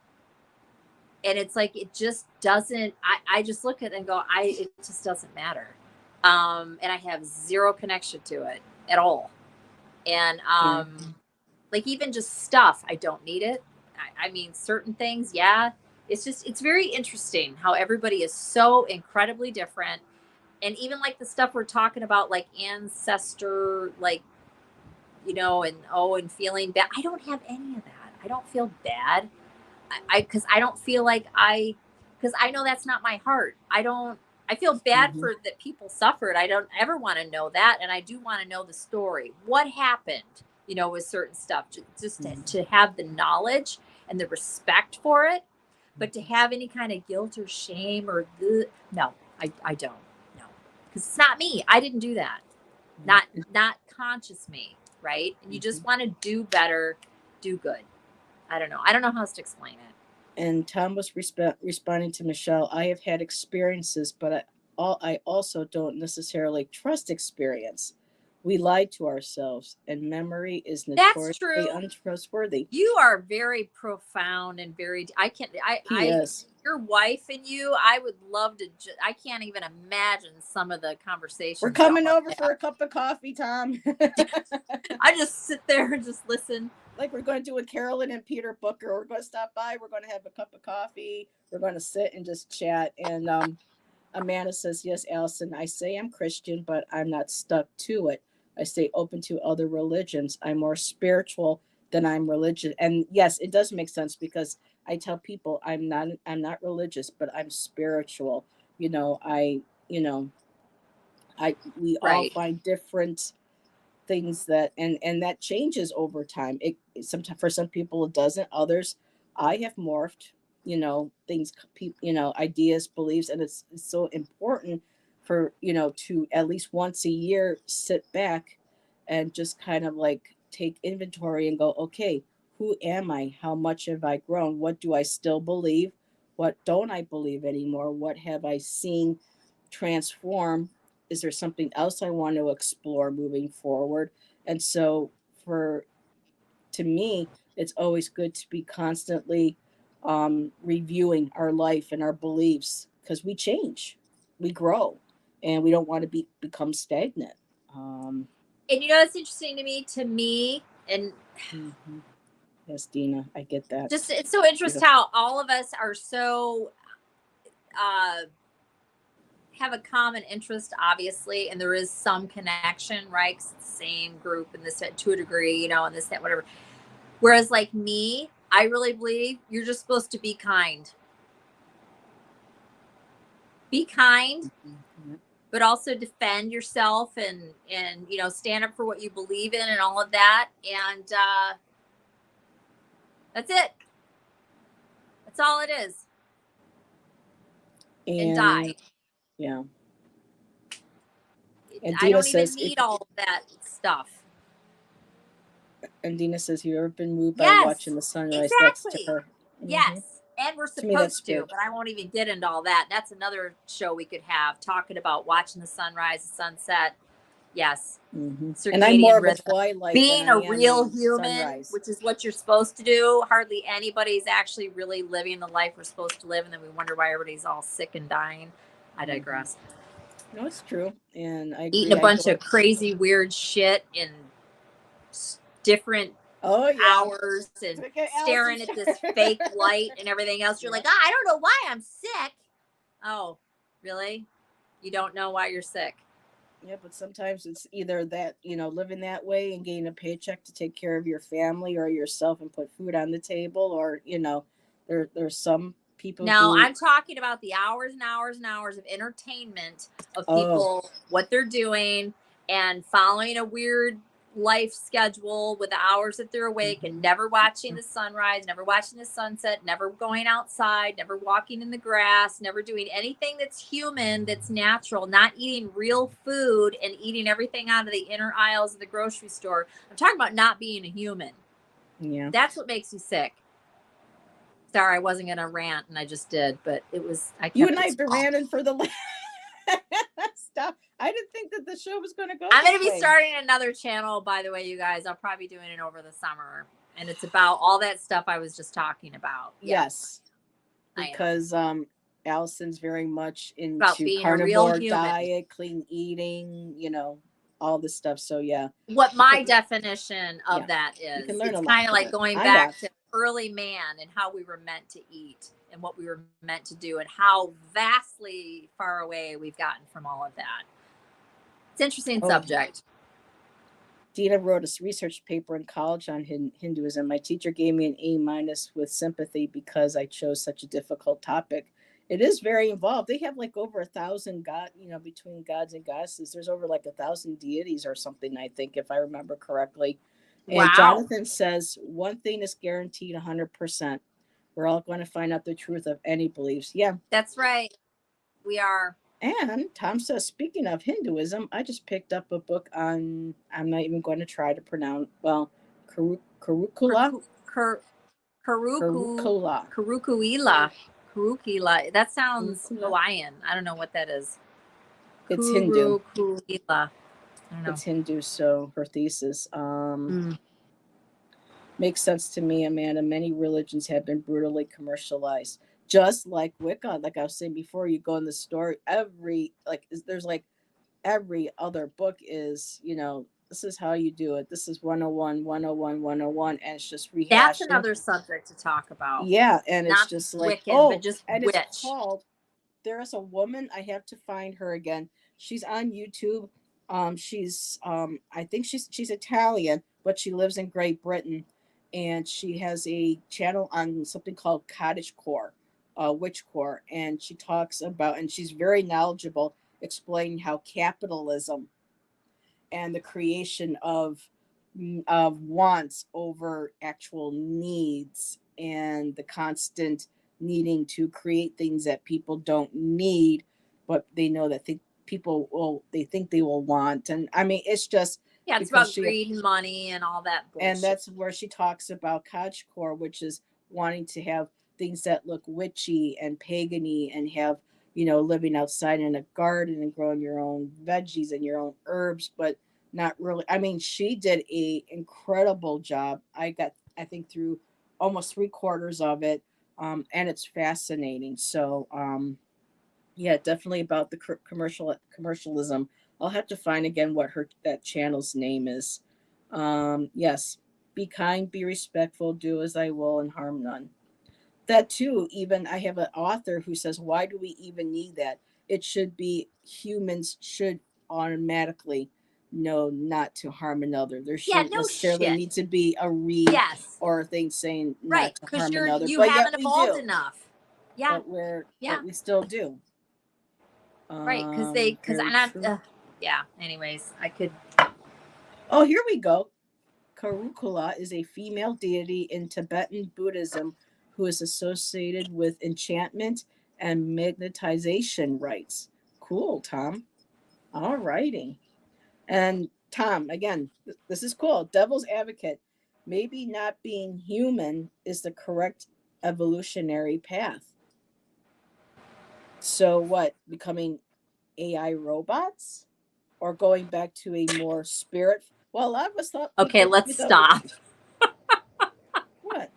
And it's like it just doesn't. I just look at it and go, it just doesn't matter. And I have zero connection to it at all. And Yeah. like even just stuff, I don't need it. I mean, certain things, yeah. It's very interesting how everybody is so incredibly different. And even like the stuff we're talking about, like ancestor, like, and feeling bad. I don't have any of that. I don't feel bad. Because I don't feel like because I know that's not my heart. I feel bad Mm-hmm. for that people suffered. I don't ever want to know that. And I do want to know the story. What happened, with certain stuff, just to have the knowledge and the respect for it. But to have any kind of guilt or shame no, I don't. No, because it's not me. I didn't do that. Not conscious me, right? And you Mm-hmm. just want to do better, do good. I don't know. I don't know how else to explain it. And Tom was responding to Michelle. I have had experiences, but I also don't necessarily trust experience. We lie to ourselves, and memory is That's notoriously true. untrustworthy. You are very profound and very. I can't. He is. Your wife and you. I would love to. I can't even imagine some of the We're conversations y'all coming must over for have. a cup of coffee, Tom. I just sit there and just listen. Like we're going to do with Carolyn and Peter Booker. We're going to stop by. We're going to have a cup of coffee. We're going to sit and just chat. And Amanda says, yes, Allyson, I say I'm Christian, but I'm not stuck to it. I stay open to other religions. I'm more spiritual than I'm religious. And yes, it does make sense because I tell people I'm not religious, but I'm spiritual. You know, I you know, we all Right. find different things and that changes over time. It sometimes for some people it doesn't. Others, I have morphed. Things, ideas, beliefs, and it's so important for to at least once a year sit back and just kind of like take inventory and go, okay, who am I? How much have I grown? What do I still believe? What don't I believe anymore? What have I seen transform? Is there something else I want to explore moving forward? And so for to me, it's always good to be constantly reviewing our life and our beliefs because we change, we grow, and we don't want to become stagnant. Um, And you know, it's interesting to me, and mhm. Yes, Dina, I get that. just it's so interesting how all of us are so have a common interest, obviously, and there is some connection, right? 'Cause it's the same group and this to a degree, you know, and this, that, whatever. Whereas, like me, I really believe you're just supposed to be kind. Be kind, but also defend yourself and you know, stand up for what you believe in and all of that. And that's it. That's all it is. And die. Yeah. And I don't even need all of that stuff. And Dina says, "You ever been moved by Yes, watching the sunrise?" exactly. That's to her. Yes. And we're To me, that's supposed to, good. but I won't even get into all that. That's another show we could have talking about watching the sunrise, the sunset. Yes. And I'm more of a rhythm. twilight Being than I a am real a human, sunrise. which is what you're supposed to do. Hardly anybody's actually really living the life we're supposed to live, and then we wonder why everybody's all sick and dying. I digress. No, it's true, and I agree. Eating a bunch of crazy, weird shit in different hours and staring at this fake light and everything else. You're like, I don't know why I'm sick. Oh, really? You don't know why you're sick? Yeah, but sometimes it's either that, you know, living that way and getting a paycheck to take care of your family or yourself and put food on the table, or, you know, there's some people No, who... I'm talking about the hours and hours and hours of entertainment of people, what they're doing, and following a weird life schedule with the hours that they're awake and never watching the sunrise, never watching the sunset, never going outside, never walking in the grass, never doing anything that's human, that's natural, not eating real food and eating everything out of the inner aisles of the grocery store. I'm talking about not being a human. Yeah. That's what makes you sick. Sorry, I wasn't gonna rant, and I just did, but it was. You and I have been ranting for the stop. I didn't think that the show was going to go. I'm going to be starting another channel, by the way, you guys. I'll probably be doing it over the summer, and it's about all that stuff I was just talking about. Yes, because Allyson's very much into being carnivore a real diet, clean eating, you know, all this stuff. So yeah, what my definition of that is, it's kind of like going back to early man and how we were meant to eat and what we were meant to do and how vastly far away we've gotten from all of that. It's an interesting subject. Dina wrote a research paper in college on Hinduism. My teacher gave me an A- with sympathy because I chose such a difficult topic. It is very involved. They have like over 1,000 god, you know, between gods and goddesses. There's over like 1,000 deities or something, I think, if I remember correctly. And Jonathan says one thing is guaranteed 100%. We're all going to find out the truth of any beliefs. Yeah, that's right. We are. And Tom says, speaking of Hinduism, I just picked up a book on, I'm not even going to try to pronounce, well, Karukula. Karukila. That sounds Hawaiian. I don't know what that is. It's Hindu. I don't know. It's Hindu, so her thesis. Makes sense to me, Amanda. Many religions have been brutally commercialized. Just like Wicca, like I was saying before, you go in the store, there's like every other book is, you know, this is how you do it. This is 101, 101, 101, and it's just rehashing. That's another subject to talk about. Yeah, and it's just like, Wiccan, but just and it's called, there is a woman, I have to find her again. She's on YouTube. She's I think she's Italian, but she lives in Great Britain, and she has a channel on something called Cottagecore, Witchcore, and she talks about, and she's very knowledgeable, explaining how capitalism and the creation of wants over actual needs and the constant needing to create things that people don't need, but they know that people will, they think they will want. And I mean, it's just, Yeah, it's about greed and money and all that bullshit. And that's where she talks about cottagecore, which is wanting to have things that look witchy and pagany and have, living outside in a garden and growing your own veggies and your own herbs, but not really. I mean, she did a incredible job. I think through almost 3/4 of it, and it's fascinating. So, yeah, definitely about the commercialism. I'll have to find again what that channel's name is. Yes, be kind, be respectful, do as I will, and harm none. That too. Even I have an author who says, "Why do we even need that? It should be humans should automatically know not to harm another. There shouldn't necessarily need to be a read or a thing saying not to harm another. You but haven't yet we evolved do. enough. Yeah, but we still do. Right, yeah. Anyways, I could. Oh, here we go. Karukula is a female deity in Tibetan Buddhism who is associated with enchantment and magnetization rites. Cool, Tom. All righty. And Tom, again, this is cool. Devil's advocate. Maybe not being human is the correct evolutionary path. So what? Becoming AI robots? Or going back to a more spirit? Well, a lot of us thought. Okay, let's stop. What?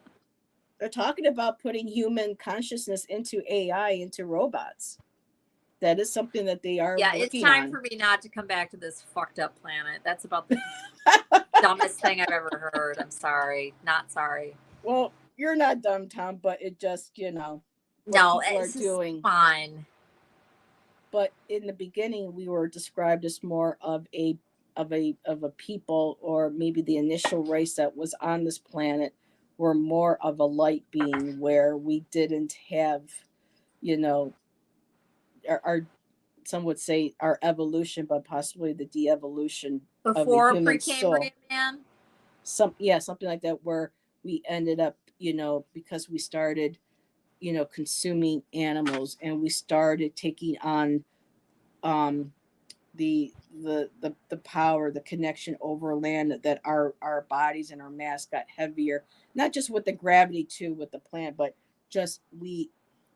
They're talking about putting human consciousness into AI, into robots. That is something that they are. Yeah, it's time for me not to come back to this fucked up planet. That's about the dumbest thing I've ever heard. I'm sorry. Not sorry. Well, you're not dumb, Tom, but it just, no, it's doing fine. But in the beginning, we were described as more of a people, or maybe the initial race that was on this planet were more of a light being, where we didn't have, our some would say our evolution, but possibly the de-evolution before Precambrian man. Something like that, where we ended up, because we started, consuming animals, and we started taking on the power, the connection over land, that our bodies and our mass got heavier, not just with the gravity too with the plant, but just we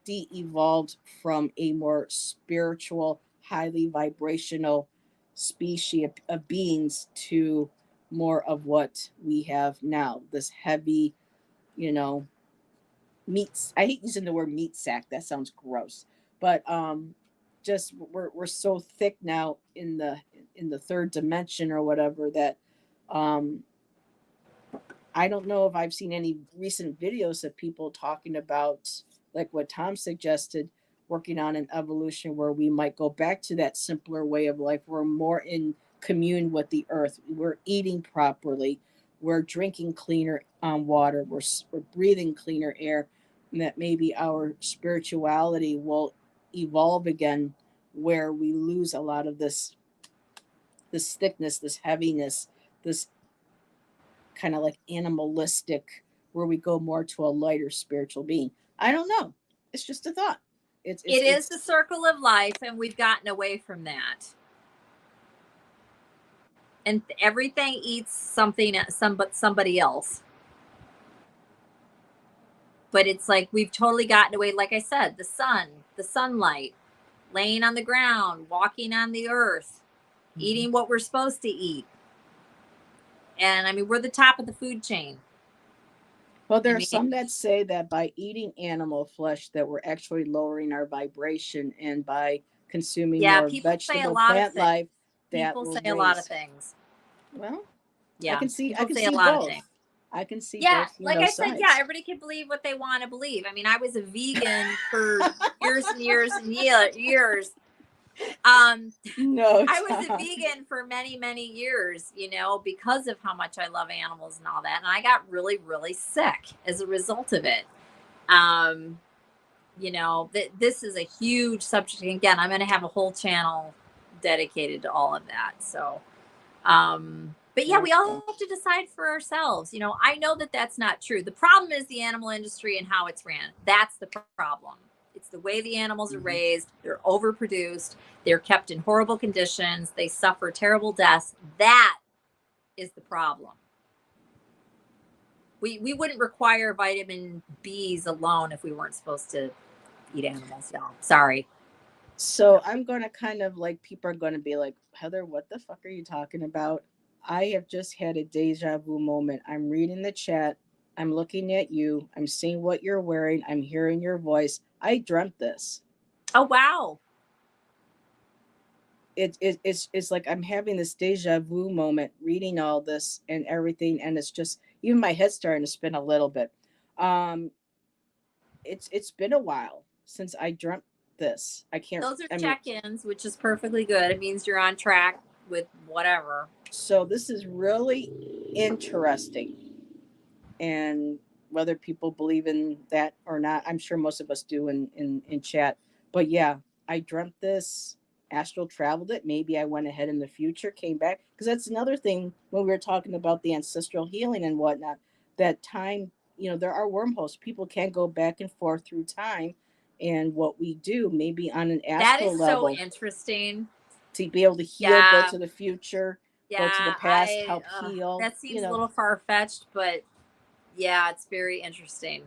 de-evolved from a more spiritual, highly vibrational species of beings to more of what we have now, this heavy, meats. I hate using the word meat sack, that sounds gross, but just we're so thick now in the third dimension or whatever, that I don't know if I've seen any recent videos of people talking about, like what Tom suggested, working on an evolution where we might go back to that simpler way of life. We're more in commune with the earth. We're eating properly. We're drinking cleaner water. We're breathing cleaner air. And that maybe our spirituality will evolve again, where we lose a lot of this thickness, this heaviness, this kind of like animalistic, where we go more to a lighter spiritual being. I don't know. It's just a thought. It is the circle of life, and we've gotten away from that. And everything eats somebody else. But it's like we've totally gotten away. Like I said, the sun, the sunlight, laying on the ground, walking on the earth, eating what we're supposed to eat. And I mean, we're the top of the food chain. Well, there are some that say that by eating animal flesh, that we're actually lowering our vibration, and by consuming more vegetable plant life, people say a lot of things. Well, yeah, I can see both. I can see both. Like I said, everybody can believe what they want to believe. I mean, I was a vegan for years and years and years. No, I was a vegan for many, many years, because of how much I love animals and all that. And I got really, really sick as a result of it. This is a huge subject. Again, I'm going to have a whole channel dedicated to all of that. So, but yeah, we all have to decide for ourselves. I know that that's not true. The problem is the animal industry and how it's ran. That's the problem. It's the way the animals are raised. They're overproduced. They're kept in horrible conditions. They suffer terrible deaths. That is the problem. We wouldn't require vitamin B's alone if we weren't supposed to eat animals, y'all. Sorry. So I'm going to kind of like, people are going to be like, Heather, what the fuck are you talking about? I have just had a deja vu moment. I'm reading the chat. I'm looking at you. I'm seeing what you're wearing. I'm hearing your voice. I dreamt this. Oh, wow. It's like I'm having this deja vu moment reading all this and everything, and it's just, even my head's starting to spin a little bit. um it's been a while since I dreamt this. I can't. Those are I mean, check-ins, which is perfectly good. It means you're on track with whatever. so this is really interesting, and whether people believe in that or not, I'm sure most of us do in chat. But yeah, I dreamt this, astral traveled it. Maybe I went ahead in the future, came back, because that's another thing when we were talking about the ancestral healing and whatnot. That time, there are wormholes. People can go back and forth through time, and what we do, maybe on an That astral is so level, interesting. to be able to heal, go Yeah. to the future, go to the Yeah, past, help heal. that seems a little far-fetched, but yeah, it's very interesting.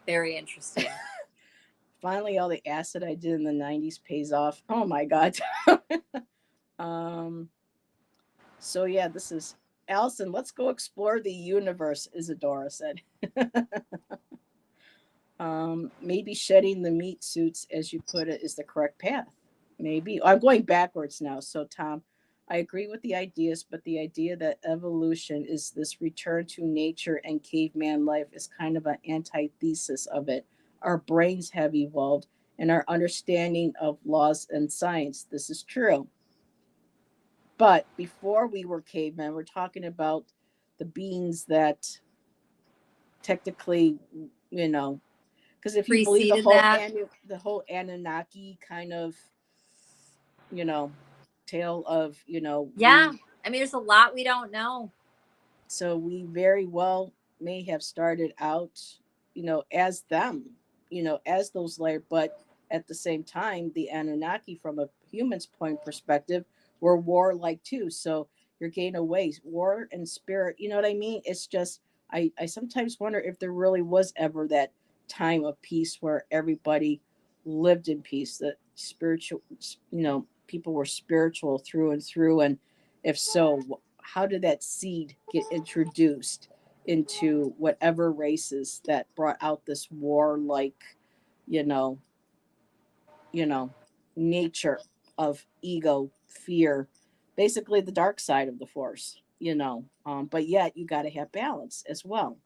Very interesting. Finally, all the acid I did in the 90s pays off. Oh my God. um, so yeah, this is Allyson. Let's go explore the universe, Isadora said. Maybe shedding the meat suits, as you put it, is the correct path. Maybe. I'm going backwards now. So, Tom, I agree with the ideas, but the idea that evolution is this return to nature and caveman life is kind of an antithesis of it. Our brains have evolved and our understanding of laws and science. This is true. But before we were cavemen, we're talking about the beings that technically, you know, because if you believe Preceded that. The whole Anunnaki kind of, you know tale of, Yeah. I mean, there's a lot we don't know. so we very well may have started out, as them, as those layers, but at the same time, the Anunnaki, from a human's point perspective, were warlike too. So you're getting away war and spirit. You know what I mean? It's just, I sometimes wonder if there really was ever that time of peace where everybody lived in peace. That spiritual, people were spiritual through and through, and if so, how did that seed get introduced into whatever races that brought out this warlike, you know, you know, nature of ego, fear, basically the dark side of the force, but yet you got to have balance as well.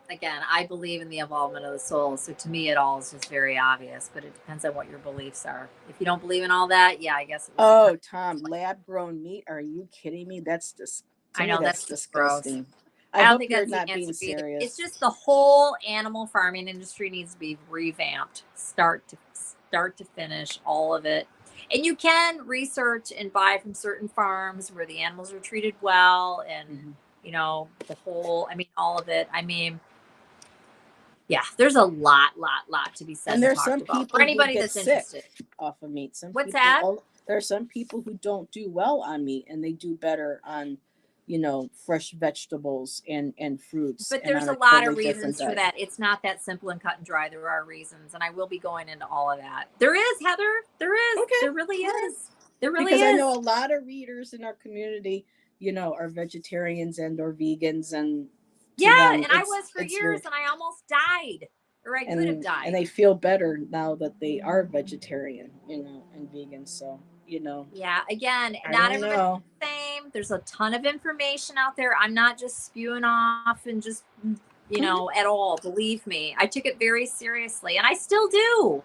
Again, I believe in the involvement of the soul. So to me, it all is just very obvious, but it depends on what your beliefs are. If you don't believe in all that, yeah, I guess. Oh, Tom, lab grown meat? Are you kidding me? I know That's that's gross. disgusting. I I don't hope think you're that's the not being answer either. serious. It's just the whole animal farming industry needs to be revamped, start to finish, all of it. And you can research and buy from certain farms where the animals are treated well, and the whole. I mean, all of it. I mean, yeah, there's a lot to be said And and there's talked some about people for anybody who get that's sick interested. off of meat. What's that? There are some people who don't do well on meat, and they do better on, fresh vegetables and fruits. But and there's on a lot totally of reasons for diet. that. It's not that simple and cut and dry. There are reasons, and I will be going into all of that. There is, Heather. There is. Okay. There really is. There really because is. I know a lot of readers in our community, are vegetarians and or vegans, and yeah, and I was for years, weird. and I almost died, or I could have died. And they feel better now that they are vegetarian, and vegan. So, yeah, again, not everybody's the same. There's a ton of information out there. I'm not just spewing off and just, at all. Believe me, I took it very seriously, and I still do.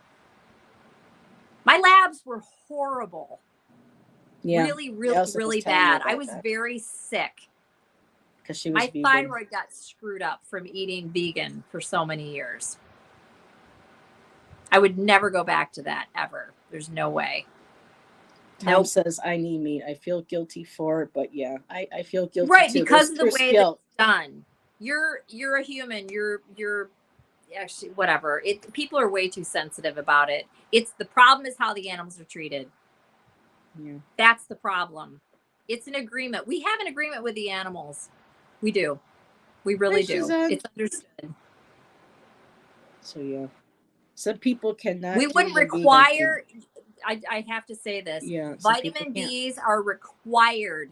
My labs were horrible. Yeah, really bad. I was very sick because she was my thyroid got screwed up from eating vegan for so many years. I would never go back to that ever. There's no way. Tom says, I need meat. I feel guilty for it, but yeah, I feel guilty right too. Because of the way that it's done. You're a human. You're actually whatever. People are way too sensitive about it. It's the problem is how the animals are treated. Yeah. That's the problem. It's an agreement. We have an agreement with the animals. We do. We really do. It's understood. So yeah, some people cannot. We wouldn't require. I have to say this. Yeah, vitamin B's are required.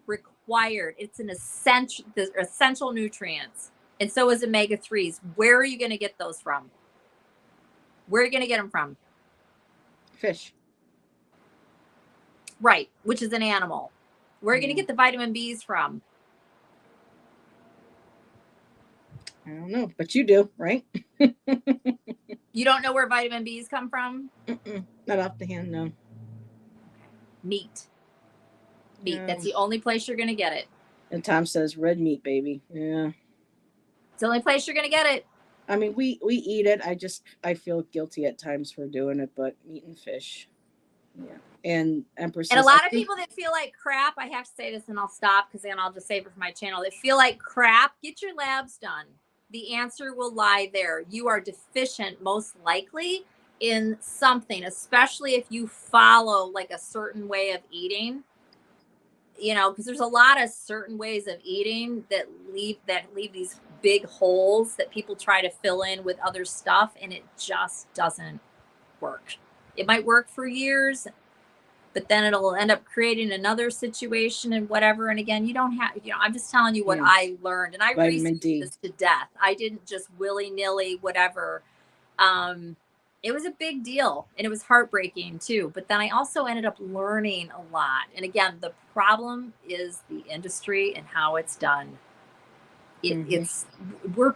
Required. It's an essential nutrients, and so is omega-3s. Where are you going to get those from? Where are you going to get them from? Fish. Right, which is an animal. Where are you going to get the vitamin B's from? I don't know, but you do, right? You don't know where vitamin B's come from? Not off the hand, no. Meat. Meat. That's the only place you're going to get it. And Tom says red meat, baby. Yeah. It's the only place you're going to get it. I mean, we eat it. I feel guilty at times for doing it, but meat and fish. Yeah. And Empress says, and a lot of people that feel like crap, I have to say this and I'll stop because then I'll just save it for my channel. That feel like crap, get your labs done. The answer will lie there. You are deficient most likely in something, especially if you follow like a certain way of eating. You know, because there's a lot of certain ways of eating that leave these big holes that people try to fill in with other stuff, and it just doesn't work. It might work for years, but then it'll end up creating another situation and whatever. And again, you don't have, I'm just telling you what I learned, and I researched this to death. I didn't just willy-nilly whatever. It was a big deal, and it was heartbreaking too. But then I also ended up learning a lot. And again, the problem is the industry and how it's done. We're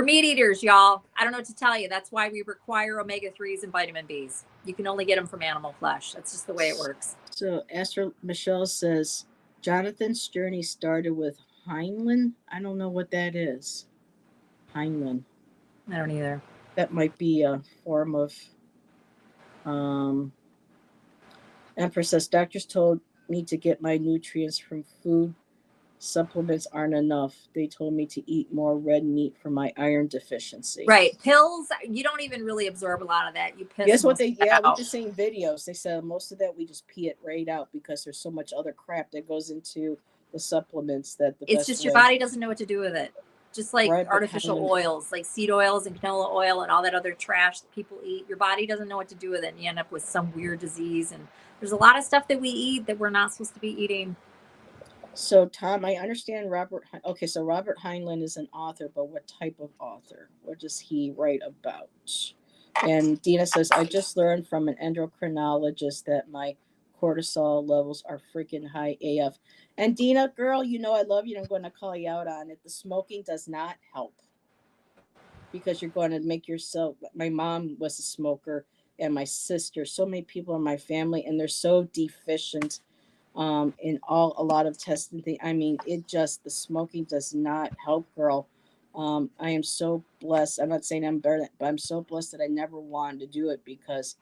meat eaters, y'all. I don't know what to tell you. That's why we require omega-3s and vitamin Bs. You can only get them from animal flesh. That's just the way it works. So Esther Michelle says, Jonathan's journey started with Heinlein. I don't know what that is. Heinlein. I don't either. That might be a form of Empress says, doctors told me to get my nutrients from food. Supplements aren't enough. They told me to eat more red meat for my iron deficiency. Right. Pills, you don't even really absorb a lot of that. You piss. Guess what we just seen videos. They said most of that we just pee it right out because there's so much other crap that goes into the supplements that it's just your body doesn't know what to do with it. Just like artificial oils, like seed oils and canola oil and all that other trash that people eat. Your body doesn't know what to do with it, and you end up with some weird disease. And there's a lot of stuff that we eat that we're not supposed to be eating. So, Tom, I understand Robert. Okay, so Robert Heinlein is an author, but what type of author? What does he write about? And Dina says, I just learned from an endocrinologist that my cortisol levels are freaking high AF. And Dina, girl, you know I love you. I'm going to call you out on it. The smoking does not help because you're going to make yourself. My mom was a smoker, and my sister. So many people in my family, and they're so deficient in a lot of testing things. I mean, the smoking does not help, girl. I am so blessed. I'm not saying I'm better, but I'm so blessed that I never wanted to do it because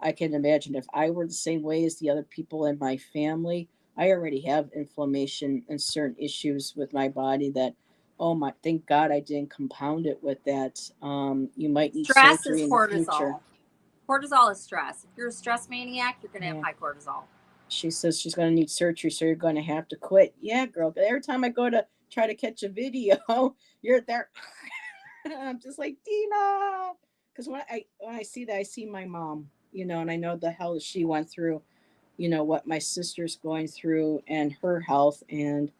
I can imagine if I were the same way as the other people in my family, I already have inflammation and certain issues with my body that, thank God I didn't compound it with that. You might need surgery in the future. Cortisol is stress. If you're a stress maniac, you're going to have high cortisol. She says she's going to need surgery, so you're going to have to quit. Yeah, girl. Every time I go to try to catch a video, you're there. I'm just like, Dina. Because when I see that, I see my mom, and I know the hell she went through, what my sister's going through and her health. And,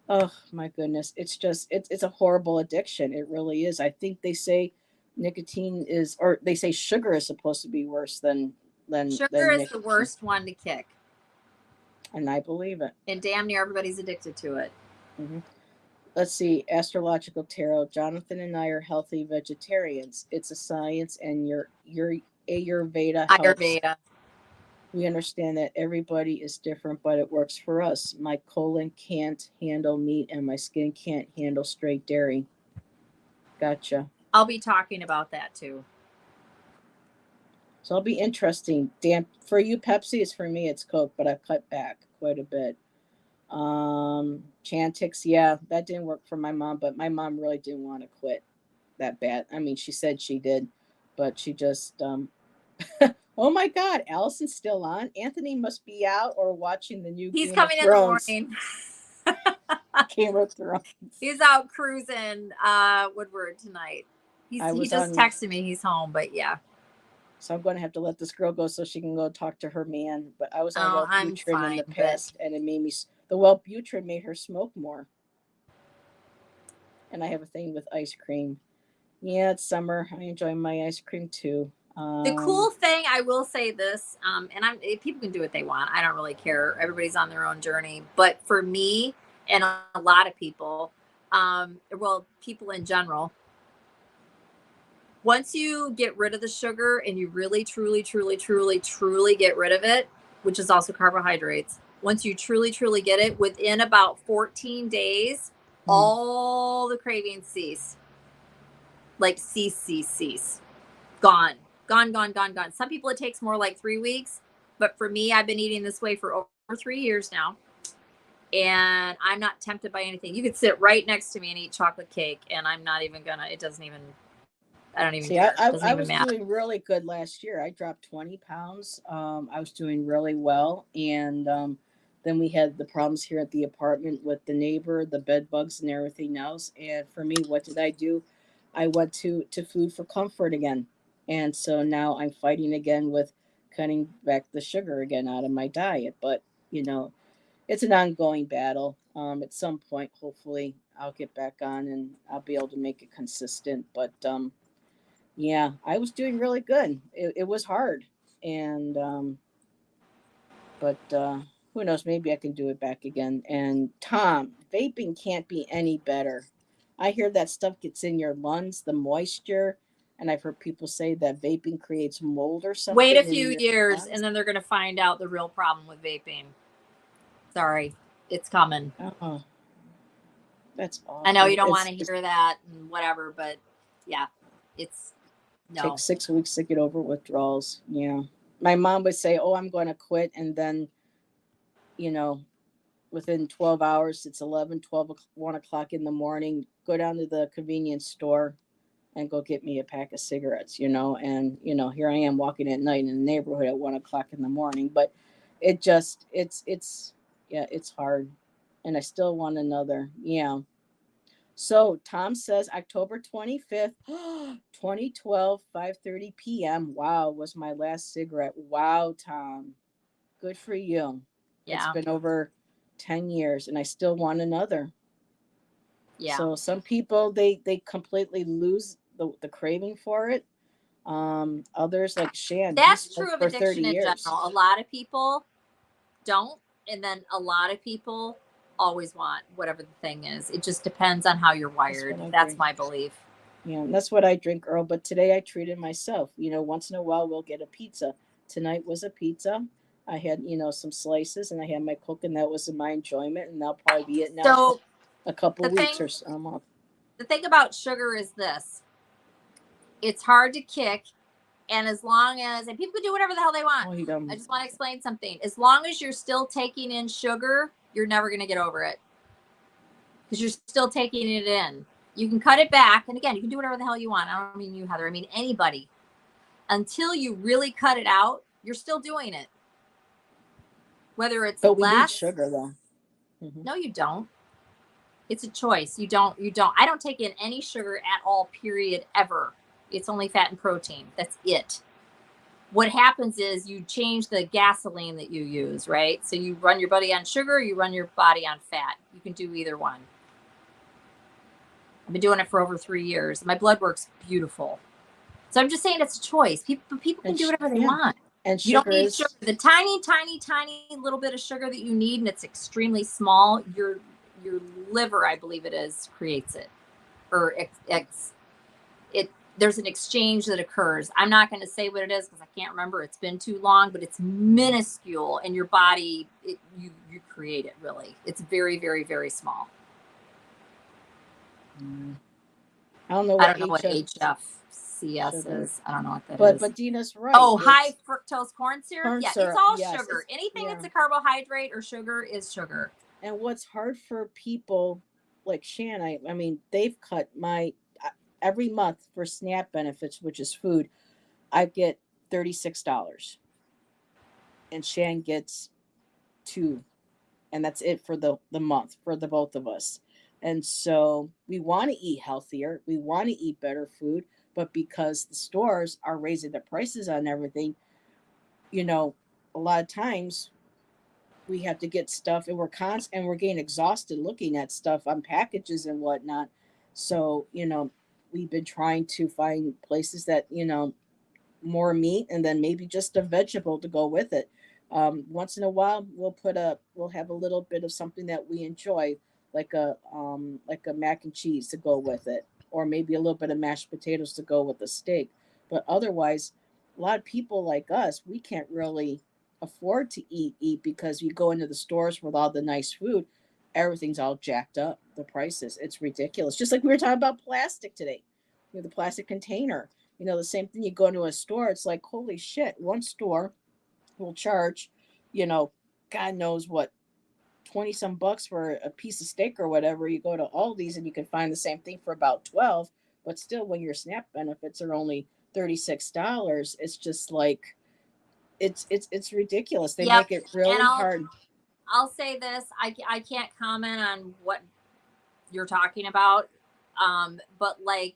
oh, my goodness. It's just, it's a horrible addiction. It really is. I think they say nicotine or they say sugar is supposed to be worse than sugar is the worst one to kick. And I believe it. And damn near everybody's addicted to it. Mm-hmm. Let's see. Astrological Tarot. Jonathan and I are healthy vegetarians. It's a science, and your Ayurveda helps. Ayurveda. We understand that everybody is different, but it works for us. My colon can't handle meat, and my skin can't handle straight dairy. Gotcha. I'll be talking about that too. So it'll be interesting. Dan, for you, Pepsi is for me. It's Coke, but I've cut back quite a bit. Chantix, yeah, that didn't work for my mom, but my mom really didn't want to quit that bad. I mean, she said she did, but she just Oh my God, Allison's still on. Anthony must be out or watching the new He's Game of coming in the Thrones. morning. Game of Thrones. He's out cruising Woodward tonight. He just texted me he's home, but yeah. So I'm going to have to let this girl go so she can go talk to her man. But I was on Wellbutrin fine, in the past, and it made me, the Wellbutrin made her smoke more. And I have a thing with ice cream. Yeah, it's summer. I enjoy my ice cream too. The cool thing, I will say this, and people can do what they want. I don't really care. Everybody's on their own journey. But for me and a lot of people, well, people in general, once you get rid of the sugar and you really, truly, truly, truly, truly get rid of it, which is also carbohydrates, once you truly, truly get it, within about 14 days, all the cravings cease. Like cease. Gone. Some people it takes more, like 3 weeks. But for me, I've been eating this way for over 3 years now. And I'm not tempted by anything. You could sit right next to me and eat chocolate cake, and I'm not even gonna, it doesn't even, I don't even care. I was doing really good last year. I dropped 20 pounds. I was doing really well. And then we had the problems here at the apartment with the neighbor, the bed bugs and everything else. And for me, what did I do? I went to food for comfort again. And so now I'm fighting again with cutting back the sugar again out of my diet. But, it's an ongoing battle. At some point, hopefully, I'll get back on and I'll be able to make it consistent. But yeah, I was doing really good. It was hard, and but who knows? Maybe I can do it back again. And Tom, vaping can't be any better. I hear that stuff gets in your lungs, the moisture, and I've heard people say that vaping creates mold or something. Wait a few years, and then they're going to find out the real problem with vaping. Sorry, it's coming. Oh, that's awful. I know you don't want to hear that and whatever, but yeah, it's no. Takes 6 weeks to get over withdrawals. Yeah. My mom would say, "Oh, I'm going to quit," and then, within 12 hours, it's 11, 12, 1 o'clock in the morning. Go down to the convenience store and go get me a pack of cigarettes. And here I am walking at night in the neighborhood at 1 o'clock in the morning. But it's hard, and I still want another. Yeah. So Tom says October 25th, 2012, 5:30 p.m. Wow, was my last cigarette. Wow, Tom. Good for you. Yeah. It's been over 10 years and I still want another. Yeah. So some people they completely lose the craving for it. Others like Shan. That's true of addiction in general. A lot of people don't, and then a lot of people always want whatever the thing is. It just depends on how you're wired. That's my belief. Yeah, that's what I drink, Earl. But today I treated myself. Once in a while we'll get a pizza. Tonight was a pizza. I had, some slices, and I had my Coke, and that was my enjoyment. And that'll probably be it now. So a couple of weeks or so. I'm off. The thing about sugar is this: it's hard to kick. And as long as, and people can do whatever the hell they want. I just want to explain something. As long as you're still taking in sugar, you're never going to get over it. Because you're still taking it in. You can cut it back. And again, you can do whatever the hell you want. I don't mean you, Heather. I mean anybody. Until you really cut it out, you're still doing it. Whether it's less. We need sugar, though. Mm-hmm. No, you don't. It's a choice. You don't. I don't take in any sugar at all, period, ever. It's only fat and protein. That's it. What happens is you change the gasoline that you use, right? So you run your body on sugar, you run your body on fat. You can do either one. I've been doing it for over 3 years. My blood work's beautiful. So I'm just saying it's a choice. People can do whatever they want. And you don't need sugar. The tiny, tiny, tiny little bit of sugar that you need, and it's extremely small, your liver, I believe it is, creates it. Or there's an exchange that occurs. I'm not going to say what it is because I can't remember. It's been too long, but it's minuscule, and your body, you create it, really. It's very, very, very small. I don't know what HFCS is. I don't know what that is. But Dina's right. Oh, high fructose corn syrup? Yeah, it's all sugar. Anything that's a carbohydrate or sugar is sugar. And what's hard for people like Shan, I mean, they've cut my... Every month for SNAP benefits, which is food, I get $36. And Shan gets two. And that's it for the month for the both of us. And so we want to eat healthier. We want to eat better food. But because the stores are raising the prices on everything, you know, a lot of times we have to get stuff and we're getting exhausted looking at stuff on packages and whatnot. So, we've been trying to find places that, more meat and then maybe just a vegetable to go with it. Once in a while, we'll have a little bit of something that we enjoy, like a mac and cheese to go with it, or maybe a little bit of mashed potatoes to go with the steak. But otherwise, a lot of people like us, we can't really afford to eat because you go into the stores with all the nice food, everything's all jacked up. The prices, it's ridiculous. Just like we were talking about plastic today, the plastic container. The same thing. You go into a store, it's like, holy shit, one store will charge, you know, God knows what, 20 some bucks for a piece of steak or whatever. You go to Aldi's and you can find the same thing for about 12, but still when your SNAP benefits are only $36, it's just like it's ridiculous. They Yep. make it And really hard. I'll say this, I can't comment on what you're talking about. But like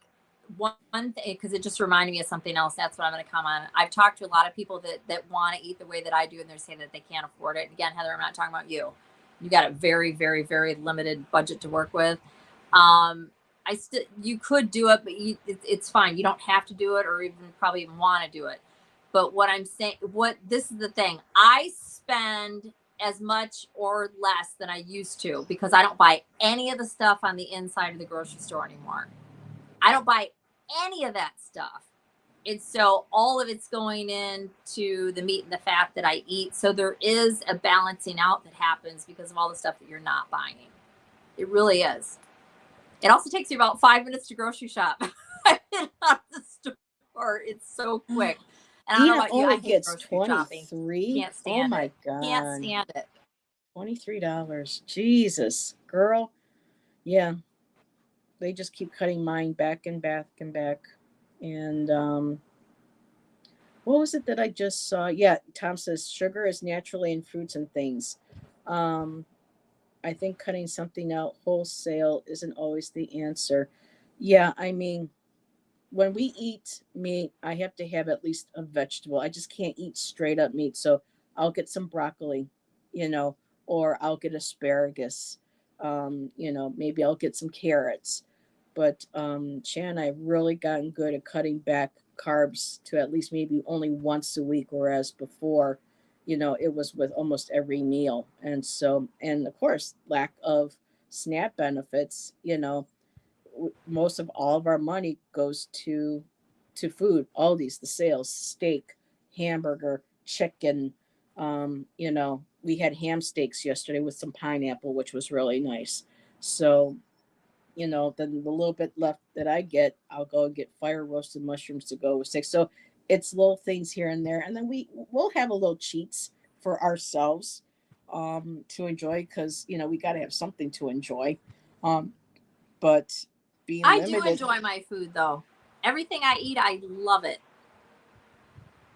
one thing, because it just reminded me of something else. That's what I'm going to comment on. I've talked to a lot of people that want to eat the way that I do, and they're saying that they can't afford it. Again, Heather, I'm not talking about you. You got a very, very, very limited budget to work with. You could do it, but it's fine. You don't have to do it, or even probably even want to do it. But what I'm saying, this is the thing. I spend as much or less than I used to because I don't buy any of the stuff on the inside of the grocery store anymore. I don't buy any of that stuff. And so all of it's going into the meat and the fat that I eat. So there is a balancing out that happens because of all the stuff that you're not buying. It really is. It also takes you about 5 minutes to grocery shop. I've been out the store. It's so quick. And I don't know about you. I hate gets grocery 23. shopping. Can't stand Oh my it. God. Can't stand it. $23. Jesus, girl. Yeah. They just keep cutting mine back and back and back. And what was it that I just saw? Yeah, Tom says sugar is naturally in fruits and things. Um, I think cutting something out wholesale isn't always the answer. Yeah, I mean, when we eat meat, I have to have at least a vegetable. I just can't eat straight up meat. So I'll get some broccoli, you know, or I'll get asparagus. Maybe I'll get some carrots. But Shan and I have really gotten good at cutting back carbs to at least maybe only once a week, whereas before, it was with almost every meal. And so, and of course, lack of SNAP benefits, most of all of our money goes to food, all these, the sales, steak, hamburger, chicken. We had ham steaks yesterday with some pineapple, which was really nice. So, then the little bit left that I get, I'll go and get fire roasted mushrooms to go with steak. So it's little things here and there, and then we'll have a little cheats for ourselves to enjoy because we got to have something to enjoy. But being I do limited. enjoy my food though. Everything I eat, I love it.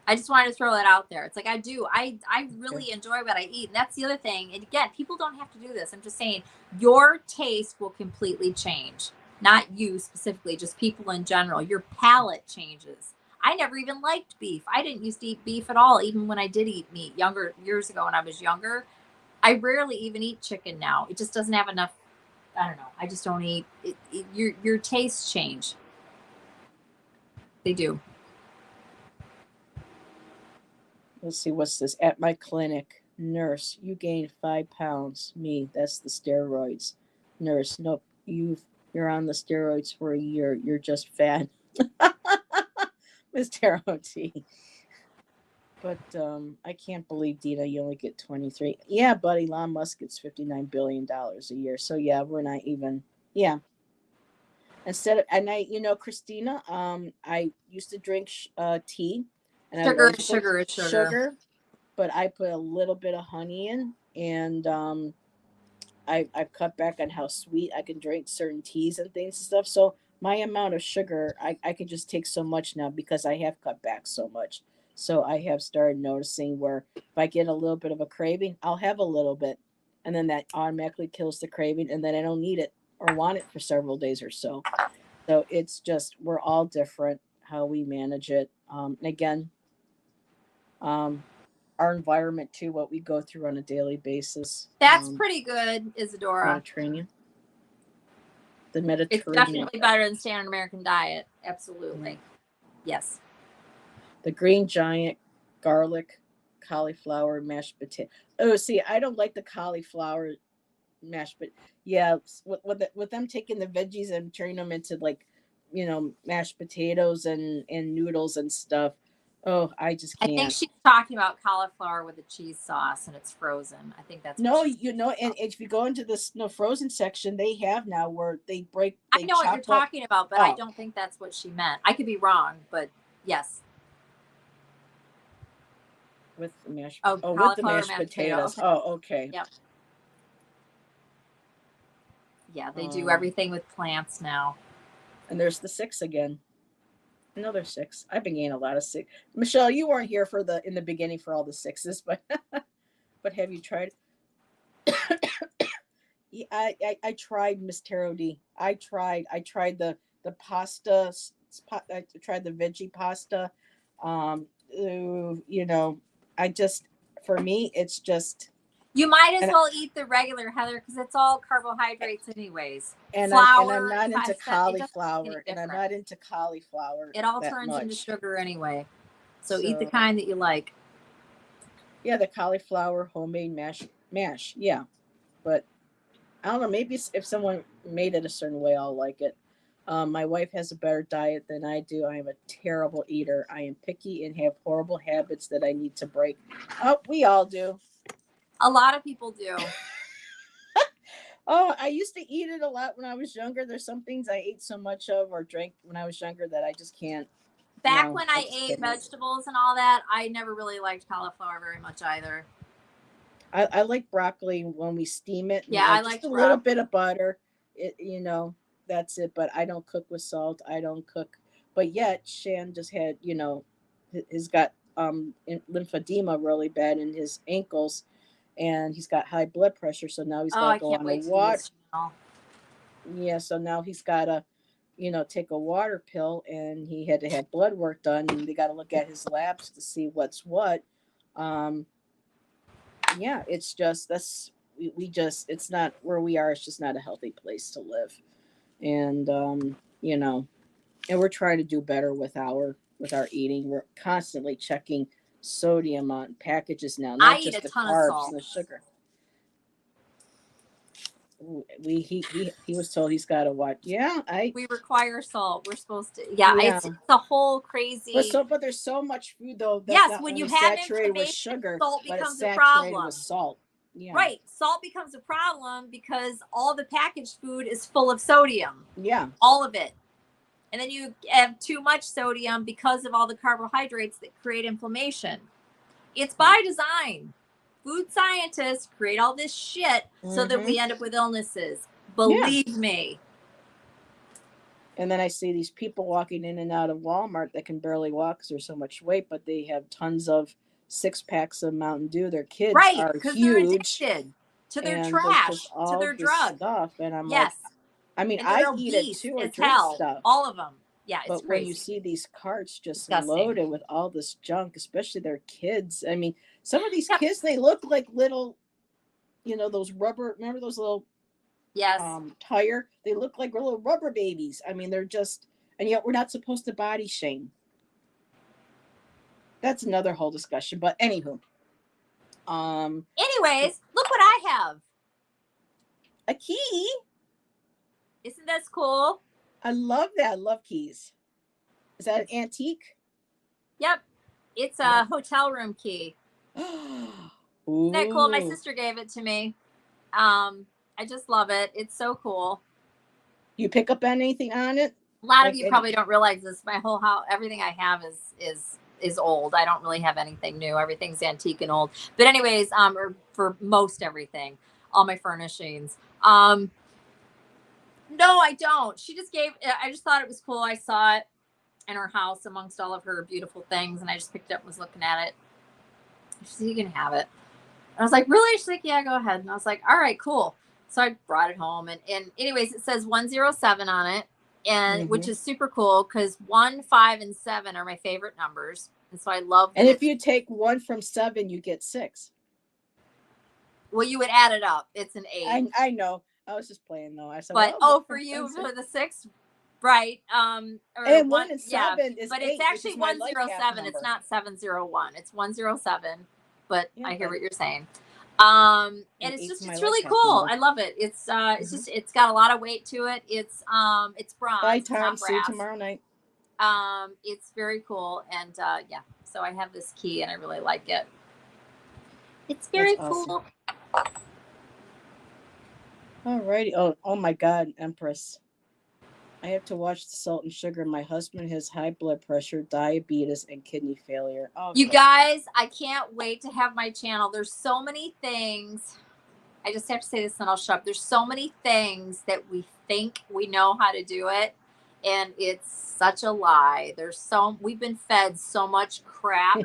I just wanted to throw that out there. It's like I do. I really enjoy what I eat. And that's the other thing. And again, people don't have to do this. I'm just saying your taste will completely change. Not you specifically, just people in general. Your palate changes. I never even liked beef. I didn't used to eat beef at all, even when I did eat meat years ago when I was younger. I rarely even eat chicken now. It just doesn't have enough. I don't know. I just don't eat it. Your tastes change. They do. Let's see, what's this? At my clinic, nurse, you gained 5 pounds. Me, that's the steroids. Nurse, nope, you're on the steroids for a year. You're just fat. Miss Tarot T. But I can't believe, Dina, you only get 23. Yeah, buddy, Elon Musk gets $59 billion a year. So yeah, we're not even. Yeah. Christina, I used to drink tea, and I would always put sugar, but I put a little bit of honey in, and I've cut back on how sweet I can drink certain teas and things and stuff. So my amount of sugar, I can just take so much now because I have cut back so much. So I have started noticing where if I get a little bit of a craving, I'll have a little bit, and then that automatically kills the craving, and then I don't need it or want it for several days or so. So it's just we're all different how we manage it. And again, um, our environment too, what we go through on a daily basis. That's pretty good, Isadora. Mediterranean. The Mediterranean. It's definitely better than standard American diet. Absolutely. Yes. The green giant, garlic, cauliflower, mashed potato. Oh, see, I don't like the cauliflower mashed, but yeah, with them taking the veggies and turning them into like, mashed potatoes and noodles and stuff. Oh, I just can't. I think she's talking about cauliflower with a cheese sauce and it's frozen. I think that's no, and if you go into this frozen section, they have now where they break. I know what you're talking about, but I don't think that's what she meant. I could be wrong, but yes. With the mashed, with the mashed potatoes. Okay. Oh, okay. Yep. Yeah, they do everything with plants now. And there's the 6 again. Another 6. I've been getting a lot of 6. Michelle, you weren't here in the beginning for all the 6s, but but have you tried? Yeah, I tried Miss Taro D. I tried the pasta. I tried the veggie pasta. I just, for me, it's just. You might as well eat the regular, Heather, because it's all carbohydrates anyways. And I'm not into cauliflower. And I'm not into cauliflower. It all turns into sugar anyway. So eat the kind that you like. Yeah, the cauliflower homemade mash. Yeah. But I don't know, maybe if someone made it a certain way, I'll like it. My wife has a better diet than I do. I am a terrible eater. I am picky and have horrible habits that I need to break. Oh, we all do. A lot of people do. Oh, I used to eat it a lot when I was younger. There's some things I ate so much of or drank when I was younger that I just can't. Back when I ate vegetables and all that, I never really liked cauliflower very much either. I like broccoli when we steam it. Yeah, I like a little bit of butter. That's it. But I don't cook with salt. I don't cook. But yet, Shan just had, he's got lymphedema really bad in his ankles. And he's got high blood pressure, so now he's got to go on a water. Yeah, so now he's got to, take a water pill, and he had to have blood work done, and they got to look at his labs to see what's what. Yeah, it's just it's not where we are. It's just not a healthy place to live, and and we're trying to do better with our eating. We're constantly checking sodium on packages now, not just the carbs and the sugar. He was told he's got to watch. Yeah, we require salt. We're supposed to. Yeah. It's the whole crazy. But there's so much food though. Yes, when you have saturated with sugar, salt becomes a problem. With salt. Yeah. Right, salt becomes a problem because all the packaged food is full of sodium. Yeah, all of it. And then you have too much sodium because of all the carbohydrates that create inflammation. It's by design. Food scientists create all this shit so that we end up with illnesses. Believe me. And then I see these people walking in and out of Walmart that can barely walk because there's so much weight, but they have tons of 6-packs of Mountain Dew. Their kids are huge. They're addicted to their trash, to their drugs. And I'm like, I eat it too or drink stuff. All of them. Yeah, it's but crazy. When you see these carts just loaded with all this junk, especially their kids, I mean, some of these kids, they look like little, those rubber, remember those little tire? They look like little rubber babies. I mean, they're just, and yet we're not supposed to body shame. That's another whole discussion, but anywho. Anyways, look what I have. A key. Isn't that cool? I love that. I love keys. Is that an antique? Yep. It's a hotel room key. Isn't that cool? My sister gave it to me. I just love it. It's so cool. You pick up anything on it? A lot of you probably don't realize this. My whole house, everything I have is old. I don't really have anything new. Everything's antique and old. But anyways, or for most everything, all my furnishings. No, I don't. She just gave. I just thought it was cool. I saw it. in her house amongst all of her beautiful things. And I just picked it up and was looking at it. She said, you can have it. And I was like, really? She's like, yeah, go ahead. And I was like, all right, cool. So I brought it home. And anyways, it says 107 on it, and which is super cool because 1, 5, and 7 are my favorite numbers. And so I love that. And if you take 1 from 7, you get 6. Well, you would add it up. It's an 8. I know. I was just playing though. I said, but well, for you, for the 6, right? Or and 1 and 7 is but 8, it's actually 107. It's not 701. It's 107. But yeah, I hear what you're saying. And it's just really cool. Number. I love it. It's it's got a lot of weight to it. It's bronze. Bye, Tom. See you tomorrow night. It's very cool, and yeah. So I have this key, and I really like it. It's very cool. All righty. Oh my God, Empress. I have to watch the salt and sugar. My husband has high blood pressure, diabetes, and kidney failure. Oh, you guys, I can't wait to have my channel. There's so many things. I just have to say this and I'll shut up. There's so many things that we think we know how to do it, and it's such a lie. We've been fed so much crap.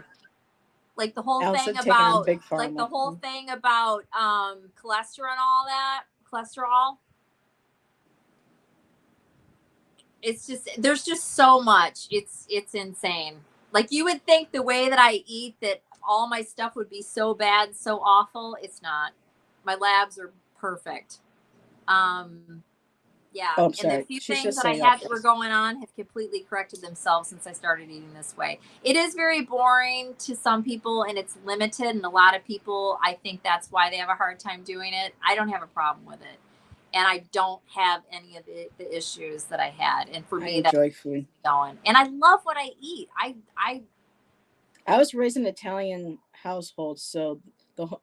Like the whole thing about cholesterol and all that. Cholesterol. It's just, there's just so much. It's insane. Like you would think the way that I eat that all my stuff would be so bad, so awful. It's not. My labs are perfect. Yeah. Oh, and the few things that I had that were going on have completely corrected themselves since I started eating this way. It is very boring to some people and it's limited. And a lot of people, I think that's why they have a hard time doing it. I don't have a problem with it. And I don't have any of the issues that I had. And for me, that's food. Going. And I love what I eat. I was raised in an Italian household, so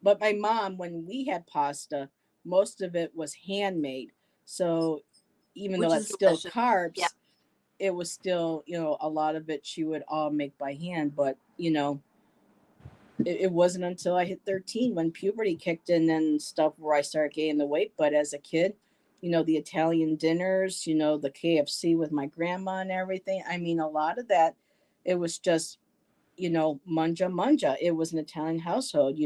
but my mom, when we had pasta, most of it was handmade. So even though it's still carbs, yeah, it was still, a lot of it she would all make by hand. But it wasn't until I hit 13 when puberty kicked in and stuff where I started gaining the weight. But as a kid, the Italian dinners, the KFC with my grandma and everything. I mean, a lot of that, it was just, manja. It was an Italian household,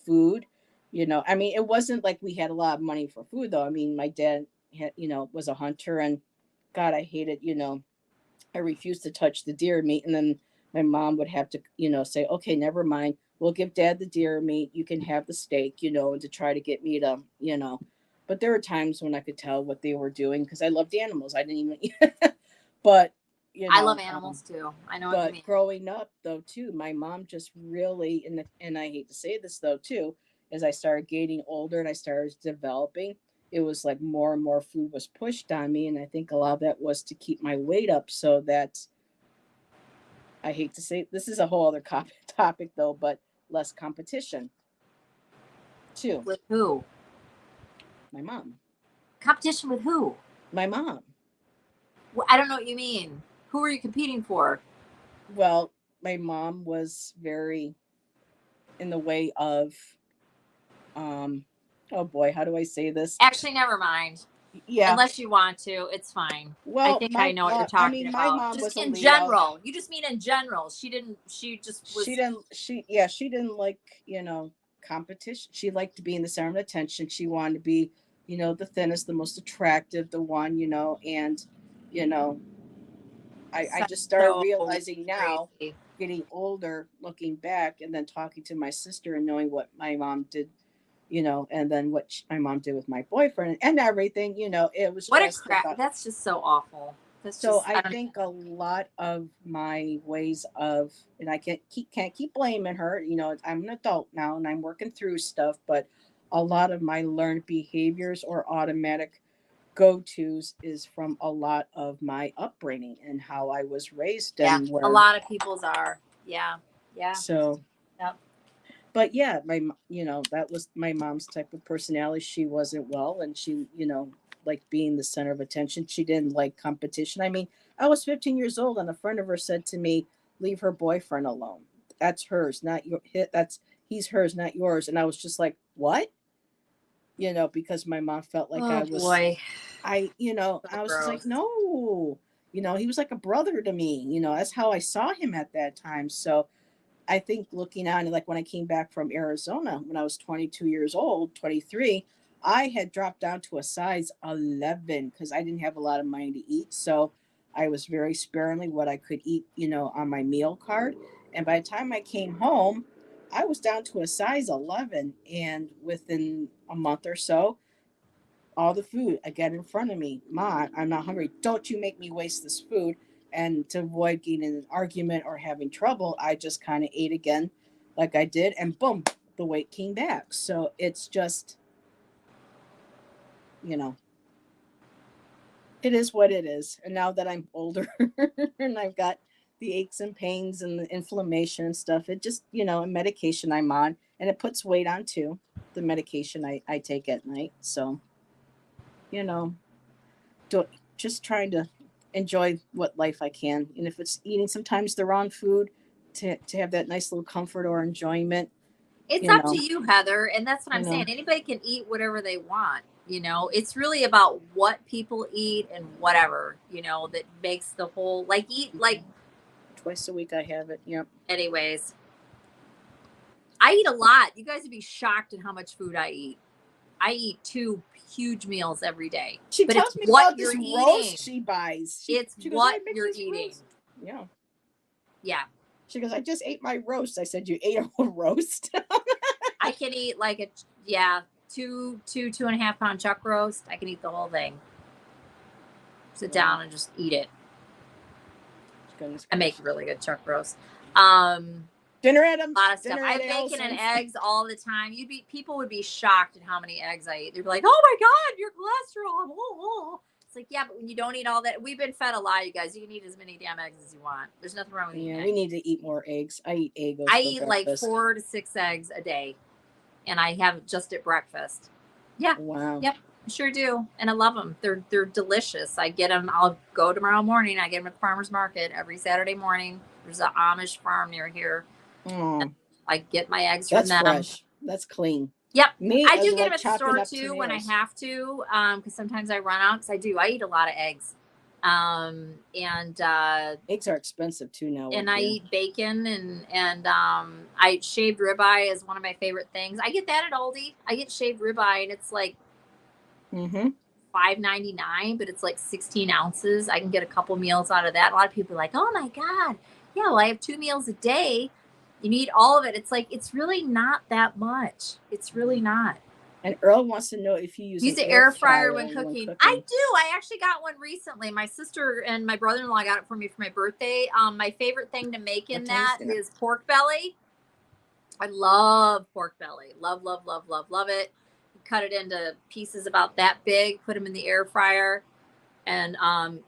food, I mean, it wasn't like we had a lot of money for food though. I mean, my dad had, was a hunter, and God, I hated, I refused to touch the deer meat. And then my mom would have to, say, okay, never mind. We'll give Dad the deer meat. You can have the steak, and to try to get me to, But there were times when I could tell what they were doing because I loved animals. I didn't even, but, I love animals too. I know what you mean. But growing up though, too, my mom just really, and I hate to say this though, too, as I started getting older and I started developing, it was like more and more food was pushed on me. And I think a lot of that was to keep my weight up so that, I hate to say, this is a whole other topic though, but less competition too. With who? My mom. Competition with who? My mom. Well, I don't know what you mean. Who are you competing for? Well, my mom was very in the way of, oh boy, how do I say this? Actually, never mind. Yeah. Unless you want to, it's fine. Well, I think I know what you're talking about. My mom just was in general. You just mean in general. She didn't like, competition. She liked to be in the center of attention. She wanted to be, the thinnest, the most attractive, the one, and, I just started realizing now, getting older, looking back, and then talking to my sister and knowing what my mom did, and then what my mom did with my boyfriend and everything, it was what a crap. That's just so awful. I think a lot of my ways of, and I can't keep blaming her, I'm an adult now and I'm working through stuff, but a lot of my learned behaviors or automatic go-tos is from a lot of my upbringing and how I was raised. And a lot of people's are. Yeah. So, yep. But yeah, that was my mom's type of personality. She wasn't well, and she, like being the center of attention. She didn't like competition. I mean, I was 15 years old, and a friend of hers said to me, "Leave her boyfriend alone. That's hers, not your. He's hers, not yours." And I was just like, "What?" Because my mom felt like I was. Boy. I was just like, no, You know, he was like a brother to me. You know, that's how I saw him at that time. So I think looking on, like when I came back from Arizona when I was 22 years old, 23, I had dropped down to a size 11 because I didn't have a lot of money to eat. So I was very sparingly what I could eat, you know, on my meal card. And by the time I came home, I was down to a size 11. And within a month or so, all the food I get in front of me. Ma, I'm not hungry. Don't you make me waste this food. And to avoid getting in an argument or having trouble, I just kind of ate again like I did. And boom, the weight came back. So it's just, you know, it is what it is. And now that I'm older and I've got the aches and pains and the inflammation and stuff, it just, you know, a medication I'm on and it puts weight on too. The medication I take at night. So, you know, just trying to enjoy what life I can. And if it's eating sometimes the wrong food to have that nice little comfort or enjoyment, It's you up to know, you, Heather. And that's what you I'm saying. know, Anybody can eat whatever they want. You know, it's really about what people eat and whatever, you know, that makes the whole like eat like, twice a week I have it. Yep. anyways. I eat a lot. You guys would be shocked at how much food I eat. I eat 2 huge meals every day. She But tells it's me what about this you're roast eating. she buys. It's She goes, what I make you're this eating. roast. Yeah. Yeah. She goes, I just ate my roast. I said, you ate a whole roast? I can eat like a, yeah, 2.5 pound chuck roast. I can eat the whole thing. Sit down and just eat it. I make really good chuck roast. Dinner Adams. A lot of stuff. Dinner I have at bacon and Allison's. eggs all the time. People would be shocked at how many eggs I eat. They'd be like, "Oh my god, your cholesterol!" Oh. It's like, yeah, but when you don't eat all that, we've been fed a lie, you guys. You can eat as many damn eggs as you want. There's nothing wrong with eating. Yeah, we need to eat more eggs. I eat egos. I for eat breakfast. like 4 to 6 eggs a day, and I have just at breakfast. Yeah. Wow. Yep. I sure do, and I love them. They're delicious. I get them. I'll go tomorrow morning. I get them at the farmer's market every Saturday morning. There's an Amish farm near here. Oh, I get my eggs that's from them. fresh. That's clean. Yep. Me, I do get like them at the store too tomatoes. when I have to, because sometimes I run out. Because I eat a lot of eggs, and eggs are expensive too now. And I eat bacon and I shaved ribeye is one of my favorite things. I get that at Aldi. I get shaved ribeye and it's like $5.99, but it's like 16 ounces. I can get a couple meals out of that. A lot of people are like, "Oh my god, yeah, well I have 2 meals a day. You need all of it." It's like it's really not that much. It's really not. And Earl wants to know if you use the air fryer when cooking. I do. I actually got one recently. My sister and my brother-in-law got it for me for my birthday. My favorite thing to make in that is pork belly. I love pork belly. Love, love, love, love, love it. Cut it into pieces about that big, put them in the air fryer, and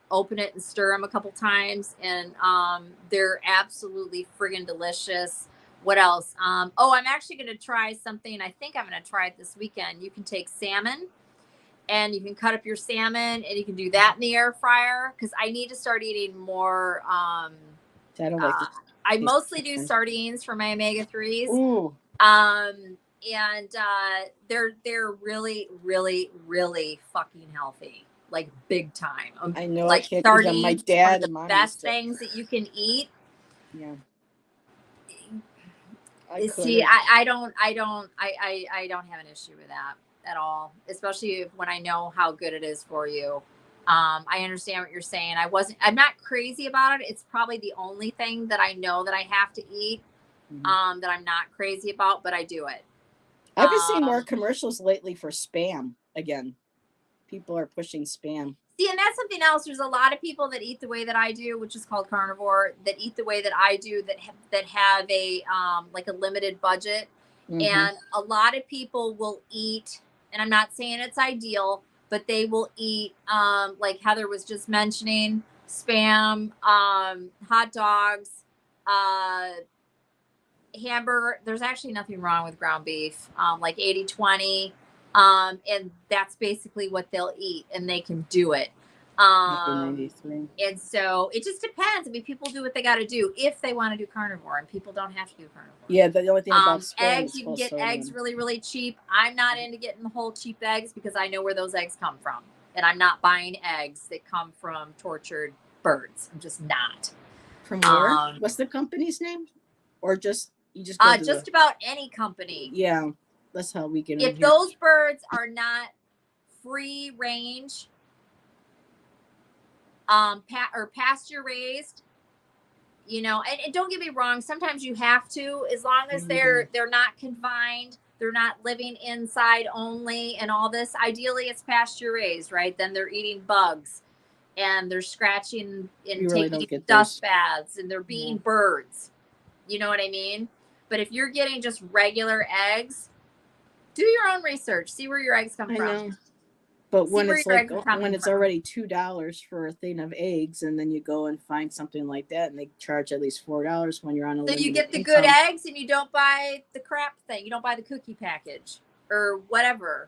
open it and stir them a couple times. And they're absolutely friggin' delicious. What else? I'm actually going to try something. I think I'm going to try it this weekend. You can take salmon and you can cut up your salmon and you can do that in the air fryer. Cause I need to start eating more. I mostly do sardines for my omega-3s. Ooh. They're really, really, really fucking healthy. Like big time. I know. Like I sardines, my dad one of the best things that you can eat. Yeah. I don't have an issue with that at all, especially when I know how good it is for you. I understand what you're saying. I'm not crazy about it. It's probably the only thing that I know that I have to eat, that I'm not crazy about, but I do it. I've been seeing more commercials lately for Spam again. People are pushing Spam. See, and that's something else. There's a lot of people that eat the way that I do, which is called carnivore, that eat the way that I do, that have a like a limited budget. And a lot of people will eat, and I'm not saying it's ideal, but they will eat like Heather was just mentioning, Spam, hot dogs, hamburger. There's actually nothing wrong with ground beef, like 80-20. And that's basically what they'll eat, and they can do it. And so it just depends. I mean, people do what they got to do if they want to do carnivore, and people don't have to do carnivore. Yeah, the only thing about eggs, you can get eggs really, really cheap. I'm not into getting the whole cheap eggs because I know where those eggs come from, and I'm not buying eggs that come from tortured birds. I'm just not. From where? What's the company's name? Or just you just go to just about any company. Yeah, that's how we get. If those birds are not free range, or pasture raised, you know, and don't get me wrong, sometimes you have to, as long as they're not confined, they're not living inside only and all this. Ideally it's pasture raised, right? Then they're eating bugs and they're scratching and taking dust baths and they're being birds. You know what I mean? But if you're getting just regular eggs, do your own research, see where your eggs come from. But when it's like when it's already $2 for a thing of eggs, and then you go and find something like that, and they charge at least $4 when you're on a limited So you get the income. good eggs, and you don't buy the crap thing. You don't buy the cookie package or whatever.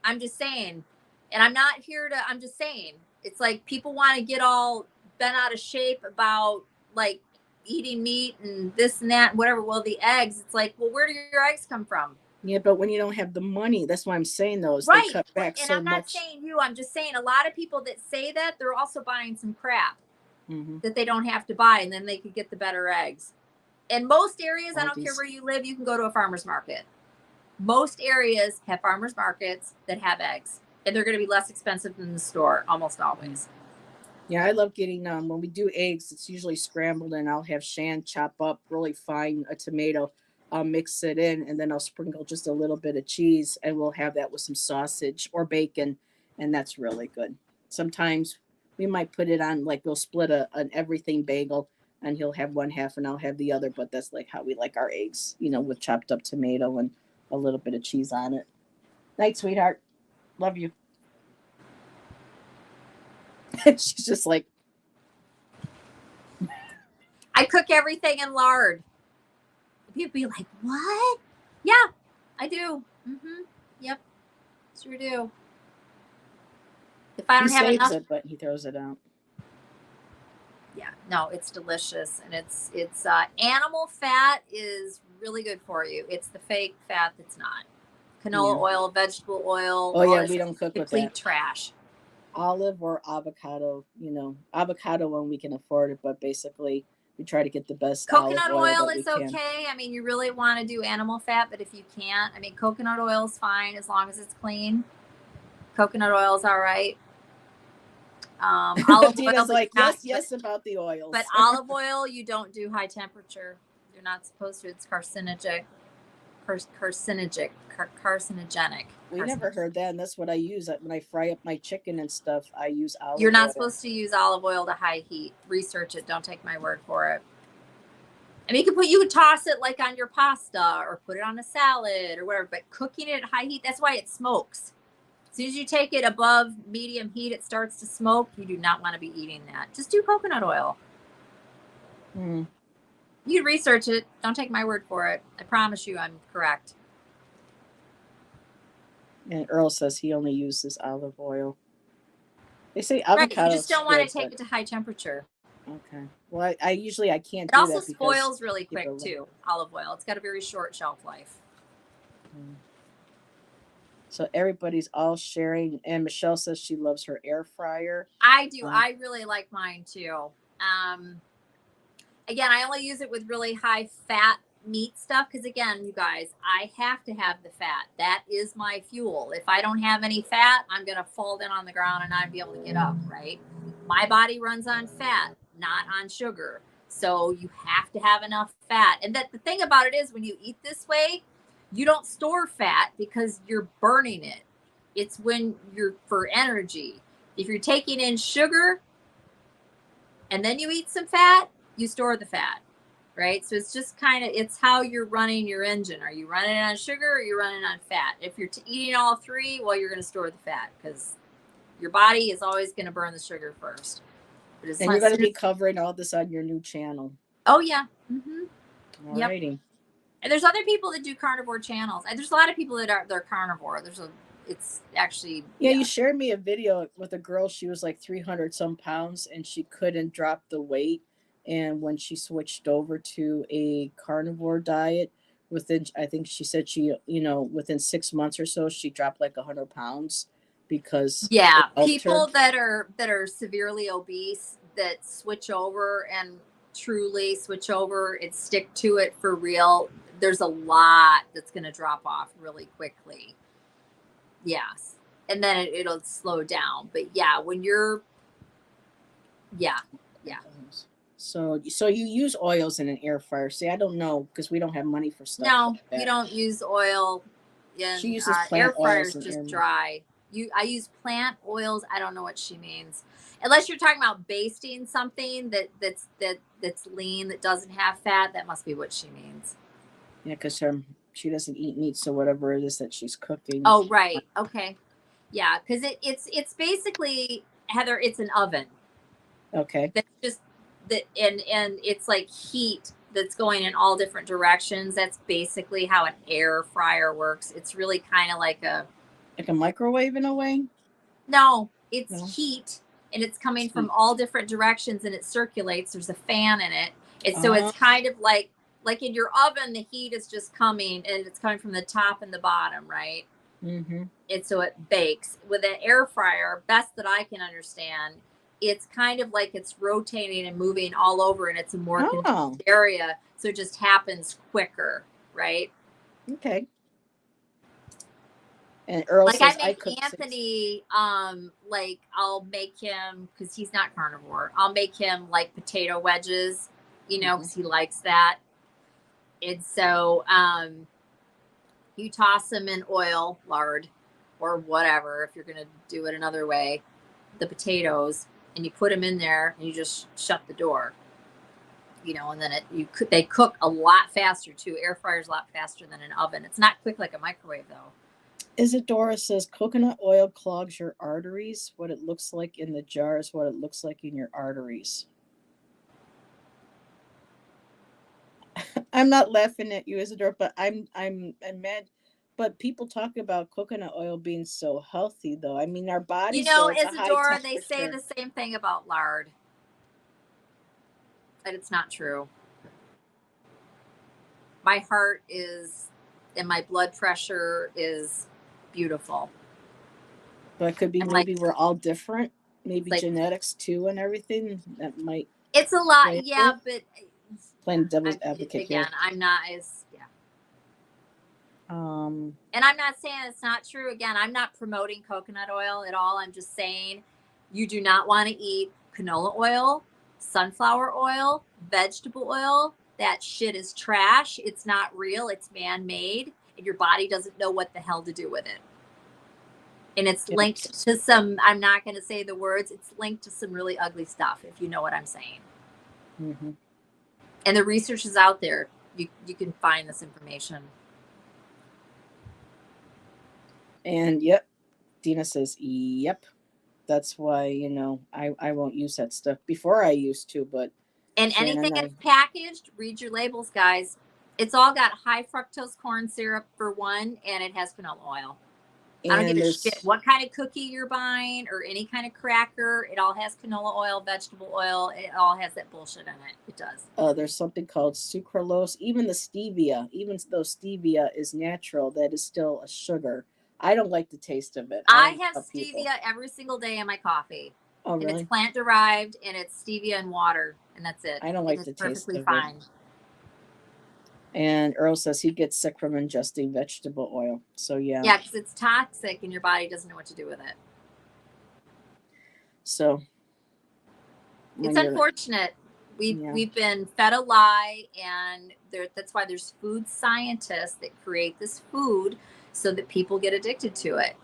I'm just saying, and I'm not here to. I'm just saying, it's like people want to get all bent out of shape about like eating meat and this and that, and whatever. Well, the eggs, it's like, well, where do your eggs come from? Yeah, but when you don't have the money, that's why I'm saying those. Right. They cut back and so I'm not much. saying you. I'm just saying a lot of people that say that, they're also buying some crap that they don't have to buy, and then they could get the better eggs. In most areas, I don't care where you live, you can go to a farmer's market. Most areas have farmer's markets that have eggs, and they're going to be less expensive than the store almost always. Yeah, I love getting when we do eggs, it's usually scrambled, and I'll have Shan chop up really fine a tomato. I'll mix it in, and then I'll sprinkle just a little bit of cheese, and we'll have that with some sausage or bacon, and that's really good. Sometimes we might put it on, like we'll split an everything bagel, and he'll have one half and I'll have the other, but that's like how we like our eggs, you know, with chopped up tomato and a little bit of cheese on it. Night, sweetheart. Love you. She's just like, I cook everything in lard. People be like, what? Yeah, I do. Yep, sure do. If I don't have enough, it, but he throws it out. Yeah, no, it's delicious, and it's animal fat is really good for you. It's the fake fat that's not. Canola oil, vegetable oil. Oh yeah, we don't cook with that. Complete trash. Olive or avocado, you know, avocado when we can afford it, but basically we try to get the best coconut olive oil is okay. I mean, you really want to do animal fat, but if you can't, I mean, coconut oil is fine as long as it's clean. Coconut oil is all right. Olive oil is like yes about the oils, but olive oil you don't do high temperature. You're not supposed to. It's carcinogenic. We never heard that, and that's what I use when I fry up my chicken and stuff. I use olive oil. You're not supposed to use olive oil to high heat. Research it. Don't take my word for it. I mean, you could toss it like on your pasta or put it on a salad or whatever, but cooking it at high heat, that's why it smokes. As soon as you take it above medium heat, it starts to smoke. You do not want to be eating that. Just do coconut oil. You can research it. Don't take my word for it. I promise you I'm correct. And Earl says he only uses olive oil. They say avocado. Right, you just don't want to take it to high temperature. Okay. Well, I usually I can't. It also spoils really quick too. Olive oil. It's got a very short shelf life. So everybody's all sharing, and Michelle says she loves her air fryer. I do. I really like mine too. Again, I only use it with really high fat meat stuff because, again, you guys, I have to have the fat. That is my fuel. If I don't have any fat, I'm going to fall down on the ground and not be able to get up, right? My body runs on fat, not on sugar. So you have to have enough fat. And the thing about it is when you eat this way, you don't store fat because you're burning it. It's when you're for energy. If you're taking in sugar and then you eat some fat, you store the fat, right? So it's just it's how you're running your engine. Are you running on sugar or are you running on fat? If you're eating all three, well, you're going to store the fat because your body is always going to burn the sugar first. But and you're going to be covering all this on your new channel. Oh, yeah. Alrighty. Yep. And there's other people that do carnivore channels. And there's a lot of people that they're carnivore. It's actually. Yeah, you shared me a video with a girl. She was like 300 some pounds and she couldn't drop the weight. And when she switched over to a carnivore diet, I think she said within 6 months or so, she dropped like 100 pounds because people that are severely obese, that switch over and truly switch over and stick to it for real, there's a lot that's going to drop off really quickly. Yes. And then it'll slow down. But yeah, when you're, yeah. So you use oils in an air fryer. See, I don't know because we don't have money for stuff. No, like that. you don't use oil. She uses plant air fryers oils just dry. I use plant oils. I don't know what she means. Unless you're talking about basting something that's lean, that doesn't have fat, that must be what she means. Yeah, because she doesn't eat meat, so whatever it is that she's cooking. Oh, right. Okay. Yeah, because it's basically, Heather, it's an oven. Okay. That's just that, and it's like heat that's going in all different directions. That's basically how an air fryer works. It's really kind of like a microwave in a way. No, it's heat, and it's coming from all different directions, and it circulates. There's a fan in it, and so it's kind of like in your oven, the heat is just coming, and it's coming from the top and the bottom, right? Mm-hmm. And so it bakes. With an air fryer, best that I can understand, it's kind of like it's rotating and moving all over, and it's a more controlled area, so it just happens quicker, right? Okay. And Earl says, I make Anthony, like I'll make him, because he's not carnivore, I'll make him like potato wedges, you know, because he likes that. And so you toss them in oil, lard, or whatever, if you're going to do it another way, the potatoes, and you put them in there, and you just shut the door, you know, and then they cook a lot faster too. Air fryer's a lot faster than an oven. It's not quick like a microwave though. Isadora says coconut oil clogs your arteries. What it looks like in the jar is what it looks like in your arteries. I'm not laughing at you, Isadora, but I'm mad. But people talk about coconut oil being so healthy, though. I mean, our bodies. You know, Isadora, they say the same thing about lard, but it's not true. My heart is, and my blood pressure is beautiful. But it could be maybe we're all different. Maybe like, genetics too, and everything that might. It's a lot, yeah. But playing devil's advocate again, here. I'm not as and I'm not saying it's not true. Again, I'm not promoting coconut oil at all. I'm just saying you do not want to eat canola oil, sunflower oil, vegetable oil. That shit is trash. It's not real. It's man-made, and your body doesn't know what the hell to do with it. And it's linked to some, I'm not going to say the words, it's linked to some really ugly stuff, if you know what I'm saying. Mm-hmm. And the research is out there. You can find this information. And yep, Dina says, yep. That's why, you know, I won't use that stuff. Before I used to, but. And anything that's packaged, read your labels, guys. It's all got high fructose corn syrup for one, and it has canola oil. I don't give a shit what kind of cookie you're buying or any kind of cracker. It all has canola oil, vegetable oil. It all has that bullshit in it. It does. There's something called sucralose. Even the stevia, even though stevia is natural, that is still a sugar. I don't like the taste of it. I have stevia every single day in my coffee. Oh, really? And it's plant derived, and it's stevia and water, and that's it. I don't like the taste of it. Perfectly fine. And Earl says he gets sick from ingesting vegetable oil. So, yeah. Yeah, because it's toxic and your body doesn't know what to do with it. So. It's unfortunate. We've been fed a lie, and that's why there's food scientists that create this food so that people get addicted to it.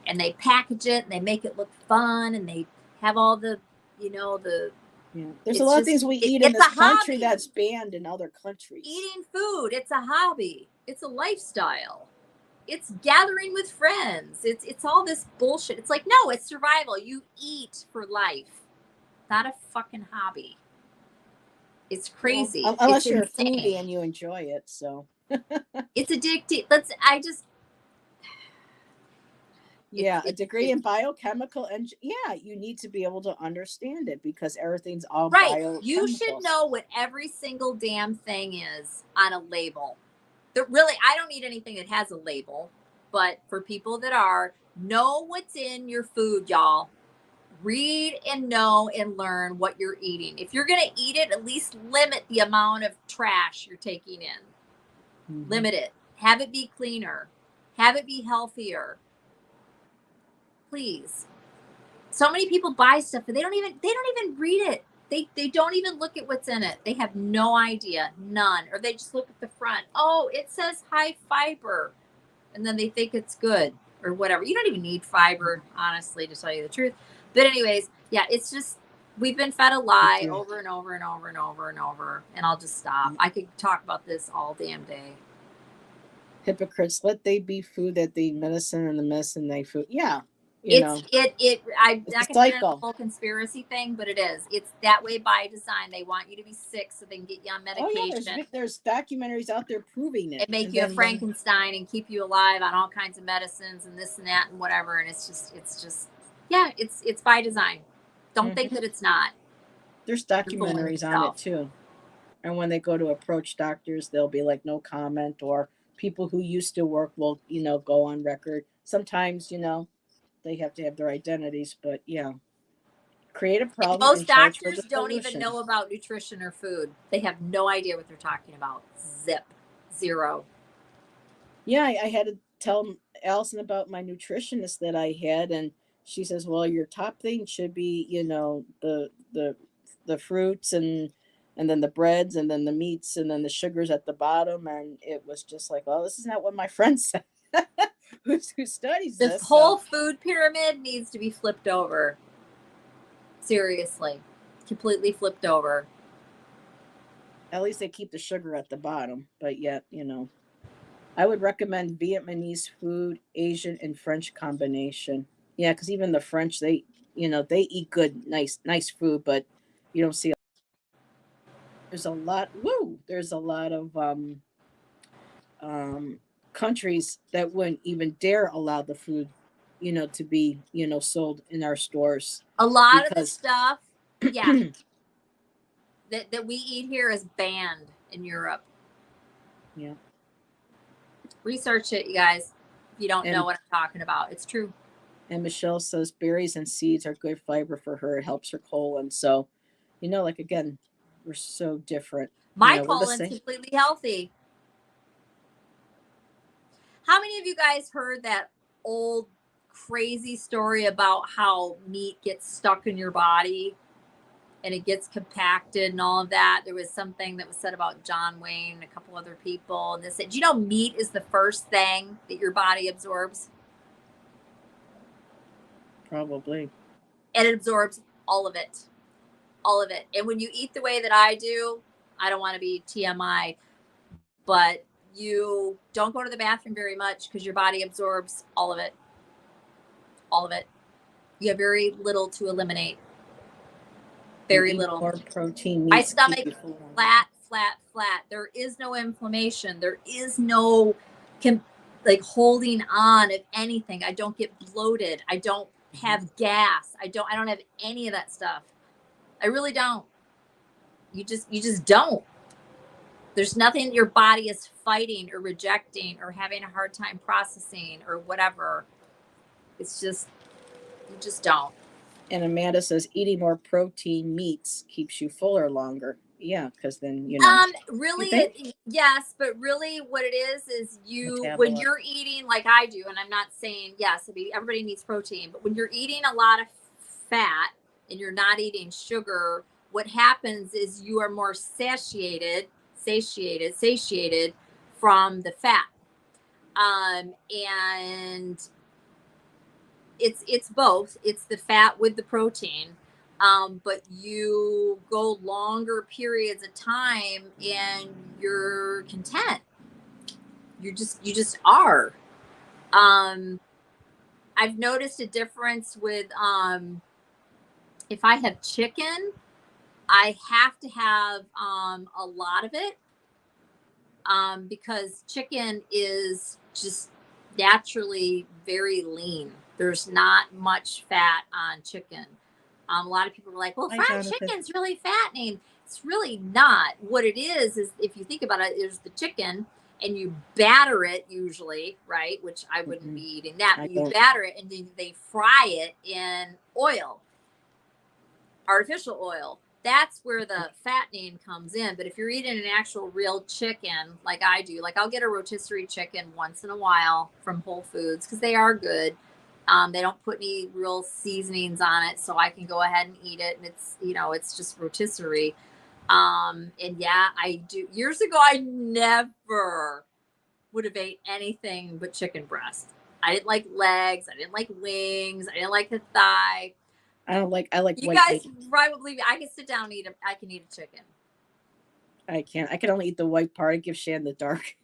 And they package it, and they make it look fun, and they have all the, you know, the... Yeah. There's a lot of things we eat in this country that's banned in other countries. Eating food, it's a hobby. It's a lifestyle. It's gathering with friends. It's all this bullshit. It's like, no, it's survival. You eat for life, not a fucking hobby. It's crazy. Well, unless you're a foodie and you enjoy it, so. It's addictive. Yeah, a degree in biochemical and you need to be able to understand it because everything's all right. You should know what every single damn thing is on a label. Really, I don't eat anything that has a label, but for people that know what's in your food, y'all. Read and know and learn what you're eating. If you're going to eat it, at least limit the amount of trash you're taking in. Mhm. Limit it. Have it be cleaner. Have it be healthier. Please. So many people buy stuff and they don't even read it. They don't even look at what's in it. They have no idea, none. Or they just look at the front. Oh, it says high fiber. And then they think it's good or whatever. You don't even need fiber, honestly, to tell you the truth. But anyways, yeah, it's just we've been fed a lie over and over and over and over and over. And I'll just stop. I could talk about this all damn day. Hypocrites, let they be food that they medicine and the medicine they food. Yeah. I'm not gonna get into the whole conspiracy thing, but it is. It's that way by design. They want you to be sick so they can get you on medication. Oh yeah, there's documentaries out there proving it. And make you a Frankenstein and keep you alive on all kinds of medicines and this and that and whatever. And it's just yeah, it's by design. Don't think that it's not. There's documentaries on it too. And when they go to approach doctors, they'll be like, no comment, or people who used to work will, go on record. Sometimes, they have to have their identities, but yeah. Create a problem. And most doctors don't even know about nutrition or food. They have no idea what they're talking about. Zero. Yeah, I had to tell Allyson about my nutritionist that I had, and she says, well, your top thing should be, the fruits and then the breads and then the meats and then the sugars at the bottom. And it was just like, oh, this is not what my friend said. who studies this whole food pyramid needs to be flipped over. Seriously, completely flipped over. At least they keep the sugar at the bottom, but yet, I would recommend Vietnamese food, Asian and French combination. Yeah, because even the French, they eat good, nice food, but you don't see. There's a lot. There's a lot of countries that wouldn't even dare allow the food, to be sold in our stores. A lot of the stuff, yeah, that we eat here is banned in Europe. Yeah. Research it, you guys. If you don't know what I'm talking about, it's true. And Michelle says berries and seeds are good fiber for her. It helps her colon. So, again, we're so different. My colon's completely healthy. How many of you guys heard that old crazy story about how meat gets stuck in your body and it gets compacted and all of that? There was something that was said about John Wayne and a couple other people. And they said, do you know meat is the first thing that your body absorbs? Probably. And it absorbs all of it. All of it. And when you eat the way that I do, I don't want to be TMI, but you don't go to the bathroom very much because your body absorbs all of it. All of it. You have very little to eliminate. Very little. More protein. My stomach, flat. There is no inflammation. There is no holding on of anything. I don't get bloated. I don't have gas. I don't have any of that stuff. I really don't. You just don't. There's nothing your body is fighting or rejecting or having a hard time processing or whatever. It's just, you just don't. And Amanda says eating more protein meats keeps you fuller longer. Yeah, because then really, yes, but really, what it is when you're eating like I do, and I'm not saying yes, everybody needs protein, but when you're eating a lot of fat and you're not eating sugar, what happens is you are more satiated from the fat, and it's both. It's the fat with the protein. But you go longer periods of time and you're content. You just are. I've noticed a difference with if I have chicken, I have to have a lot of it because chicken is just naturally very lean. There's not much fat on chicken. A lot of people are like, well, fried chicken's really fattening. It's really not. What it is if you think about it, there's the chicken and you batter it usually, right? Which I wouldn't be eating that, but you batter it and then they fry it in oil. artificial oil. That's where the fattening comes in. But if you're eating an actual real chicken, like I do, like I'll get a rotisserie chicken once in a while from Whole Foods because they are good. They don't put any real seasonings on it, so I can go ahead and eat it, and it's, you know, it's just rotisserie. And yeah, I do. Years ago, I never would have ate anything but chicken breast. I didn't like legs. I didn't like wings. I didn't like the thigh. I like You white guys meat. probably, I can sit down and eat. I can eat a chicken. I can't. I can only eat the white part. I give Shan the dark.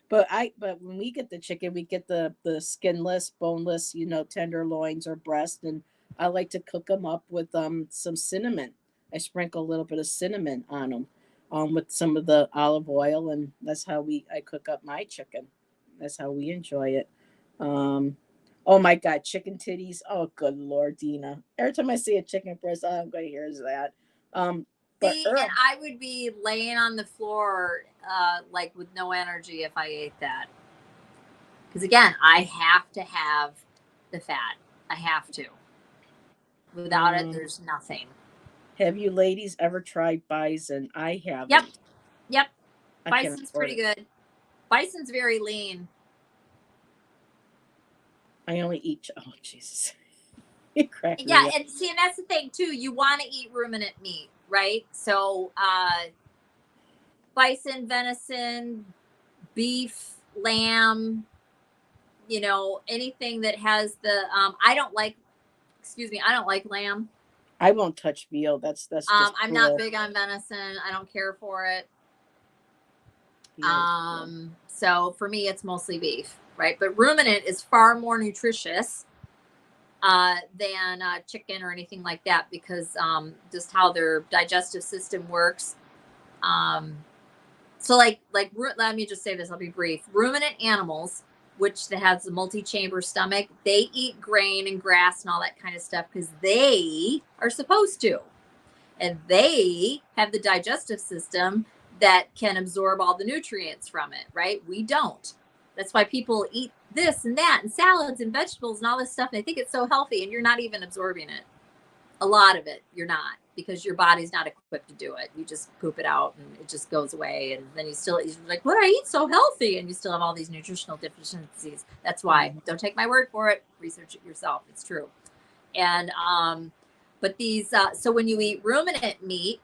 But when we get the chicken, we get the skinless, boneless, you know, tenderloins or breast, and I like to cook them up with some cinnamon. I sprinkle a little bit of cinnamon on them, with some of the olive oil, and that's how I cook up my chicken. That's how we enjoy it. Um, oh my God, chicken titties! Oh, good Lord, Dina! Every time I see a chicken breast, all I'm going to hear is that. Um, but See, and Earl, I would be laying on the floor, like with no energy if I ate that. Because again, I have to have the fat. I have to. Without it, mm, there's nothing. have you ladies ever tried bison? I Yep. haven't. Yep. I can't Bison's afford pretty it. good. Bison's very lean. I only eat. Oh Jesus, you crack Yeah, me up. and see, and that's the thing too. You want to eat ruminant meat, right? So, bison, venison, beef, lamb, you know, anything that has the I don't like, excuse me, I don't like lamb. I won't touch veal. That's just I'm not cruel. big on venison. I don't care for it. Veal is cruel. So for me it's mostly beef, right? But ruminant is far more nutritious than chicken or anything like that because just how their digestive system works. Um, So let me just say this, I'll be brief. Ruminant animals, which that has a multi-chamber stomach, they eat grain and grass and all that kind of stuff because they are supposed to. And they have the digestive system that can absorb all the nutrients from it, right? We don't. That's why people eat this and that and salads and vegetables and all this stuff. And they think it's so healthy and you're not even absorbing it. A lot of it you're not because your body's not equipped to do it. You just poop it out and it just goes away, and then you're like, what, I eat so healthy, and you still have all these nutritional deficiencies. That's why, Mhm. don't take my word for it, research it yourself, it's true. And but these so when you eat ruminant meat,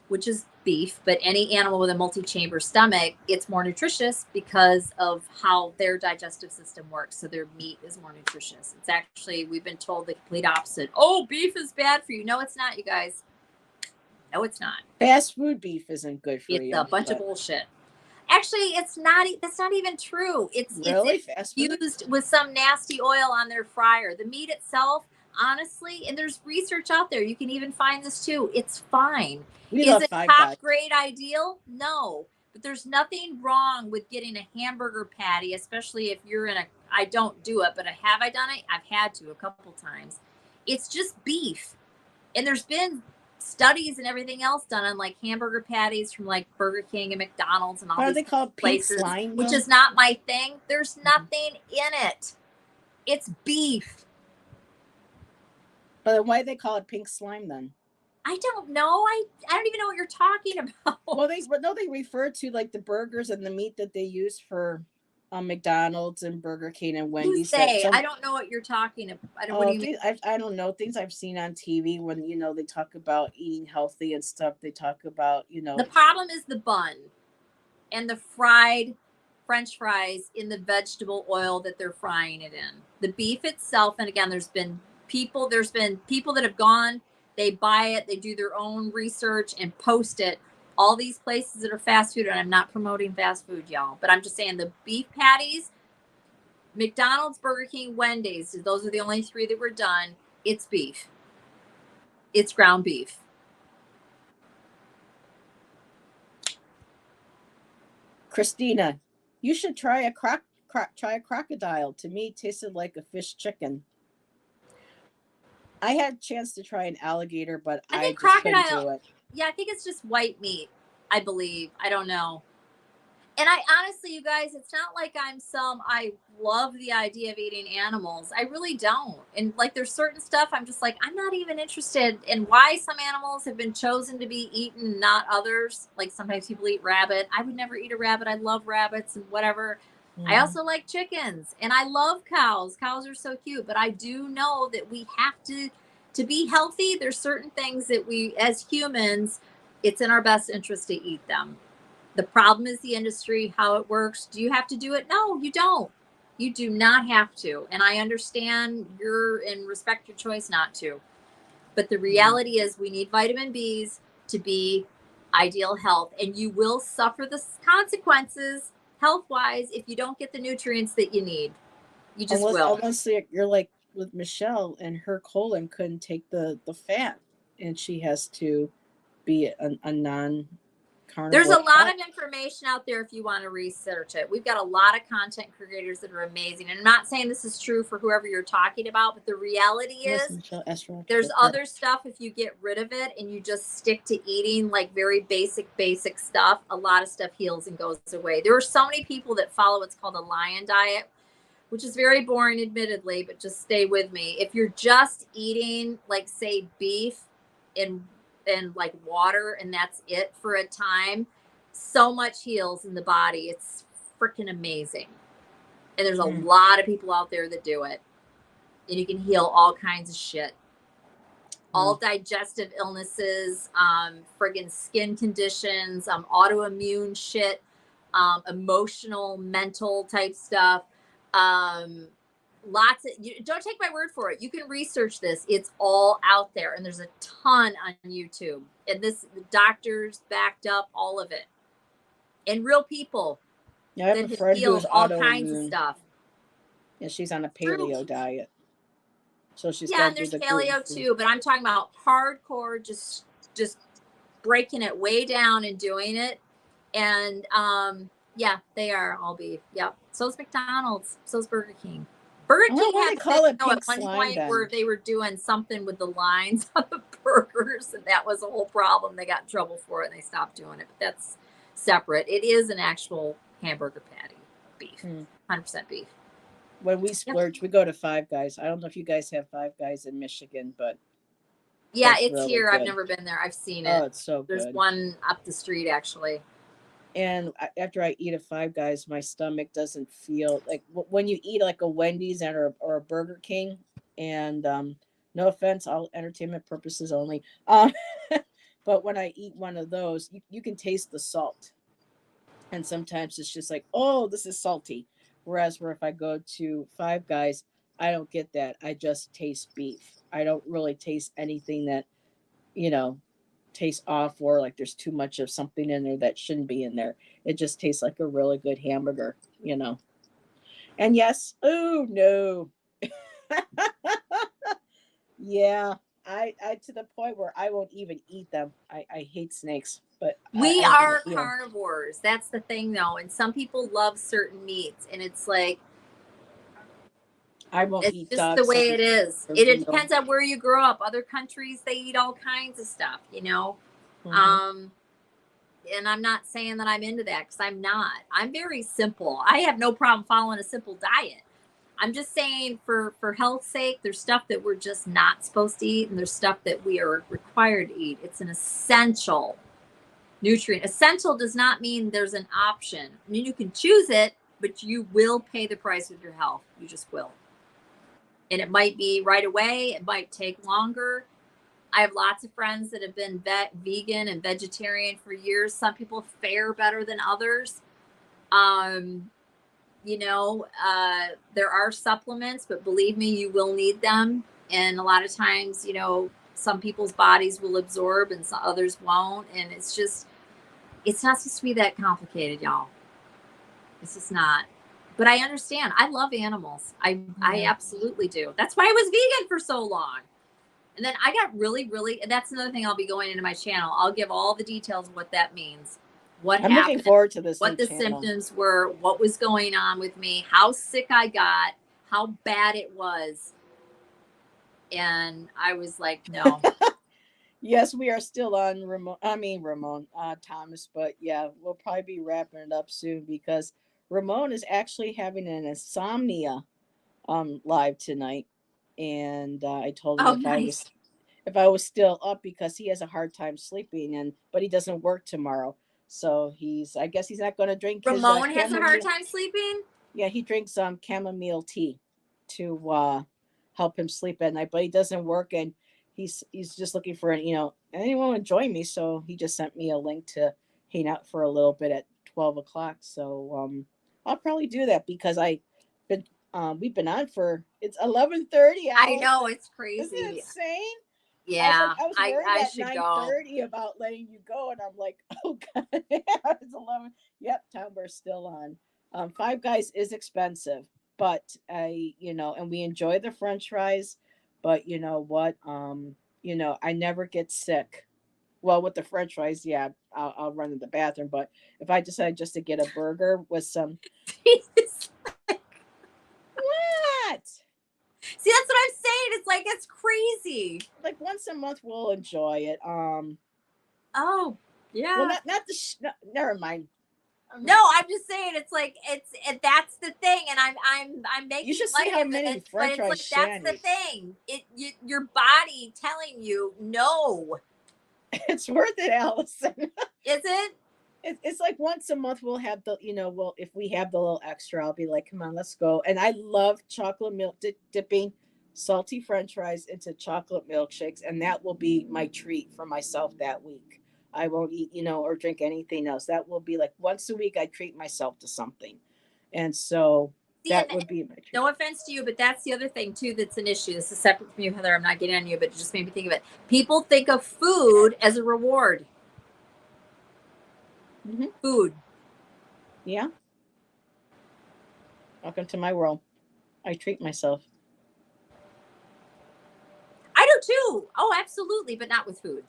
which is beef, but any animal with a multi-chamber stomach, it's more nutritious because of how their digestive system works. So their meat is more nutritious. It's actually, we've been told the complete opposite. Oh, beef is bad for you. No, it's not, you guys. No, it's not. Fast food beef isn't good for It's a you, bunch of but bullshit. Actually, it's not. That's not even true. It's really, fast food. infused with some nasty oil on their fryer. The meat itself, honestly, and there's research out there. You can even find this too. It's fine. We Is love it Five Guys. top grade ideal? No. But there's nothing wrong with getting a hamburger patty, especially if you're in a. I don't do it, but have I done it? I've had to a couple times. It's just beef, and there's been studies and everything else done on like hamburger patties from like Burger King and McDonald's and all Why are these they called pink places, slime which though? is not my thing. There's Mhm. nothing in it. It's beef. But why do they call it pink slime then? I don't know. I don't even know what you're talking about. Well, they refer to like the burgers and the meat that they use for McDonald's and Burger King and Who's Wendy's. That they? I some don't know what you're talking about. I don't. What do oh you mean? I don't know things I've seen on TV when you know they talk about eating healthy and stuff. They talk about The problem is the bun and the fried French fries in the vegetable oil that they're frying it in. The beef itself, and again, there's been people that have gone, they buy it, they do their own research and post it. All these places that are fast food, and I'm not promoting fast food, y'all, but I'm just saying the beef patties, McDonald's, Burger King, Wendy's, those are the only three that were done. It's beef. It's ground beef. Christina, you should try try a crocodile. To me, it tasted like a fish chicken. I had a chance to try an alligator, but I I think just couldn't crocodile, do it. yeah, I think it's just white meat, I believe. I don't know. And I honestly, you guys, it's not like I love the idea of eating animals. I really don't. And like, there's certain stuff I'm just like, I'm not even interested in why some animals have been chosen to be eaten, not others. Like sometimes people eat rabbit. I would never eat a rabbit. I love rabbits and whatever. I also like chickens and I love cows. Cows are so cute, but I do know that we have to be healthy. There's certain things that we, as humans, it's in our best interest to eat them. The problem is the industry, how it works. Do you have to do it? No, you don't. You do not have to. And I understand and respect your choice not to. But the reality is we need vitamin Bs to be ideal health. And you will suffer the consequences health-wise if you don't get the nutrients that you need. You just will. Unless you're like with Michelle and her colon couldn't take the fat and she has to be a non carnivore. There's a lot of information out there if you want to research it. We've got a lot of content creators that are amazing. And I'm not saying this is true for whoever you're talking about, but the reality is there's other stuff. If you get rid of it and you just stick to eating like very basic stuff, a lot of stuff heals and goes away. There are so many people that follow what's called a lion diet, which is very boring, admittedly, but just stay with me. If you're just eating like, say, beef and like water and that's it for a time, so much heals in the body. It's freaking amazing. And there's a lot of people out there that do it, and you can heal all kinds of shit, all digestive illnesses, friggin' skin conditions, autoimmune shit, emotional, mental type stuff. Lots of, don't take my word for it. You can research this. It's all out there, and there's a ton on YouTube. And the doctors backed up all of it, and real people. Yeah, I have a friend who's all kinds of stuff. Yeah, she's on a paleo diet, so she's and there's paleo too. But I'm talking about hardcore, just breaking it way down and doing it. And yeah, they are all beef. Yep. So's McDonald's. So's Burger King. Burger King had at one point where they were doing something with the lines on the burgers, and that was a whole problem. They got in trouble for it, and they stopped doing it. But that's separate. It is an actual hamburger patty, beef, 100% beef. When we splurge, we go to Five Guys. I don't know if you guys have Five Guys in Michigan, but yeah, it's really here. Good. I've never been there. I've seen it. Oh, it's so good. There's one up the street, actually. And after I eat a Five Guys, my stomach doesn't feel like when you eat like a Wendy's or a Burger King. And no offense, all entertainment purposes only. But when I eat one of those, you can taste the salt. And sometimes it's just like, oh, this is salty. Whereas if I go to Five Guys, I don't get that. I just taste beef. I don't really taste anything that, tastes off or like there's too much of something in there that shouldn't be in there. It just tastes like a really good hamburger, And yes, oh no. Yeah, I to the point where I won't even eat them. I hate snakes, but we are carnivores. That's the thing though. And some people love certain meats, and it's like, I won't eat just dogs, the way it is. It depends on where you grow up. Other countries, they eat all kinds of stuff, And I'm not saying that I'm into that, because I'm not. I'm very simple. I have no problem following a simple diet. I'm just saying for health's sake, there's stuff that we're just not supposed to eat, and there's stuff that we are required to eat. It's an essential nutrient. Essential does not mean there's an option. I mean, you can choose it, but you will pay the price with your health. You just will. And it might be right away. It might take longer. I have lots of friends that have been vegan and vegetarian for years. Some people fare better than others. There are supplements, but believe me, you will need them. And a lot of times, some people's bodies will absorb and some others won't. And it's not supposed to be that complicated, y'all. It's just not. But I understand. I love animals. I absolutely do. That's why I was vegan for so long. And then I got really, and that's another thing I'll be going into my channel. I'll give all the details of what that means. What happened. I'm looking forward to this. What the symptoms were, what was going on with me, how sick I got, how bad it was. And I was like, no. Yes, we are still on Thomas, but yeah, we'll probably be wrapping it up soon because Ramon is actually having an insomnia live tonight, and I told him Oh, if I was nice. if I was still up because he has a hard time sleeping, and but he doesn't work tomorrow, so I guess he's not going to drink his Ramon has a hard chamomile. time sleeping. Yeah, he drinks chamomile tea to help him sleep at night, but he doesn't work, and he's just looking for anyone to join me. So he just sent me a link to hang out for a little bit at 12 o'clock. So I'll probably do that because been we've been on for it's 11:30. I know Allison, it's isn't it crazy. insane? Yeah, I was worried I at should go. 9:30 about letting you go, and I'm like, oh god, it's 11. Yep, Tom, we're still on. Five Guys is expensive, but and we enjoy the French fries, but you know what? I never get sick. Well, with the French fries, yeah, I'll run to the bathroom, but if I decide just to get a burger with some what? See, that's what I'm saying. It's like it's crazy. Like once a month, we'll enjoy it. Oh, Well, yeah. not the. No, never mind. I'm No, not I'm just saying it's like that's the thing, and I'm You making should see light how of many it, but French it's fries like that's Shan the eats. thing. Your body telling you no. It's worth it, Allison. Is it? It's like once a month we'll have well, if we have the little extra, I'll be like, come on, let's go. And I love chocolate milk dipping salty French fries into chocolate milkshakes, and that will be my treat for myself that week. I won't eat, or drink anything else. That will be like once a week. I treat myself to something, and so See, that and would be my treat. no offense to you, but that's the other thing too that's an issue. This is separate from you, Heather. I'm not getting on you, but it just made me think of it. People think of food as a reward. Hmm. Food. Yeah, welcome to my world. I treat myself. I do too. Oh, absolutely, but not with food.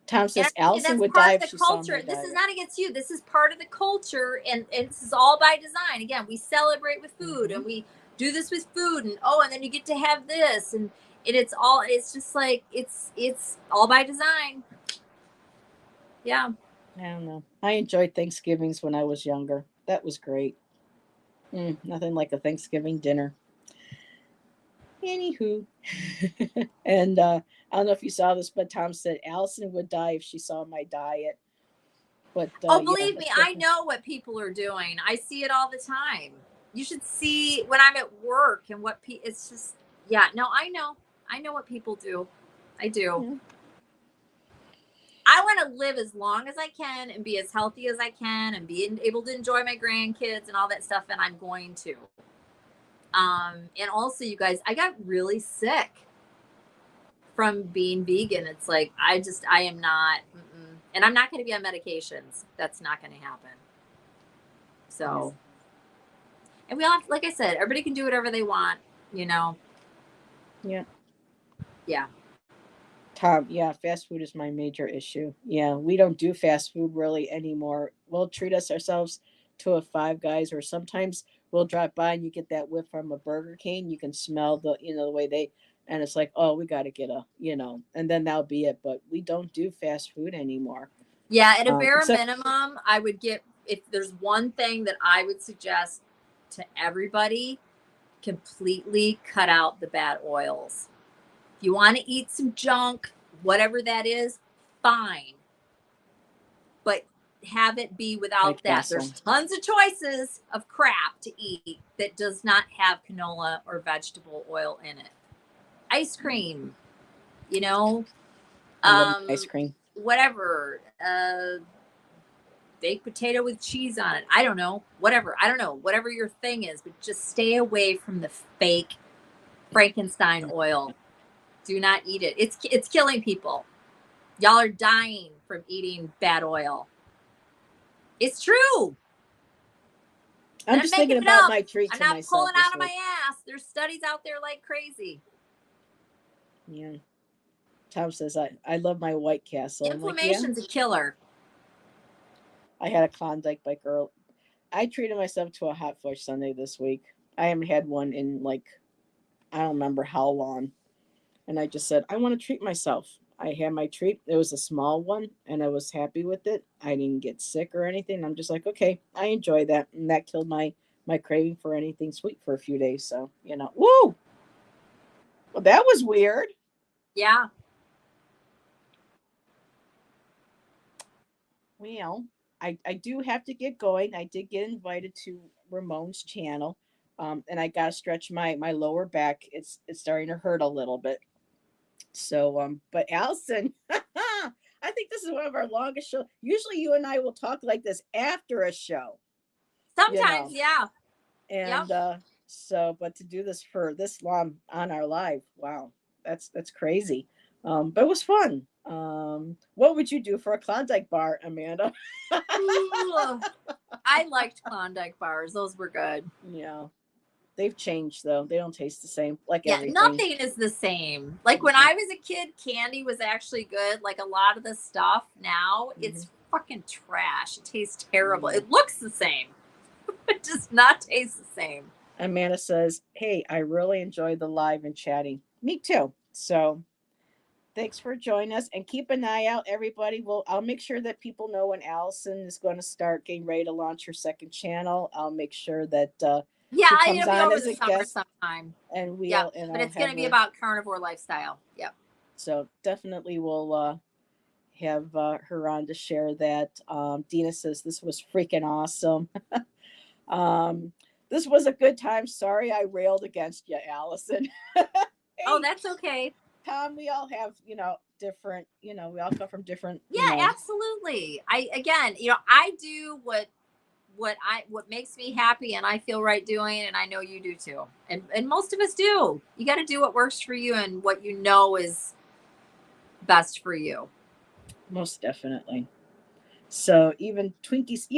Tom And says Allison that's would part die of if the she saw culture. my This is diet. not against you. This is part of the culture, and this is all by design. Again, we celebrate with food, Hmm. and we do this with food, and and then you get to have this, and it's just like it's all by design. Yeah. I don't know. I enjoyed Thanksgivings when I was younger. That was great. Nothing like a Thanksgiving dinner. Anywho, and I don't know if you saw this, but Tom said Allison would die if she saw my diet. But Oh, yeah, believe me, that's I definitely know what people are doing. I see it all the time. You should see when I'm at work and it's just yeah. No, I know. I know what people do. I do. yeah, I want to live as long as I can and be as healthy as I can and be able to enjoy my grandkids and all that stuff. And I'm going to. And also, you guys, I got really sick from being vegan. It's like, I am not, and I'm not going to be on medications. That's not going to happen. yeah, So, and we all have, like I said, everybody can do whatever they want, you know? yeah. Yeah. Tom, yeah, fast food is my major issue. Yeah, we don't do fast food really anymore. We'll treat us ourselves to a Five Guys, or sometimes we'll drop by and you get that whiff from a Burger King. You can smell the way and it's like, oh, we got to get and then that'll be it. But we don't do fast food anymore. Yeah. At a bare Except minimum, I would if there's one thing that I would suggest to everybody, completely cut out the bad oils. If you want to eat some junk, whatever that is, fine. But have it be White without that. There's Castle. tons of choices of crap to eat that does not have canola or vegetable oil in it. Ice cream, you know, I love my ice cream. whatever, baked potato with cheese on it. I don't know, whatever. I don't know, whatever your thing is, but just stay away from the fake Frankenstein oil. Do not eat it. It's killing people. Y'all are dying from eating bad oil. It's true. I'm And I'm just thinking making it about up. my treat I'm to not myself pulling this out of week. my ass. There's studies out there like crazy. Yeah. Tom says I love my White Castle. I'm like, yeah. Inflammation's a killer. I had a Klondike by girl. I treated myself to a hot fudge sundae this week. I haven't had one in like I don't remember how long. And I just said, I want to treat myself. I had my treat. It was a small one, and I was happy with it. I didn't get sick or anything. I'm just like, okay, I enjoy that, and that killed my craving for anything sweet for a few days. So woo. Well, that was weird. Yeah. Well, I do have to get going. I did get invited to Ramon's channel, and I got to stretch my lower back. It's starting to hurt a little bit. So, but Allyson, I think this is one of our longest shows. Usually, you and I will talk like this after a show. Sometimes, yeah. And so, but to do this for this long on our live, wow, that's crazy. But it was fun. What would you do for a Klondike bar, Amanda? Ooh, I liked Klondike bars. Those were good. Yeah. They've changed though. They don't taste the same. Like everything. Nothing is the same. Like when I was a kid, candy was actually good. Like a lot of the stuff now, it's fucking trash. It tastes terrible. It looks the same. It does not taste the same. Amanda says, "Hey, I really enjoyed the live and chatting. Me too. So thanks for joining us, and keep an eye out, everybody. I'll make sure that people know when Allyson is going to start getting ready to launch her second channel. I'll make sure that it'll be over the summer sometime. And but it's going to be about carnivore lifestyle. Yep. So definitely we'll have her on to share that. Dina says this was freaking awesome. This was a good time. Sorry I railed against you, Allyson. Hey, oh, that's okay. Tom, we all have, different, we all come from different. Absolutely. I do what makes me happy and I feel right doing, and I know you do too. And most of us do. You got to do what works for you and what you know is best for you. Most definitely. So even Twinkies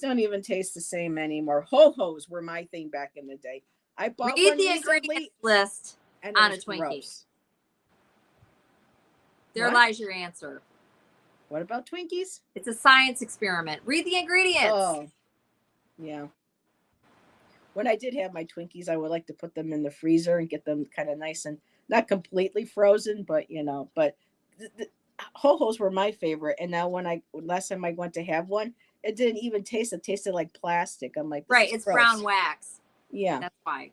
don't even taste the same anymore. Ho-Hos were my thing back in the day. I bought Read the ingredients list on a Twinkie. Gross. There lies your answer. What about Twinkies? It's a science experiment. Read the ingredients. Oh, yeah. When I did have my Twinkies, I would like to put them in the freezer and get them kind of nice and not completely frozen, but the Ho-Hos were my favorite. And now last time I went to have one, it didn't even taste. It tasted like plastic. I'm like, right, it's gross. Brown wax. Yeah, that's why.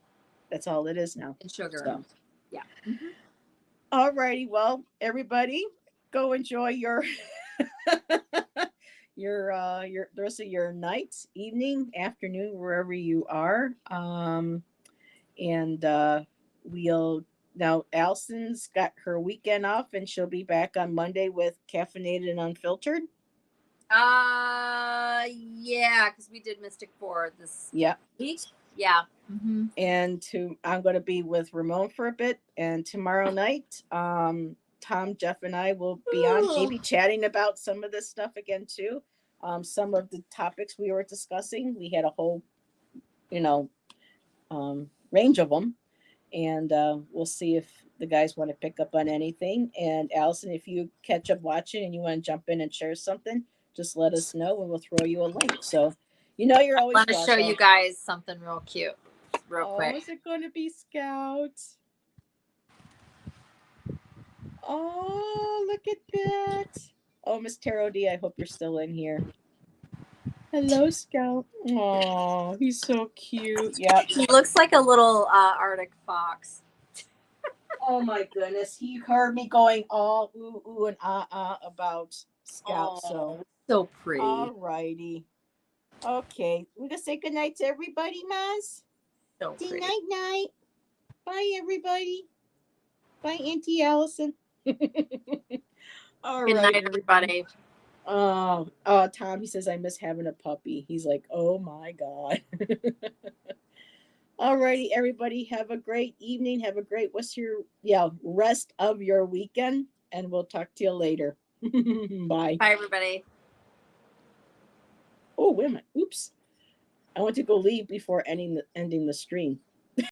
That's all it is now. And sugar. So. Yeah. All righty. Well, everybody, go enjoy your the rest of your night, evening, afternoon, wherever you are. And we'll now Allyson's got her weekend off, and she'll be back on Monday with Caffeinated and Unfiltered. Yeah, because we did Mystic 4 this week. Yeah. And I'm going to be with Ramon for a bit, and tomorrow night, Tom, Jeff, and I will be on, maybe chatting about some of this stuff again too. Some of the topics we were discussing, we had a whole, range of them, and we'll see if the guys want to pick up on anything. And Allyson, if you catch up watching and you want to jump in and share something, just let us know, and we'll throw you a link. So, you're always. Let us show you guys something real cute, real quick. Is it going to be Scout? Oh, look at that. Oh, Miss Taro D, I hope you're still in here. Hello, Scout. Oh, he's so cute. Yeah. He looks like a little Arctic fox. Oh, my goodness. He heard me going all ooh, ooh, and about Scout. So pretty. All righty. Okay. We're going to say goodnight to everybody, Maz. So pretty. Night. Bye, everybody. Bye, Auntie Allyson. All right. Good night, everybody. Oh, Tom, he says, I miss having a puppy. He's like, oh my God. All righty, everybody. Have a great evening. Have a great rest of your weekend. And we'll talk to you later. Bye. Bye, everybody. Oh, wait a minute. Oops. I want to go leave before ending the stream.